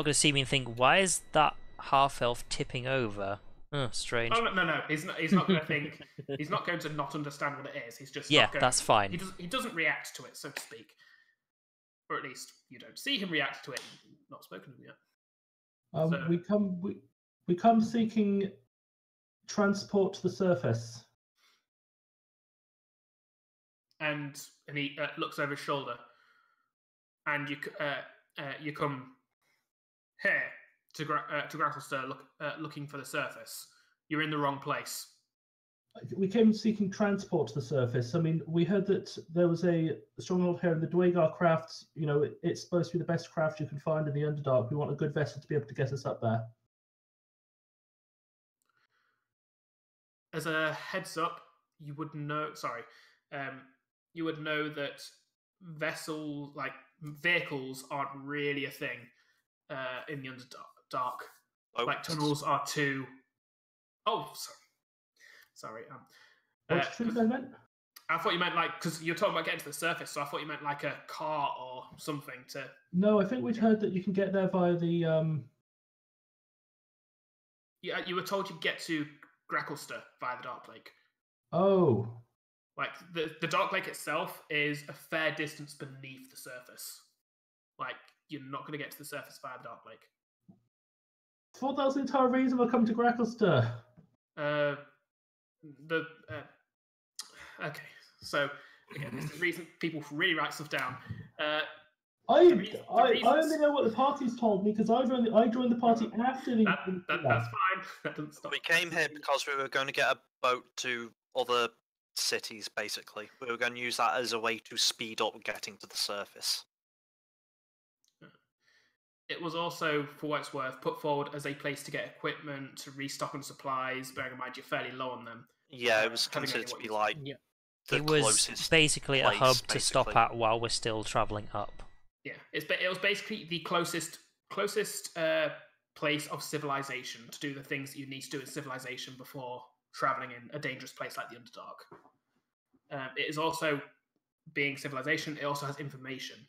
to see me and think, why is that half elf tipping over? Oh, strange. Oh no. He's not going to think. He's not going to not understand what it is. He's just not going, that's fine. He doesn't react to it, so to speak. Or at least you don't see him react to it. You've not spoken to him yet. So... We come seeking transport to the surface. And he looks over his shoulder, and you come here to Gracklester looking for the surface. You're in the wrong place. We came seeking transport to the surface. I mean, we heard that there was a stronghold here in the Dwagar craft. You know, it's supposed to be the best craft you can find in the Underdark. We want a good vessel to be able to get us up there. As a heads up, you would know. You would know that vehicles aren't really a thing in the Underdark. Oh. Like tunnels are too. Oh, sorry. What did you meant? I thought you meant because you're talking about getting to the surface, so I thought you meant like a car or something to. No, I think we'd heard that you can get there via the. Yeah, you were told you'd get to Gracklester via the Dark Lake. Oh. Like the Dark Lake itself is a fair distance beneath the surface. Like you're not going to get to the surface via the Dark Lake. I thought that was the entire reason we're coming to Gracklester. Okay, so again, this is the reason people really write stuff down. I only know what the party's told me because I joined the party after the. That's fine. That doesn't stop. We came here because we were going to get a boat to other cities. Basically, we were going to use that as a way to speed up getting to the surface. It was also, for what it's worth, put forward as a place to get equipment, to restock on supplies, bearing in mind you're fairly low on them. Yeah, it was considered to be like the it was closest basically a place, hub to stop at while we're still travelling up. Yeah, it was basically the closest place of civilization to do the things that you need to do in civilization before travelling in a dangerous place like the Underdark. It is also, being civilization, it also has information.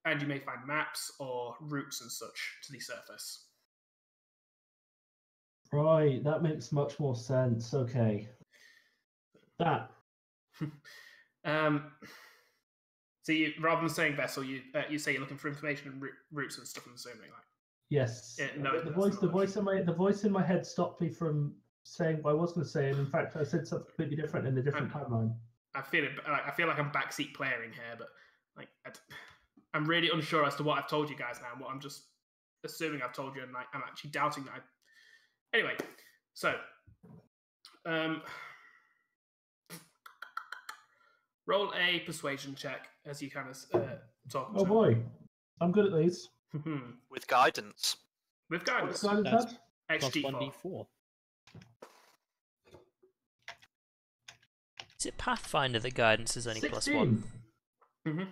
And you may find maps or routes and such to the surface. Right, that makes much more sense. Okay. That. So you, rather than saying vessel, you say you're looking for information and routes and stuff. I'm assuming, like. Yes. Yeah, no, the voice in my head stopped me from saying what I was going to say, and in fact, I said something completely different in a different timeline. I feel like I'm backseat playing here, but like. I'm really unsure as to what I've told you guys now. What I'm just assuming I've told you, and I'm actually doubting that. Anyway, so roll a persuasion check as you kind of talk. Oh boy, I'm good at these. With guidance. With guidance. That's XD4. Is it Pathfinder that guidance is only 16. +1? Mm-hmm.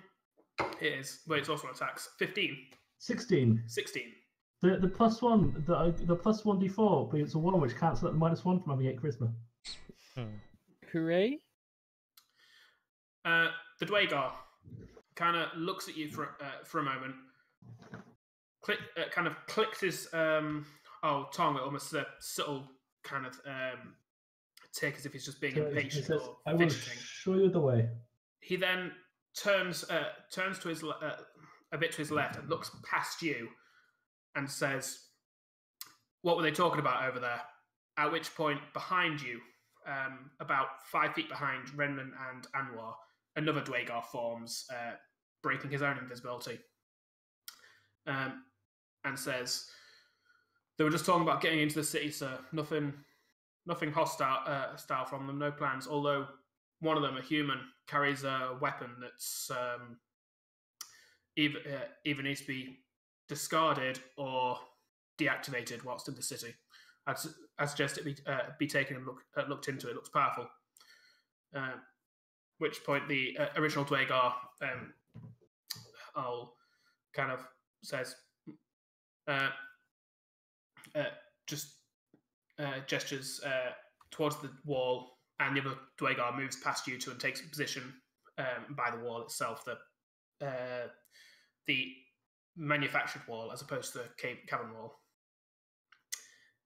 It is, but it's also on attacks. 15. 16. 16. The +1, the +1d4, but it's a 1 which cancels out the -1 from having 8 charisma. Hooray! The Dwagar kind of looks at you for a moment. Kind of clicks his tongue with almost a subtle kind of tick, as if he's just being impatient says, or I will fidgeting. show you the way. He then turns to his a bit to his left and looks past you and says, "What were they talking about over there?" At which point, behind you, about 5 feet behind Renman and Anwar, another Dwagar forms, breaking his own invisibility, and says, "They were just talking about getting into the city, sir. Nothing hostile from them. No plans. Although one of them, a human, carries a weapon that's either needs to be discarded or deactivated whilst in the city. I suggest it be taken and looked into. It looks powerful." Which point the original Dwagar kind of says, gestures towards the wall, and the other Dwagar moves past you two and takes a position by the wall itself, the manufactured wall as opposed to the cavern wall.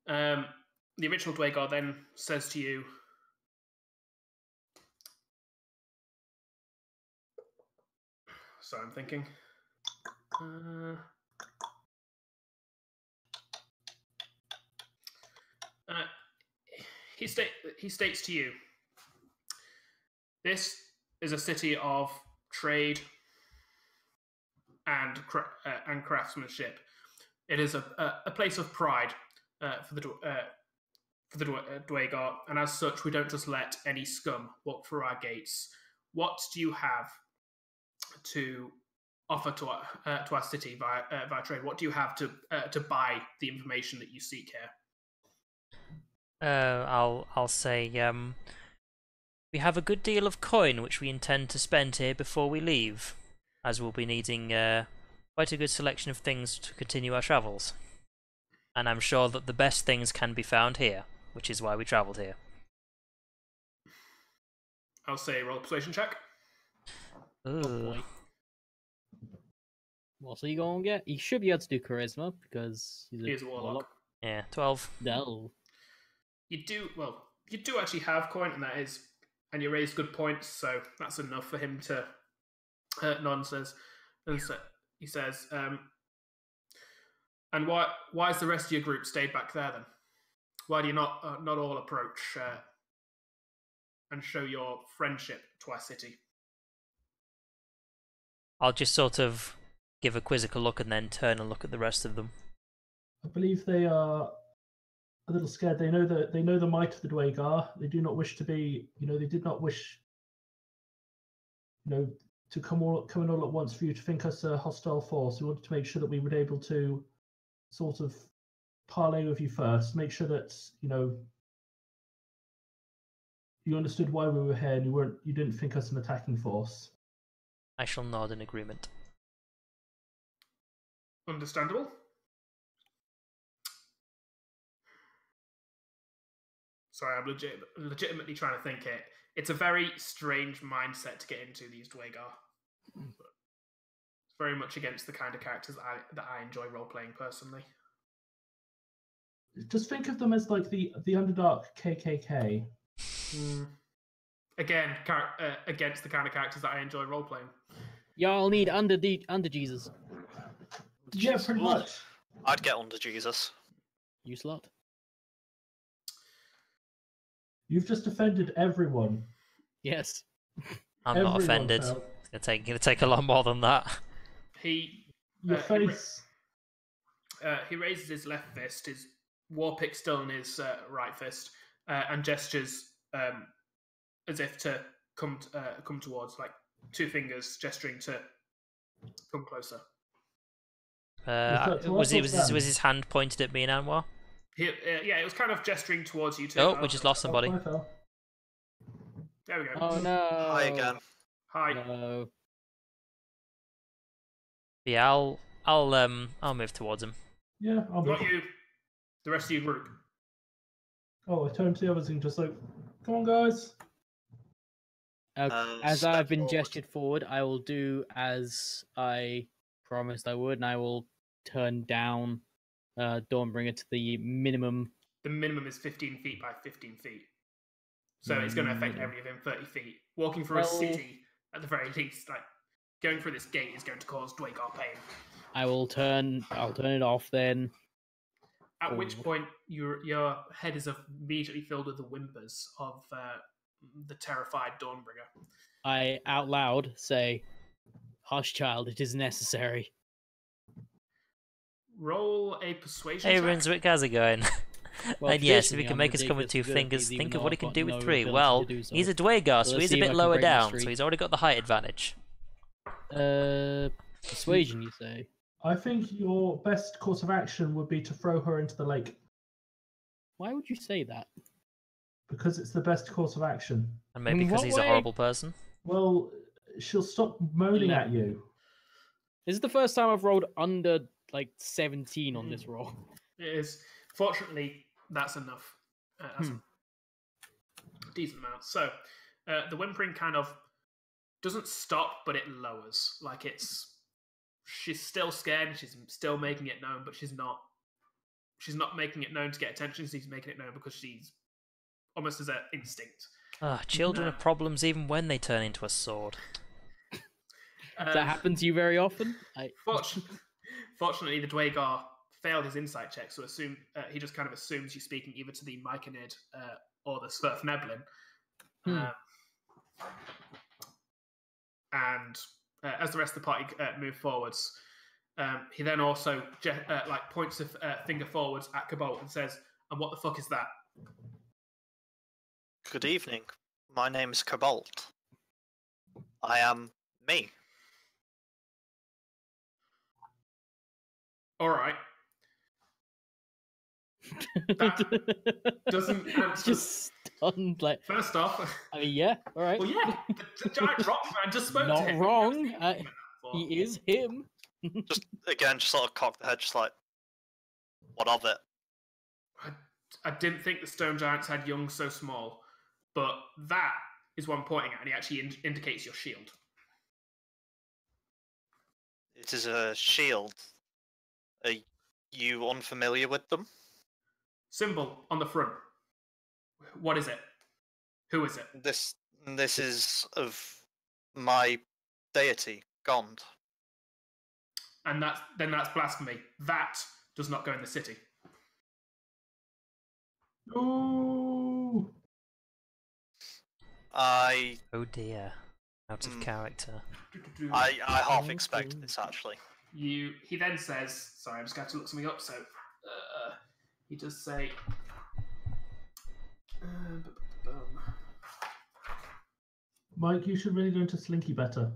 The original Dwagar then says to you, sorry, I'm thinking. He states to you, "This is a city of trade and craftsmanship. It is a place of pride for the Dwagar, and as such, we don't just let any scum walk through our gates. What do you have to offer to our city via trade? What do you have to buy the information that you seek here?" I'll say we have a good deal of coin which we intend to spend here before we leave, as we'll be needing quite a good selection of things to continue our travels. And I'm sure that the best things can be found here, which is why we travelled here. I'll say roll a persuasion check. Ooh. What's he gonna get? He should be able to do charisma because He's a warlock. Yeah, 12. No. You do actually have coin, and you raised good points, so that's enough for him to nonsense. And so he says, "And why is the rest of your group stayed back there then? Why do you not all approach and show your friendship to our city?" I'll just sort of give a quizzical look and then turn and look at the rest of them. I believe they are a little scared. They know the might of the Dwagar. They do not wish to be, they did not wish, to come in all at once for you to think us a hostile force. We wanted to make sure that we were able to sort of parley with you first, make sure that, you understood why we were here and you didn't think us an attacking force. I shall nod in agreement. Understandable. Sorry, I'm legitimately trying to think it. It's a very strange mindset to get into, these Dwagar. It's very much against the kind of characters that I enjoy role-playing personally. Just think of them as like the Underdark KKK. Again, against the kind of characters that I enjoy role-playing. Y'all need under Jesus. Yeah, pretty much. I'd get under Jesus. You slot. You've just offended everyone. Yes. I'm not offended. Felt. It's gonna take a lot more than that. Your face. He raises his left fist, his war pick still in his right fist, and gestures as if to come towards, like 2 fingers gesturing to come closer. Was his hand pointed at me and Anwar? Yeah, it was kind of gesturing towards you too. Oh, we just lost somebody. There we go. Oh no. Hi again. Hi. No. Yeah, I'll move towards him. Yeah, I'll Not you. The rest of your group. Oh, I turned to the others and just like, come on, guys. As Step I've been forward. gestured forward, I will do as I promised I would, and I will turn down Dawnbringer to the minimum. The minimum is 15 feet by 15 feet. So it's going to affect every within 30 feet. Walking through a city, at the very least, like going through this gate is going to cause Dwagar pain. I'll turn it off then. At which point, your head is immediately filled with the whimpers of the terrified Dawnbringer. I out loud say, "Hush, child, it is necessary." Roll a persuasion Hey, check. Rinswick, how's it going? Well, And yes, if he traditionally, can I'm make us come with 2 ridiculously good at fingers, these, think even of though what he I've can got do with no 3. ability Well, to do so. he's a Dwagar, so let's he's a see if I bit can lower break my down, streak. so he's already got the height advantage. Persuasion, you say? I think your best course of action would be to throw her into the lake, Why would you say that? because it's the best course of action. And maybe In because what he's a way? horrible person. Well, she'll stop moaning at you. This is the first time I've rolled under like 17 on this roll. It is. Fortunately, that's enough. That's a decent amount. So, the whimpering kind of doesn't stop, but it lowers. Like she's still scared. She's still making it known, but she's not. She's not making it known to get attention. She's making it known because she's almost as an instinct. Children have problems even when they turn into a sword. Does that happen to you very often? Fortunately, the Dwagar failed his insight check, so he just kind of assumes you're speaking either to the Myconid or the Sverfneblin. And as the rest of the party move forwards, he then also points a finger forwards at Cabal and says, "And what the fuck is that?" Good evening. My name is Cobalt. I am me. All right. That doesn't answer. Just stunned, like. First off, I mean, yeah, all right. well, yeah, the giant rock man just spoke to Not him. wrong. He is him. Just sort of cock the head, just like, what of it? I didn't think the stone giants had young so small, but that is what I'm pointing at, and he actually indicates your shield. It is a shield. Are you unfamiliar with them? Symbol on the front. What is it? Who is it? This is of my deity, Gond. And that's blasphemy. That does not go in the city. Ooh. Oh dear. Out of character. I half expected this, actually. He then says, sorry, I'm just going to look something up. So he does say, Mike, you should really go into Slinky better.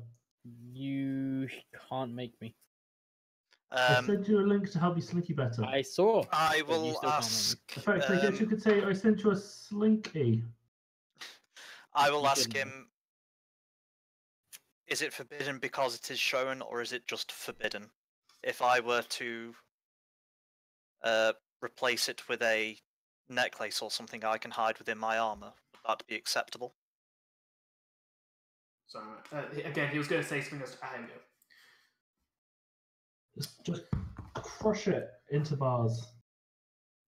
You can't make me. I sent you a link to help you Slinky better. I saw. I but you will still can't ask. In fact, I guess you could say I sent you a Slinky. I will You ask didn't. him. Is it forbidden because it is shown, or is it just forbidden? If I were to replace it with a necklace or something I can hide within my armor, would that be acceptable? so again, he was going to say something else. Here we go. Just crush it into bars.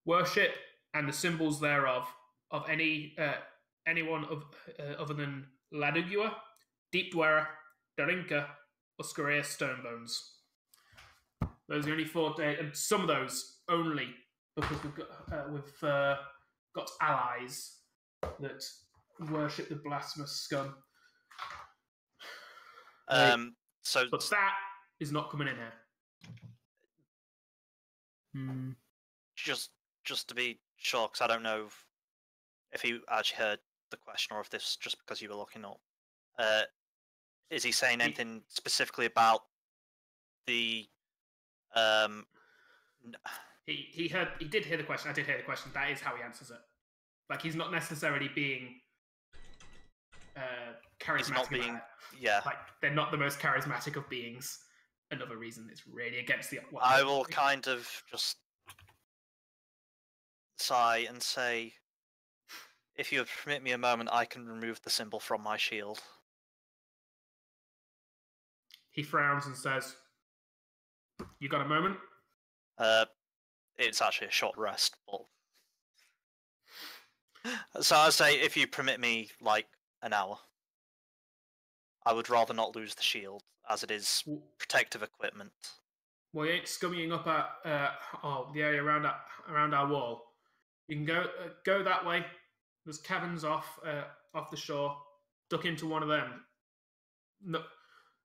Worship and the symbols thereof of anyone other than Ladugua, Deep Dweller, Darinka, or Scarbeus Stonebones. Those are the only 4 days, and some of those only because we've got allies that worship the blasphemous scum. So, But that is not coming in here. just to be sure, because I don't know if you actually heard the question or if this is just because you were looking up. Is he saying anything specifically about the? He did hear the question. I did hear the question. That is how he answers it. Like he's not necessarily being charismatic. He's not being, about it. yeah. Like they're not the most charismatic of beings. Another reason it's really against the. I will kind of just sigh and say, if you would permit me a moment, I can remove the symbol from my shield. He frowns and says, "You got a moment?" It's actually a short rest, but so I say, if you permit me like an hour, I would rather not lose the shield, as it is protective equipment. Well, you ain't scumming up at the area around our wall. You can go that way. There's caverns off the shore. Duck into one of them.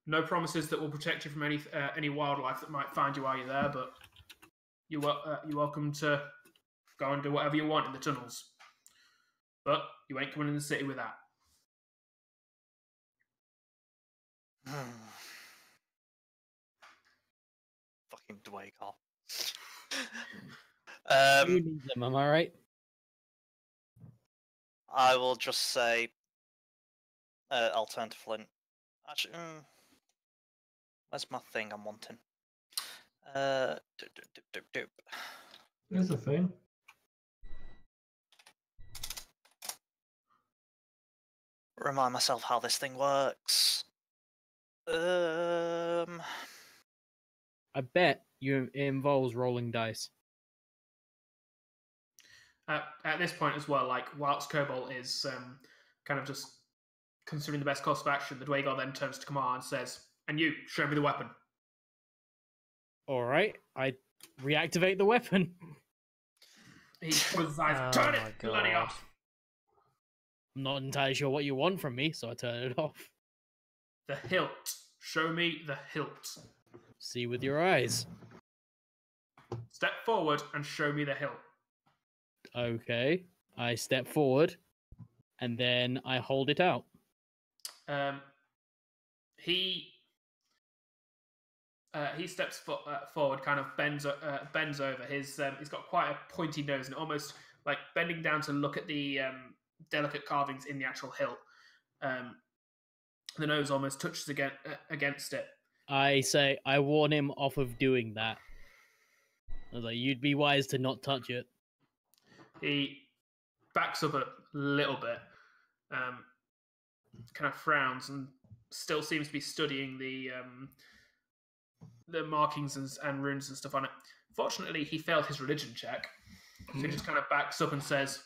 No promises that will protect you from any wildlife that might find you while you're there, but you're welcome to go and do whatever you want in the tunnels. But you ain't coming in the city with that. Fucking Dwagar. Who needs them, am I right? I will just say, I'll turn to Flint. Actually, where's my thing I'm wanting? There's a thing. Remind myself how this thing works. I bet it involves rolling dice. At this point as well, like whilst Cobalt is kind of just considering the best course of action, the Dwagar then turns to Kamar and says, "And you, show me the weapon." All right, I reactivate the weapon. He closes his eyes. Turn it, bloody off. I'm not entirely sure what you want from me, so I turn it off. The hilt. Show me the hilt. See with your eyes. Step forward and show me the hilt. Okay, I step forward, and then I hold it out. He steps forward, kind of bends over. He's got quite a pointy nose, and almost like bending down to look at the delicate carvings in the actual hilt. The nose almost touches against it. I say, I warn him off of doing that. I was like, you'd be wise to not touch it. He backs up a little bit, kind of frowns, and still seems to be studying the markings and runes and stuff on it. Fortunately, he failed his religion check, so he just kind of backs up and says,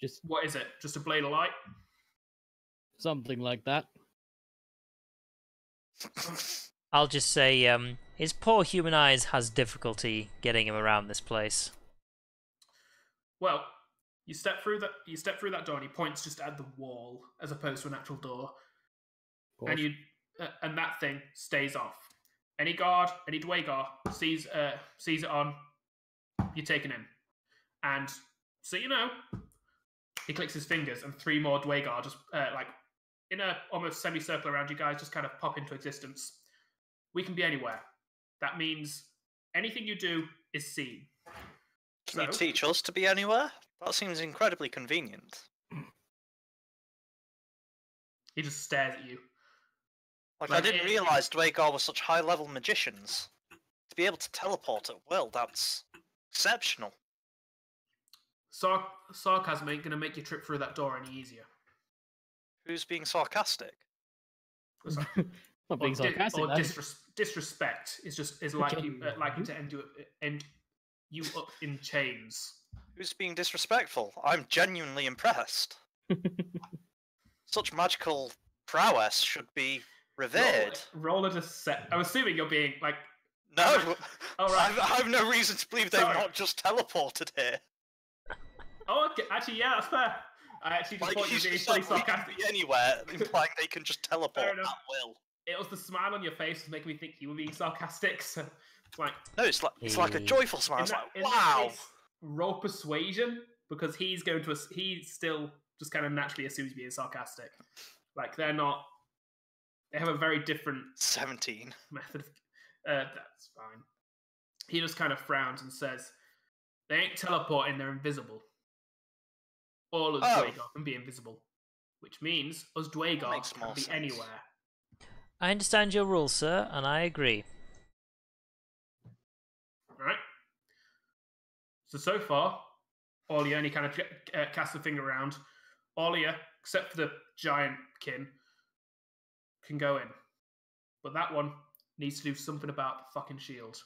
"Just what is it? Just a blade of light?" Something like that. I'll just say, his poor human eyes has difficulty getting him around this place. Well, you step through that door, and he points just at the wall as opposed to an actual door, and and that thing stays off. Any guard, any Dwagar sees it on, you're taken in, and so you know, he clicks his fingers, and 3 more Dwagar just like in a almost semicircle around you guys just kind of pop into existence. We can be anywhere. That means anything you do is seen. Can you teach us to be anywhere? That seems incredibly convenient. He just stares at you. Like I didn't realise Dwagar were such high-level magicians. To be able to teleport at will, that's exceptional. Sarcasm ain't going to make your trip through that door any easier. Who's being sarcastic? Not being sarcastic. Or disrespect is likely to end you up in chains. Who's being disrespectful? I'm genuinely impressed. Such magical prowess should be revered. Roll a set. I'm assuming you're being like. No, all right. I have no reason to believe they've not just teleported here. Oh, okay. Actually, yeah, that's fair. I actually just thought you were being fully sarcastic. Be anywhere, implying they can just teleport at will. It was the smile on your face was making me think you were being sarcastic. So it's like no, it's like a joyful smile. It's like wow. Roll persuasion because he still just kind of naturally assumes being sarcastic. Like they have a very different 17 method. That's fine. He just kind of frowns and says, "They ain't teleporting. They're invisible. All of Dwagar can be invisible, which means us Dwagar can be anywhere." I understand your rules, sir, and I agree. Right. So far, all you only kind of cast a finger around. All of you, except for the giant kin, can go in. But that one needs to do something about the fucking shield.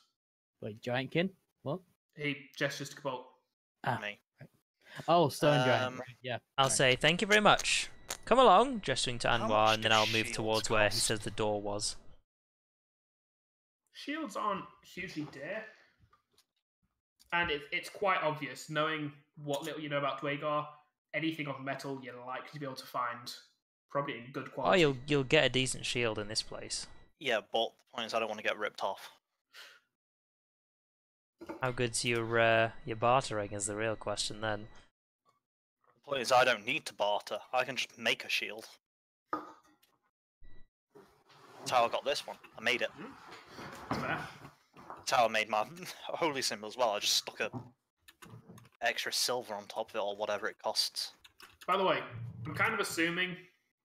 Wait, giantkin? What? He gestures to Bolt. Me. Oh, stone giant. Right. Yeah. I'll say thank you very much. Come along, gesturing to How Anwar, much and then do I'll move shields towards where he cost? says the door was. Shields aren't hugely dear, and it's quite obvious, knowing what little you know about Dwagar, anything of metal you're likely to be able to find probably in good Oh, quality. you'll get a decent shield in this place. Yeah, but the point is I don't want to get ripped off. How good's your bartering is the real question then. The point is I don't need to barter. I can just make a shield. That's how I got this one. I made it. That's fair. That's how I made my holy symbol as well. I just stuck a extra silver on top of it or whatever it costs. By the way, I'm kind of assuming,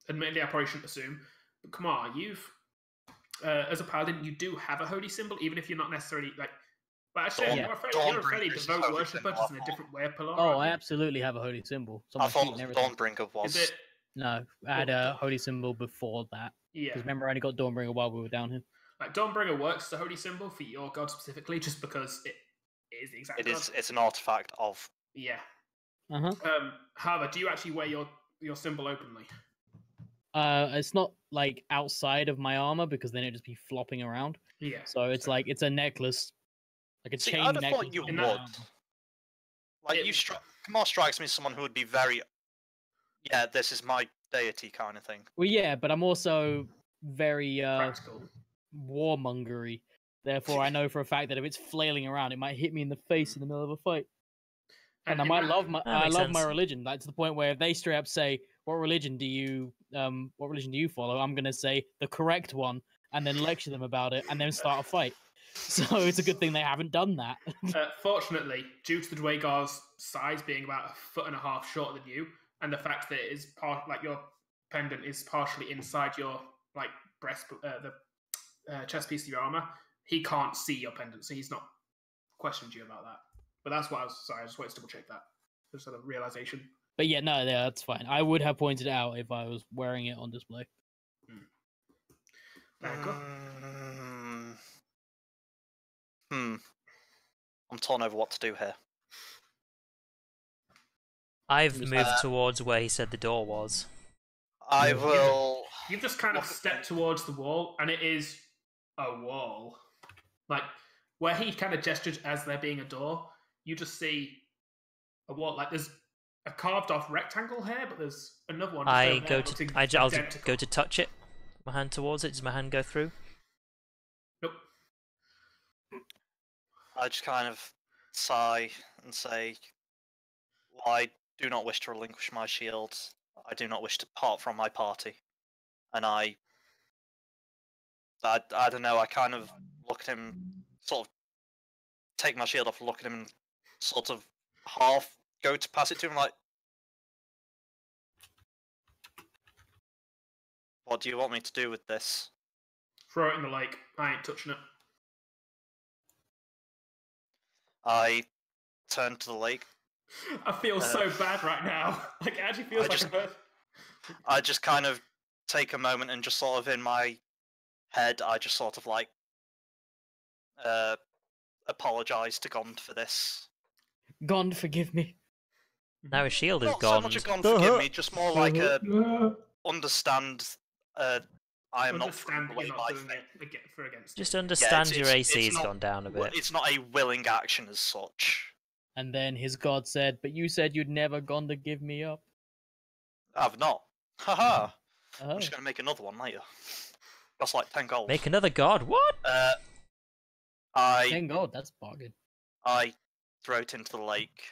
admittedly I probably shouldn't assume, but Kumar, you've, as a paladin, you do have a holy symbol, even if you're not necessarily, like, but actually, Yeah. you're a fairly devout worshipper, just in a different way of Pilar. Oh, I absolutely have a holy symbol. It's on I my feet thought and everything. Dawnbringer was. Is it? No, I had a holy symbol before that. Yeah. Because remember, I only got Dawnbringer while we were down here. Like, Dawnbringer works as a holy symbol for your god specifically, just because it is the exact It god. is. It's an artifact of. Yeah. Uh-huh. However, do you actually wear your symbol openly? It's not like outside of my armor because then it'd just be flopping around. Yeah. So it's like it's a necklace, like a See, chain I'd have necklace. thought you in would. that- Like It- Kumar strikes me as someone who would be very. Yeah, this is my deity kind of thing. Well, yeah, but I'm also very Practical. warmongery. Therefore, I know for a fact that if it's flailing around, it might hit me in the face in the middle of a fight. And I in might that- love my That I makes love my sense. religion. Like to the point where if they straight up say, "What religion do you follow?" I'm gonna say the correct one, and then lecture them about it, and then start a fight. So it's a good thing they haven't done that. Fortunately, due to the Dwagar's size being about 1.5 feet shorter than you, and the fact that it is like your pendant is partially inside your like breast, the chest piece of your armor, he can't see your pendant, so he's not questioned you about that. But that's what I was sorry. I just wanted to double check that. Just sort of realization. But yeah, no, yeah, that's fine. I would have pointed it out if I was wearing it on display. There you go. I'm torn over what to do here. I've moved towards where he said the door was. I will. You've just kind of stepped towards the wall, and it is a wall. Like where he kind of gestured as there being a door, you just see a wall. Like there's a carved off rectangle here, but there's another one. Just I over there go that to looks I'll identical. go to touch it. My hand towards it. Does my hand go through? Nope. I just kind of sigh and say, well, I do not wish to relinquish my shields. I do not wish to part from my party. And I don't know, I kind of look at him, sort of take my shield off, look at him, and sort of half go to pass it to him, like, what do you want me to do with this? Throw it in the lake. I ain't touching it. I turn to the lake. I feel so bad right now. Like it actually feels I like just- a I just kind of take a moment and just sort of in my head, I just sort of like apologise to Gond for this. Gond, forgive me. Now his shield is Not gone. so much a Gond forgive me, just more like a understand. I am not understand throwing that away you're my not doing thing. it for against. Just understand it's- your it's- AC it's has not- gone down a bit. It's not a willing action as such. And then his god said, "But you said you'd never gone to give me up." I've not. Haha. Oh. I'm just gonna make another one later. That's like 10 gold. Make another god. What? I 10 gold, that's bargain. throw it into the lake.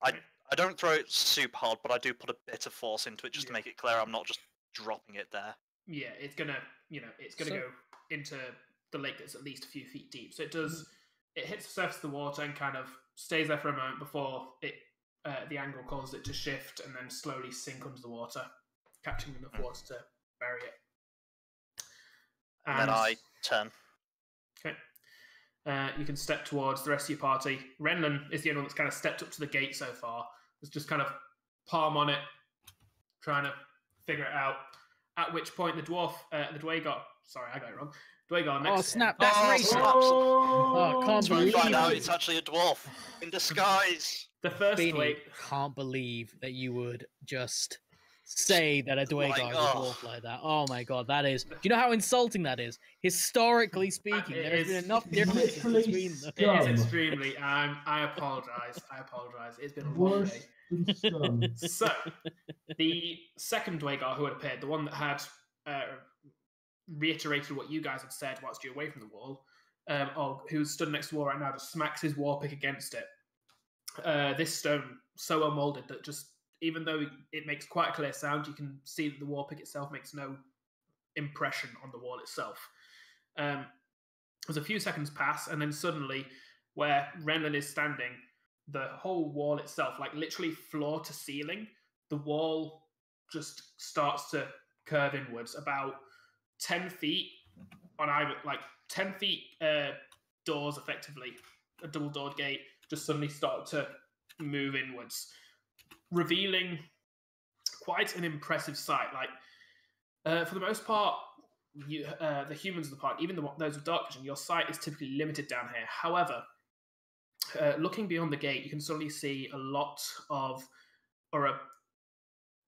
I don't throw it super hard, but I do put a bit of force into it just to make it clear I'm not just dropping it there. Yeah, it's gonna go into the lake that's at least a few feet deep. So it does. It hits the surface of the water and kind of stays there for a moment before it the angle causes it to shift and then slowly sink under the water, catching enough water to bury it. And then I turn. Okay. You can step towards the rest of your party. Renlin is the only one that's kind of stepped up to the gate so far. It's just kind of palm on it, trying to figure it out. At which point the dwarf, the Dwagar, sorry, I got it wrong. Dwagar next Oh to him. snap, that's Oh, racist. snaps. Oh, can't That's when I believe find out it. it's actually a dwarf in disguise. The first Beanie, Dwagar. can't believe that you would just say that a Dwagar Like, would oh. walk like that. Oh my god, that is. Do you know how insulting that is? Historically speaking, It there has been is enough differences literally between them. It is Scum. extremely. I apologise. I apologise. It's been a long Worse day. than scum. So, the second Dwagar who had appeared, the one that had reiterated what you guys had said whilst you were away from the wall, or who stood next to the wall right now, just smacks his war pick against it. This stone, so well molded that just, even though it makes quite a clear sound, you can see that the war pick itself makes no impression on the wall itself. There's a few seconds pass, and then suddenly, where Renlin is standing, the whole wall itself, like literally floor to ceiling, the wall just starts to curve inwards about 10 feet on either, like 10 feet doors, effectively, a double-doored gate, just suddenly start to move inwards, revealing quite an impressive sight. Like, for the most part, you, the humans of the park, even those with dark vision, your sight is typically limited down here. However, looking beyond the gate, you can suddenly see a lot of, or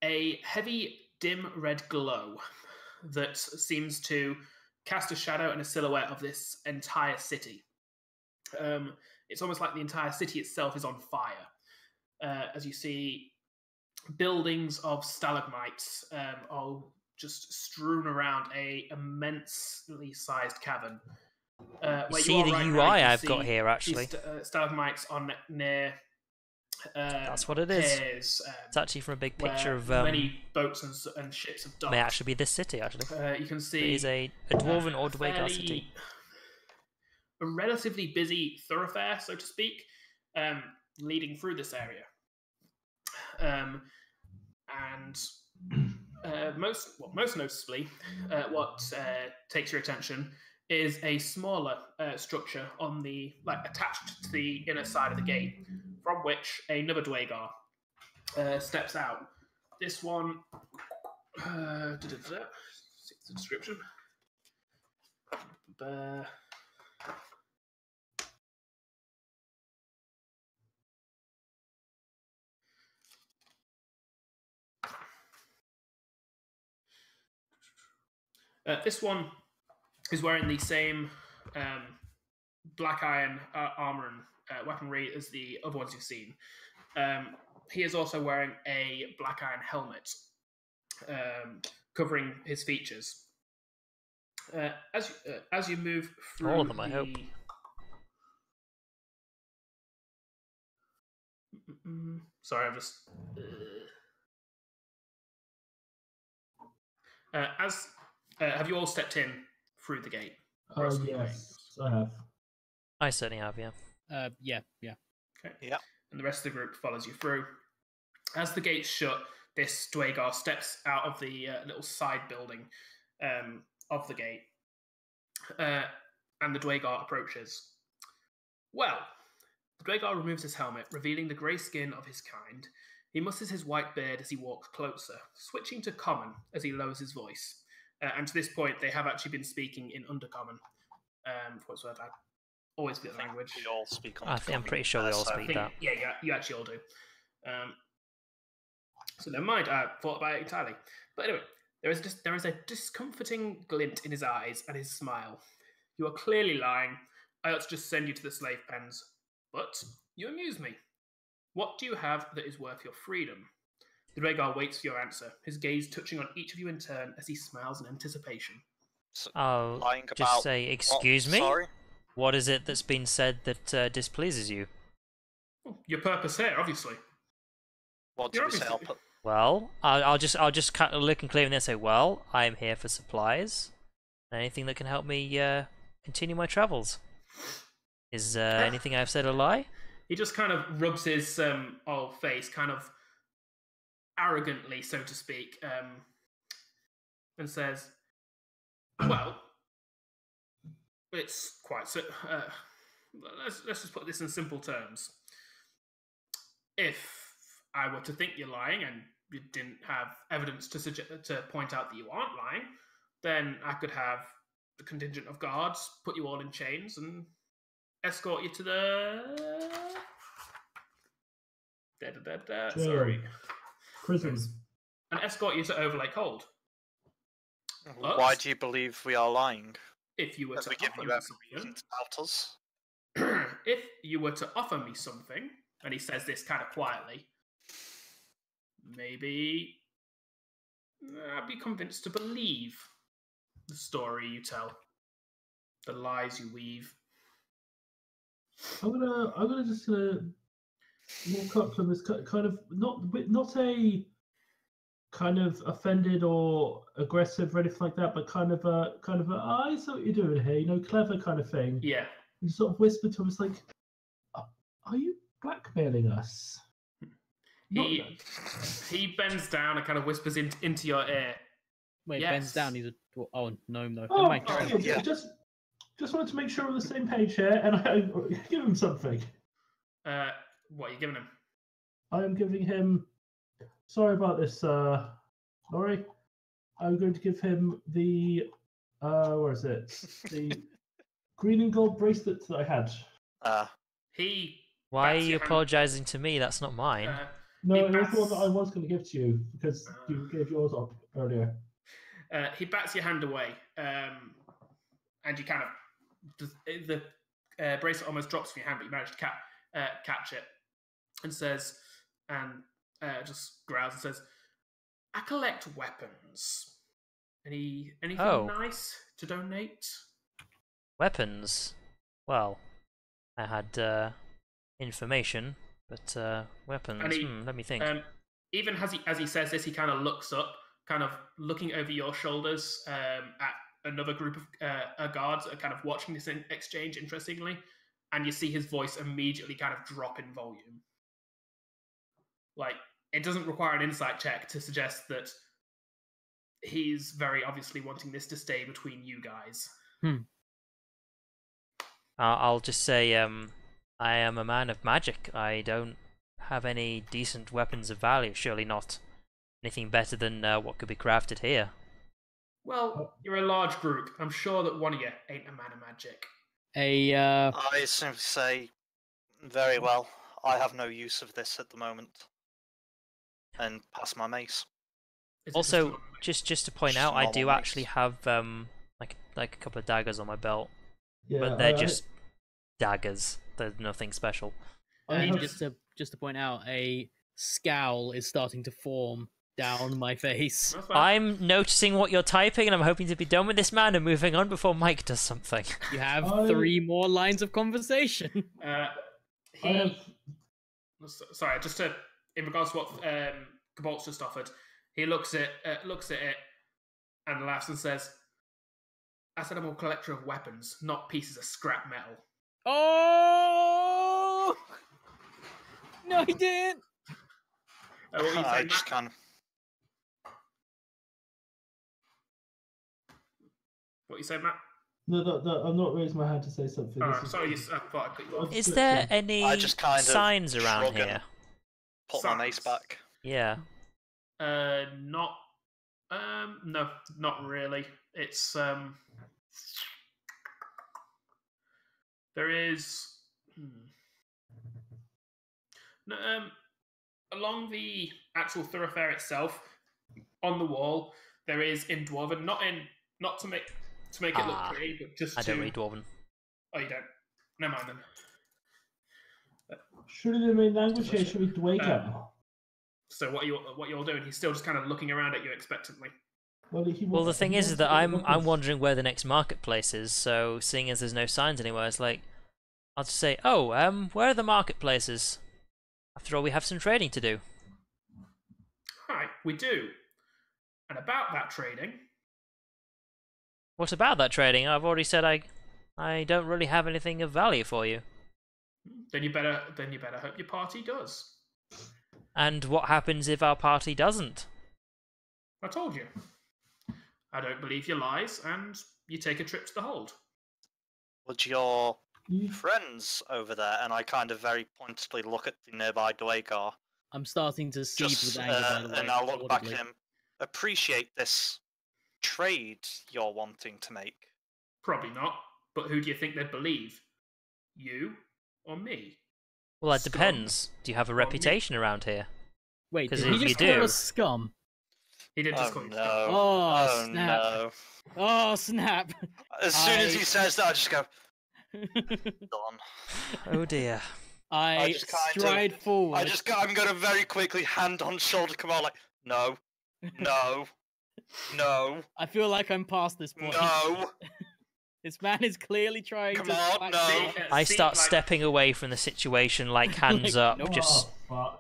a heavy, dim red glow that seems to cast a shadow and a silhouette of this entire city. It's almost like the entire city itself is on fire. As you see, buildings of stalagmites are just strewn around a immensely sized cavern. See the UI I've got here, actually. Stalagmites on near. That's what it is. Piers, It's actually from a big picture of many boats and ships have docked. may actually be this city. Actually, you can see it is a dwarven or Dwagar city. A relatively busy thoroughfare, so to speak, leading through this area. And most noticeably, what takes your attention is a smaller structure on the attached to the inner side of the gate, from which another Dwagar steps out. This one, see the description. This one is wearing the same black iron armor and weaponry as the other ones you've seen. He is also wearing a black iron helmet, covering his features. As you move through, all of them, I hope. Sorry, I'm just. Have you all stepped in through the gate? Yes, I have. I certainly have, yeah. Yeah. Okay. Yeah. And the rest of the group follows you through. As the gates shut, this Dwagar steps out of the little side building of the gate, and the Dwagar approaches. Well, the Dwagar removes his helmet, revealing the grey skin of his kind. He musters his white beard as he walks closer, switching to common as he lowers his voice. And to this point, they have actually been speaking in Undercommon. What's that? I always forget the language. We all speak on I'm pretty sure we all speak that. Yeah, you actually all do. So never mind, I thought about it entirely. But anyway, there is a discomforting glint in his eyes and his smile. You are clearly lying. I ought to just send you to the slave pens. But you amuse me. What do you have that is worth your freedom? The Dwagar waits for your answer, his gaze touching on each of you in turn as he smiles in anticipation. So, I'll lying just about say, excuse me? Sorry? What is it that's been said that displeases you? Your purpose here, obviously. What did we say? Well, I'll just kind of look and clear and then say, well, I am here for supplies. Anything that can help me continue my travels. Is anything I've said a lie? He just kind of rubs his old face, kind of arrogantly, so to speak, and says, well, it's quite so. Let's just put this in simple terms. If I were to think you're lying and you didn't have evidence to point out that you aren't lying, then I could have the contingent of guards put you all in chains and escort you to the Jail. sorry. Prison. and escort you to Overlake Hold. But Why do you believe we are lying? if you were Have to we given offer you me every something, reason to doubt us? if you were to offer me something, and he says this kind of quietly, maybe I'd be convinced to believe the story you tell, the lies you weave. I'm gonna just walk up to him as kind of not a kind of offended or aggressive or anything like that, but kind of a I see what you're doing here, you know, clever kind of thing. Yeah. And sort of whisper to him, it's like, are you blackmailing us? He bends down and kind of whispers into your ear. Wait, Yes. bends down. He's a gnome though. Oh, Never mind. okay, yeah. just wanted to make sure we're on the same page here, and I give him something. What are you giving him? I am giving him. Sorry about this, Laurie. I'm going to give him the. Where is it? The green and gold bracelet that I had. He. Why are bats you your hand- apologising to me? That's not mine. No, He it was the one bats- that I was going to give to you because you gave yours up earlier. He bats your hand away, and you kind of the bracelet almost drops from your hand, but you manage to catch it, and says, just growls and says, "I collect weapons. Anything nice to donate?" Weapons? Well, I had information, but weapons. And he- Let me think. Even as he says this, he kind of looks up, kind of looking over your shoulders at another group of guards that are kind of watching this exchange, interestingly, and you see his voice immediately kind of drop in volume. Like, it doesn't require an insight check to suggest that he's very obviously wanting this to stay between you guys. I'll just say, I am a man of magic. I don't have any decent weapons of value. Surely not anything better than what could be crafted here. Well, you're a large group. I'm sure that one of you ain't a man of magic. I simply say, very well. I have no use of this at the moment. And pass my mace. Is it Also, just to point Just out, I normal do mace. actually have like a couple of daggers on my belt, Yeah, but they're just daggers. They're nothing special. I have- just to point out, a scowl is starting to form down my face. That's fine. I'm noticing what you're typing, and I'm hoping to be done with this man and moving on before Mike does something. You have I- 3 more lines of conversation. Sorry, just to in regards to what Cabolt's just offered, he looks at it and laughs and says, "I said I'm a collector of weapons, not pieces of scrap metal." Oh! No, he didn't. What were you I saying, just Matt? kind of. What you saying, Matt? No, I'm not raising my hand to say something. Oh, This sorry, I thought I cut you off. Is there any I just kind of signs around shrug and here? Put my mace Signs. back. Yeah. No, not really. It's there is no, along the actual thoroughfare itself, on the wall, there is in Dwarven, not to make it look pretty, but just I to. don't read Dwarven. Oh, you don't. Never mind then. Surely the main language here should be Dwager. So what you're doing? He's still just kind of looking around at you expectantly. Well, the thing is that I'm wondering where the next marketplace is. So, seeing as there's no signs anywhere, it's like I'll just say, "Oh, where are the marketplaces?" After all, we have some trading to do. Hi, we do. And about that trading, What about that trading? I've already said I don't really have anything of value for you. then you better hope your party does. And what happens if our party doesn't? I told you. I don't believe your lies, and you take a trip to the hold. Would your friends over there, and I kind of very pointedly look at the nearby Dwagar, I'm starting to seethe just, with anger, by the way. and I'll look back at audibly. him, appreciate this trade you're wanting to make? Probably not. But who do you think they'd believe? You or me? Well, that Scum. depends. Do you have a me. reputation around here? Wait, 'Cause did he if you just call do- us scum? He did just Oh call you no! stop. Oh, snap. No! Oh, snap. As soon as he says that, I just go, done. Oh dear. I just kind stride forward. I'm gonna very quickly hand on shoulder Kamal, like, no, no, no, I feel like I'm past this point. no. This man is clearly trying Come to. on, back no. me. I start stepping away from the situation, like hands up, nope. just. Oh,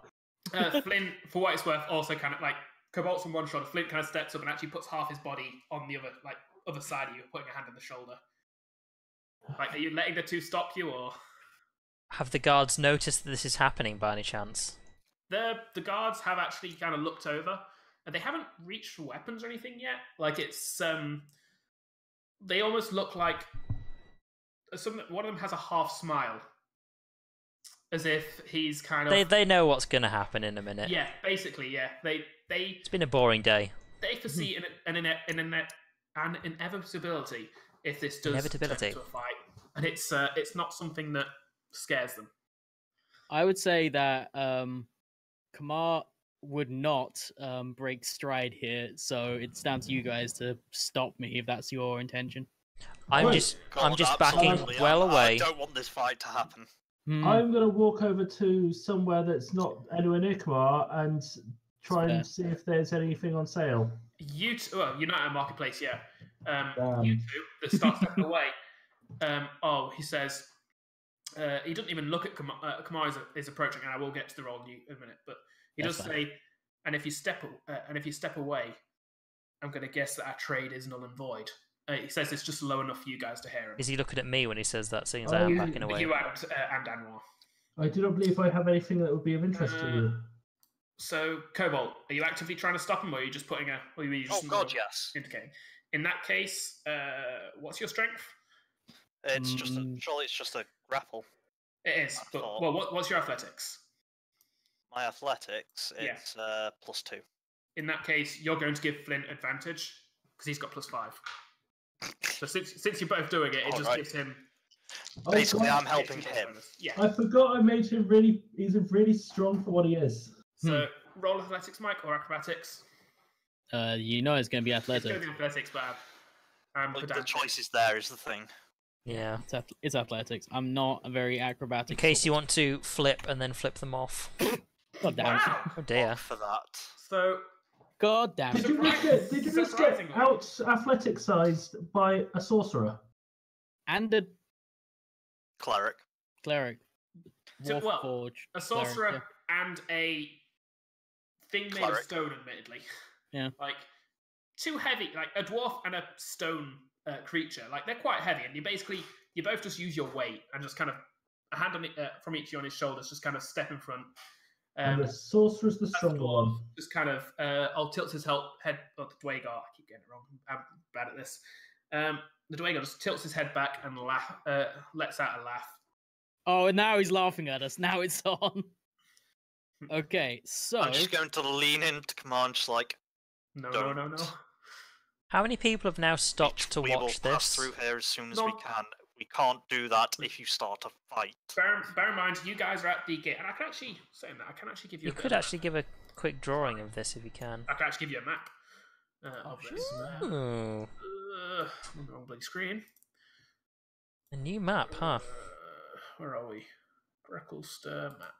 fuck. Flint, for what it's worth, also kind of like Cobalt's on one shoulder. Flint kind of steps up and actually puts half his body on the other side of you, putting a hand on the shoulder. Like, are you letting the two stop you, or Have the guards noticed that this is happening by any chance? the guards have actually kind of looked over, and they haven't reached for weapons or anything yet. Like it's they almost look like one of them has a half smile, as if he's kind of. They know what's going to happen in a minute. Yeah, basically, yeah. They It's been a boring day. they foresee an inevitability if this does Inevitability. turn into a fight, and it's not something that scares them. I would say that Kamar would not break stride here, so it's down to you guys to stop me if that's your intention. I'm Right. just God, backing absolutely. well I away. don't want this fight to happen. I'm going to walk over to somewhere that's not anywhere near Kamar and try and see if there's anything on sale. You two, well, you're not at a marketplace yet. Damn. You two that start stepping away. He says. He doesn't even look at Kamar is approaching, and I will get to the role in a minute. But he That's does fine. say, and if you step away, I'm going to guess that our trade is null and void. He says it's just low enough for you guys to hear him. Is he looking at me when he says that, seeing as I am backing away? You and Anwar. I do not believe I have anything that would be of interest to you. So, Cobalt, are you actively trying to stop him, or are you just putting a? Or are you just Oh God, yes. indicating? In that case, what's your strength? It's just surely it's just a grapple. It is. I But, thought- well, what's your athletics? My athletics, Yeah. it's +2. In that case, you're going to give Flint advantage because he's got +5. So since you're both doing it, it just Alright. gives him. Basically, God. I'm helping him. Yeah. I forgot I made him really. He's really strong for what he is. So roll athletics, Mike, or acrobatics. You know it's going to be It's going athletic. to be athletics, but I'm Like, the pedantic. choice is there is the thing. Yeah. It's athletics. I'm not a very acrobatic. In case you want to flip and then flip them off. God damn it. Wow. Oh dear. For that. So God damn Did it. you just get Surprisingly. out athletic sized by a sorcerer? And a Cleric. cleric. So, well, Warforged a cleric, sorcerer and a thing made of Cleric. stone, admittedly. Yeah. Like too heavy, like a dwarf and a stone creature. Like they're quite heavy, and you both just use your weight and just kind of a hand on it from each of you on his shoulders, just kind of step in front. And the sorcerer's the stronger one. Just kind of, I'll tilt his head. Oh, the Dwagar. I keep getting it wrong. I'm bad at this. The Dwagar just tilts his head back and lets out a laugh. Oh, and now he's laughing at us. Now it's on. Okay, so I'm just going to lean into command, just like No. How many people have now stopped to we will watch pass this? through here as soon as we No. can. We can't do that if you start a fight. Bear in mind, you guys are at the gate, and I can actually give you. You a bit could of actually give a quick drawing of this if you can. I can actually give you a map of this. Ooh, Wrong bloody screen. a new map, huh? Where are we? Brecklster map.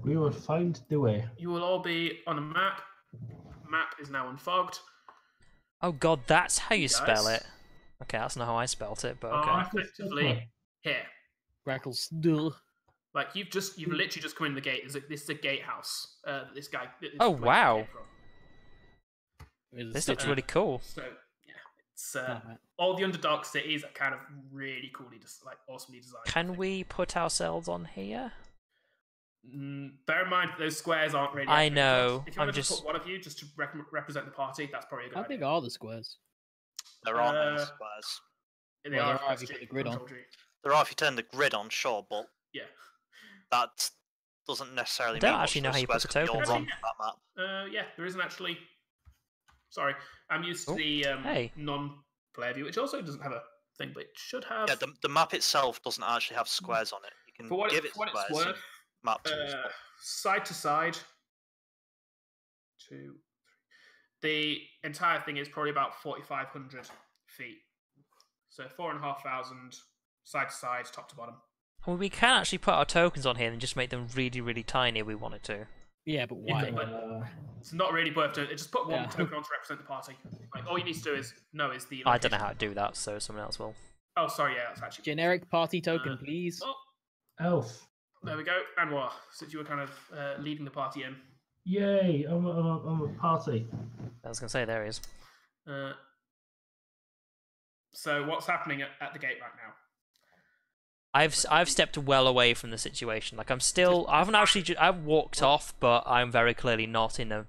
We will find the way. You will all be on a map. Map is now unfogged. Oh god, that's how you Guys. spell it. Okay, that's not how I spelt it, but Are okay. effectively here. Grackles. Like you've literally just come in the gate. This is a gatehouse. This guy. this Oh, place wow. came from. This looks really cool. So yeah, it's Alright. all the Underdark cities are kind of really coolly, awesomely designed. I Can think. we put ourselves on here? Bear in mind those squares aren't really. I accurate. know, If you I'm want to just just- put one of you just to represent the party, that's probably a good How idea. big are the squares? There aren't many Uh, squares. They Well, are there are if you put the grid on. control G. There are if you turn the grid on, sure, but Yeah. that doesn't necessarily I don't mean actually know how you put the squares could be tokens all on. that map. Yeah, there isn't actually. Sorry, I'm used to Oh, the hey. non-player view, which also doesn't have a thing, but it should have. Yeah, the map itself doesn't actually have squares on it. You can for what, give it for what it's squares in worth, map tools. but side to side. 2, 3. The entire thing is probably about 4,500 feet. So 4,500 side to side, top to bottom. Well, we can actually put our tokens on here and just make them really, really tiny if we wanted to. Yeah, but You why? could, but it's not really worth it. Just put one token on to represent the party. Like all you need to do is know is the. I don't know how to do that, so someone else will. Oh, sorry, yeah, that's actually Generic party token, please. Oh, Elf. there we go. Anwar, since you were kind of leading the party in. Yay! I'm a party. I was going to say, there he is. So what's happening at the gate right now? I've stepped well away from the situation. Like, I haven't actually, I've walked off, but I'm very clearly not in a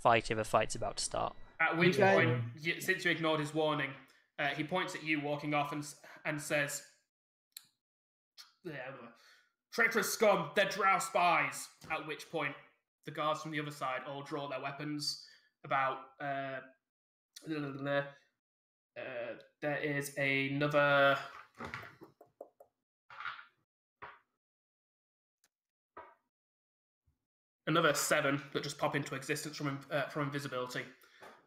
fight if a fight's about to start. At which point, since you ignored his warning, he points at you walking off and says, "Traitorous scum, they're Drow spies." At which point, the guards from the other side all draw their weapons. About there is another 7 that just pop into existence from invisibility,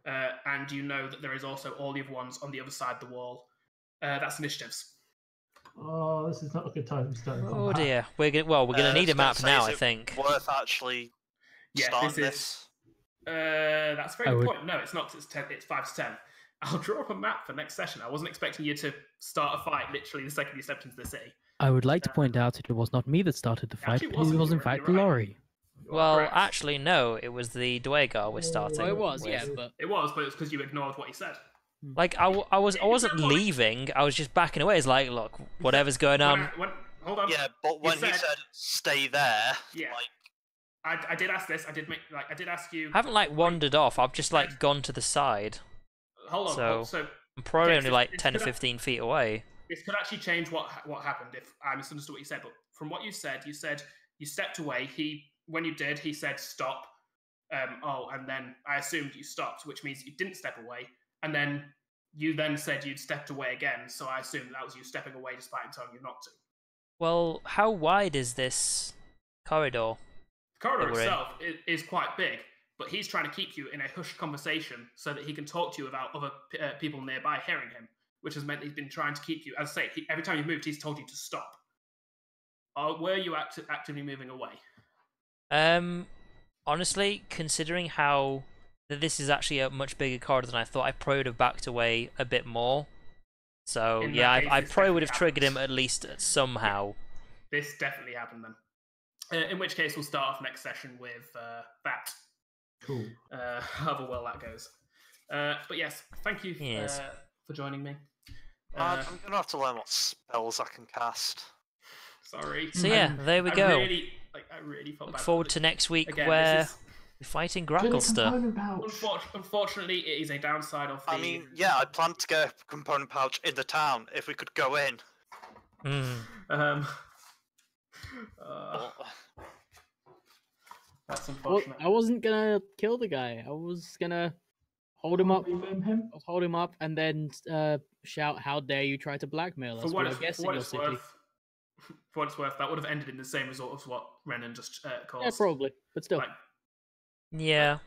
and you know that there is also all the other ones on the other side of the wall. That's initiatives. Oh, this is not a good time to start. Oh dear, we're gonna need a map now, I think. Worth actually starting this. That's a very good point. No, it's not. It's 5 to 10. I'll draw up a map for next session. I wasn't expecting you to start a fight literally the second you stepped into the city. I would like to point out that it was not me that started the fight, but it was in fact Laurie. Well, actually, no, it was the Dwagar we're starting. Oh, it was, yeah, but it was because you ignored what he said. Like I wasn't leaving. I was just backing away. It's like, look, whatever's going on. Hold on. Yeah, but when he said stay there, yeah. Like, I did ask this. I did ask you. I haven't wandered off. I've just gone to the side. Hold on. So I'm probably only 10 to 15 feet away. This could actually change what happened if I misunderstood what you said. But from what you said you stepped away. When you did, he said stop. And then I assumed you stopped, which means you didn't step away. And then you then said you'd stepped away again, so I assumed that was you stepping away despite him telling you not to. Well, how wide is this corridor? The corridor itself is quite big, but he's trying to keep you in a hushed conversation so that he can talk to you about other people nearby hearing him, which has meant he's been trying to keep you. As I say, every time you moved, he's told you to stop. Were you actively moving away? Honestly, considering how this is actually a much bigger corridor than I thought, I probably would have backed away a bit more. So yeah, I probably would have triggered him at least somehow. This definitely happened then. In which case, we'll start off next session with that. Cool. However well that goes. But yes, thank you for joining me. I'm gonna have to learn what spells I can cast. Sorry. So yeah, there we go. I really felt Look bad forward to next week where we're fighting Gracklester. Unfortunately, it is a downside of the... I mean, yeah, I planned to get a component pouch in the town if we could go in. That's unfortunate. Well, I wasn't gonna kill the guy. I was gonna hold him up. I'll hold him up and then shout, "How dare you try to blackmail us?" For what it's worth, that would have ended in the same result as what Renan just caused. Yeah, probably, but still. Yeah.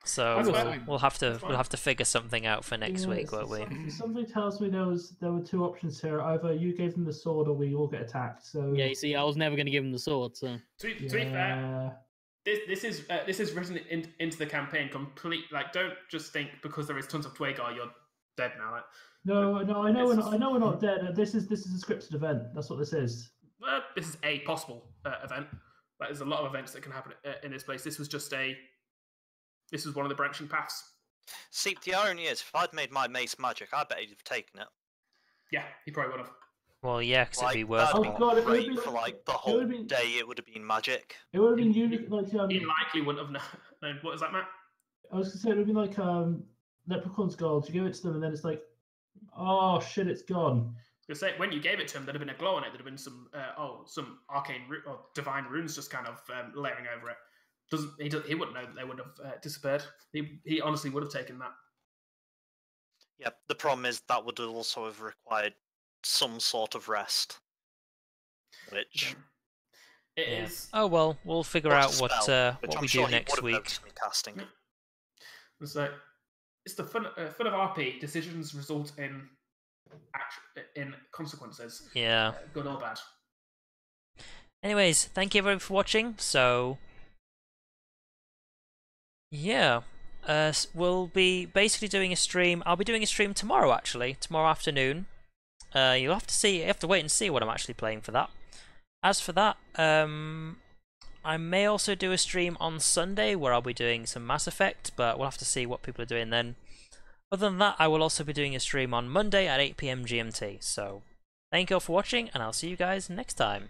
So we'll have to figure something out for next week, won't we? Something tells me there were 2 options here. Either you gave them the sword, or we all get attacked. So yeah, you see, I was never going to give him the sword. So to be fair, this is written into the campaign complete. Like, don't just think because there is tons of Dwagar, you're dead now. No, I know we're not dead. This is a scripted event. That's what this is. This is a possible event. Like, there's a lot of events that can happen in this place. This was one of the branching paths. See, the irony is, if I'd made my mace magic, I bet he'd have taken it. Yeah, he probably would have. Well, yeah, because it'd be worth it. Great for the whole day. It would have been magic. It would have been unique. He likely wouldn't have known. What is that, Matt? I was gonna say it would have been like Leprechaun's gold. You give it to them, and then it's like, oh shit, it's gone. You say when you gave it to him, there'd have been a glow on it. There'd have been some arcane or divine runes just kind of layering over it. He wouldn't know that they would have disappeared. He honestly would have taken that. Yeah, the problem is that would also have required some sort of rest. Which it is. Oh well, we'll figure out what we do next week. Casting. It's like it's the fun of RP. Decisions result in consequences. Yeah. Good or bad. Anyways, thank you everyone for watching. So, yeah, we'll be basically doing a stream. I'll be doing a stream tomorrow, actually, tomorrow afternoon. You'll have to see. You have to wait and see what I'm actually playing for that. As for that, I may also do a stream on Sunday where I'll be doing some Mass Effect, but we'll have to see what people are doing then. Other than that, I will also be doing a stream on Monday at 8 PM GMT. So, thank you all for watching, and I'll see you guys next time.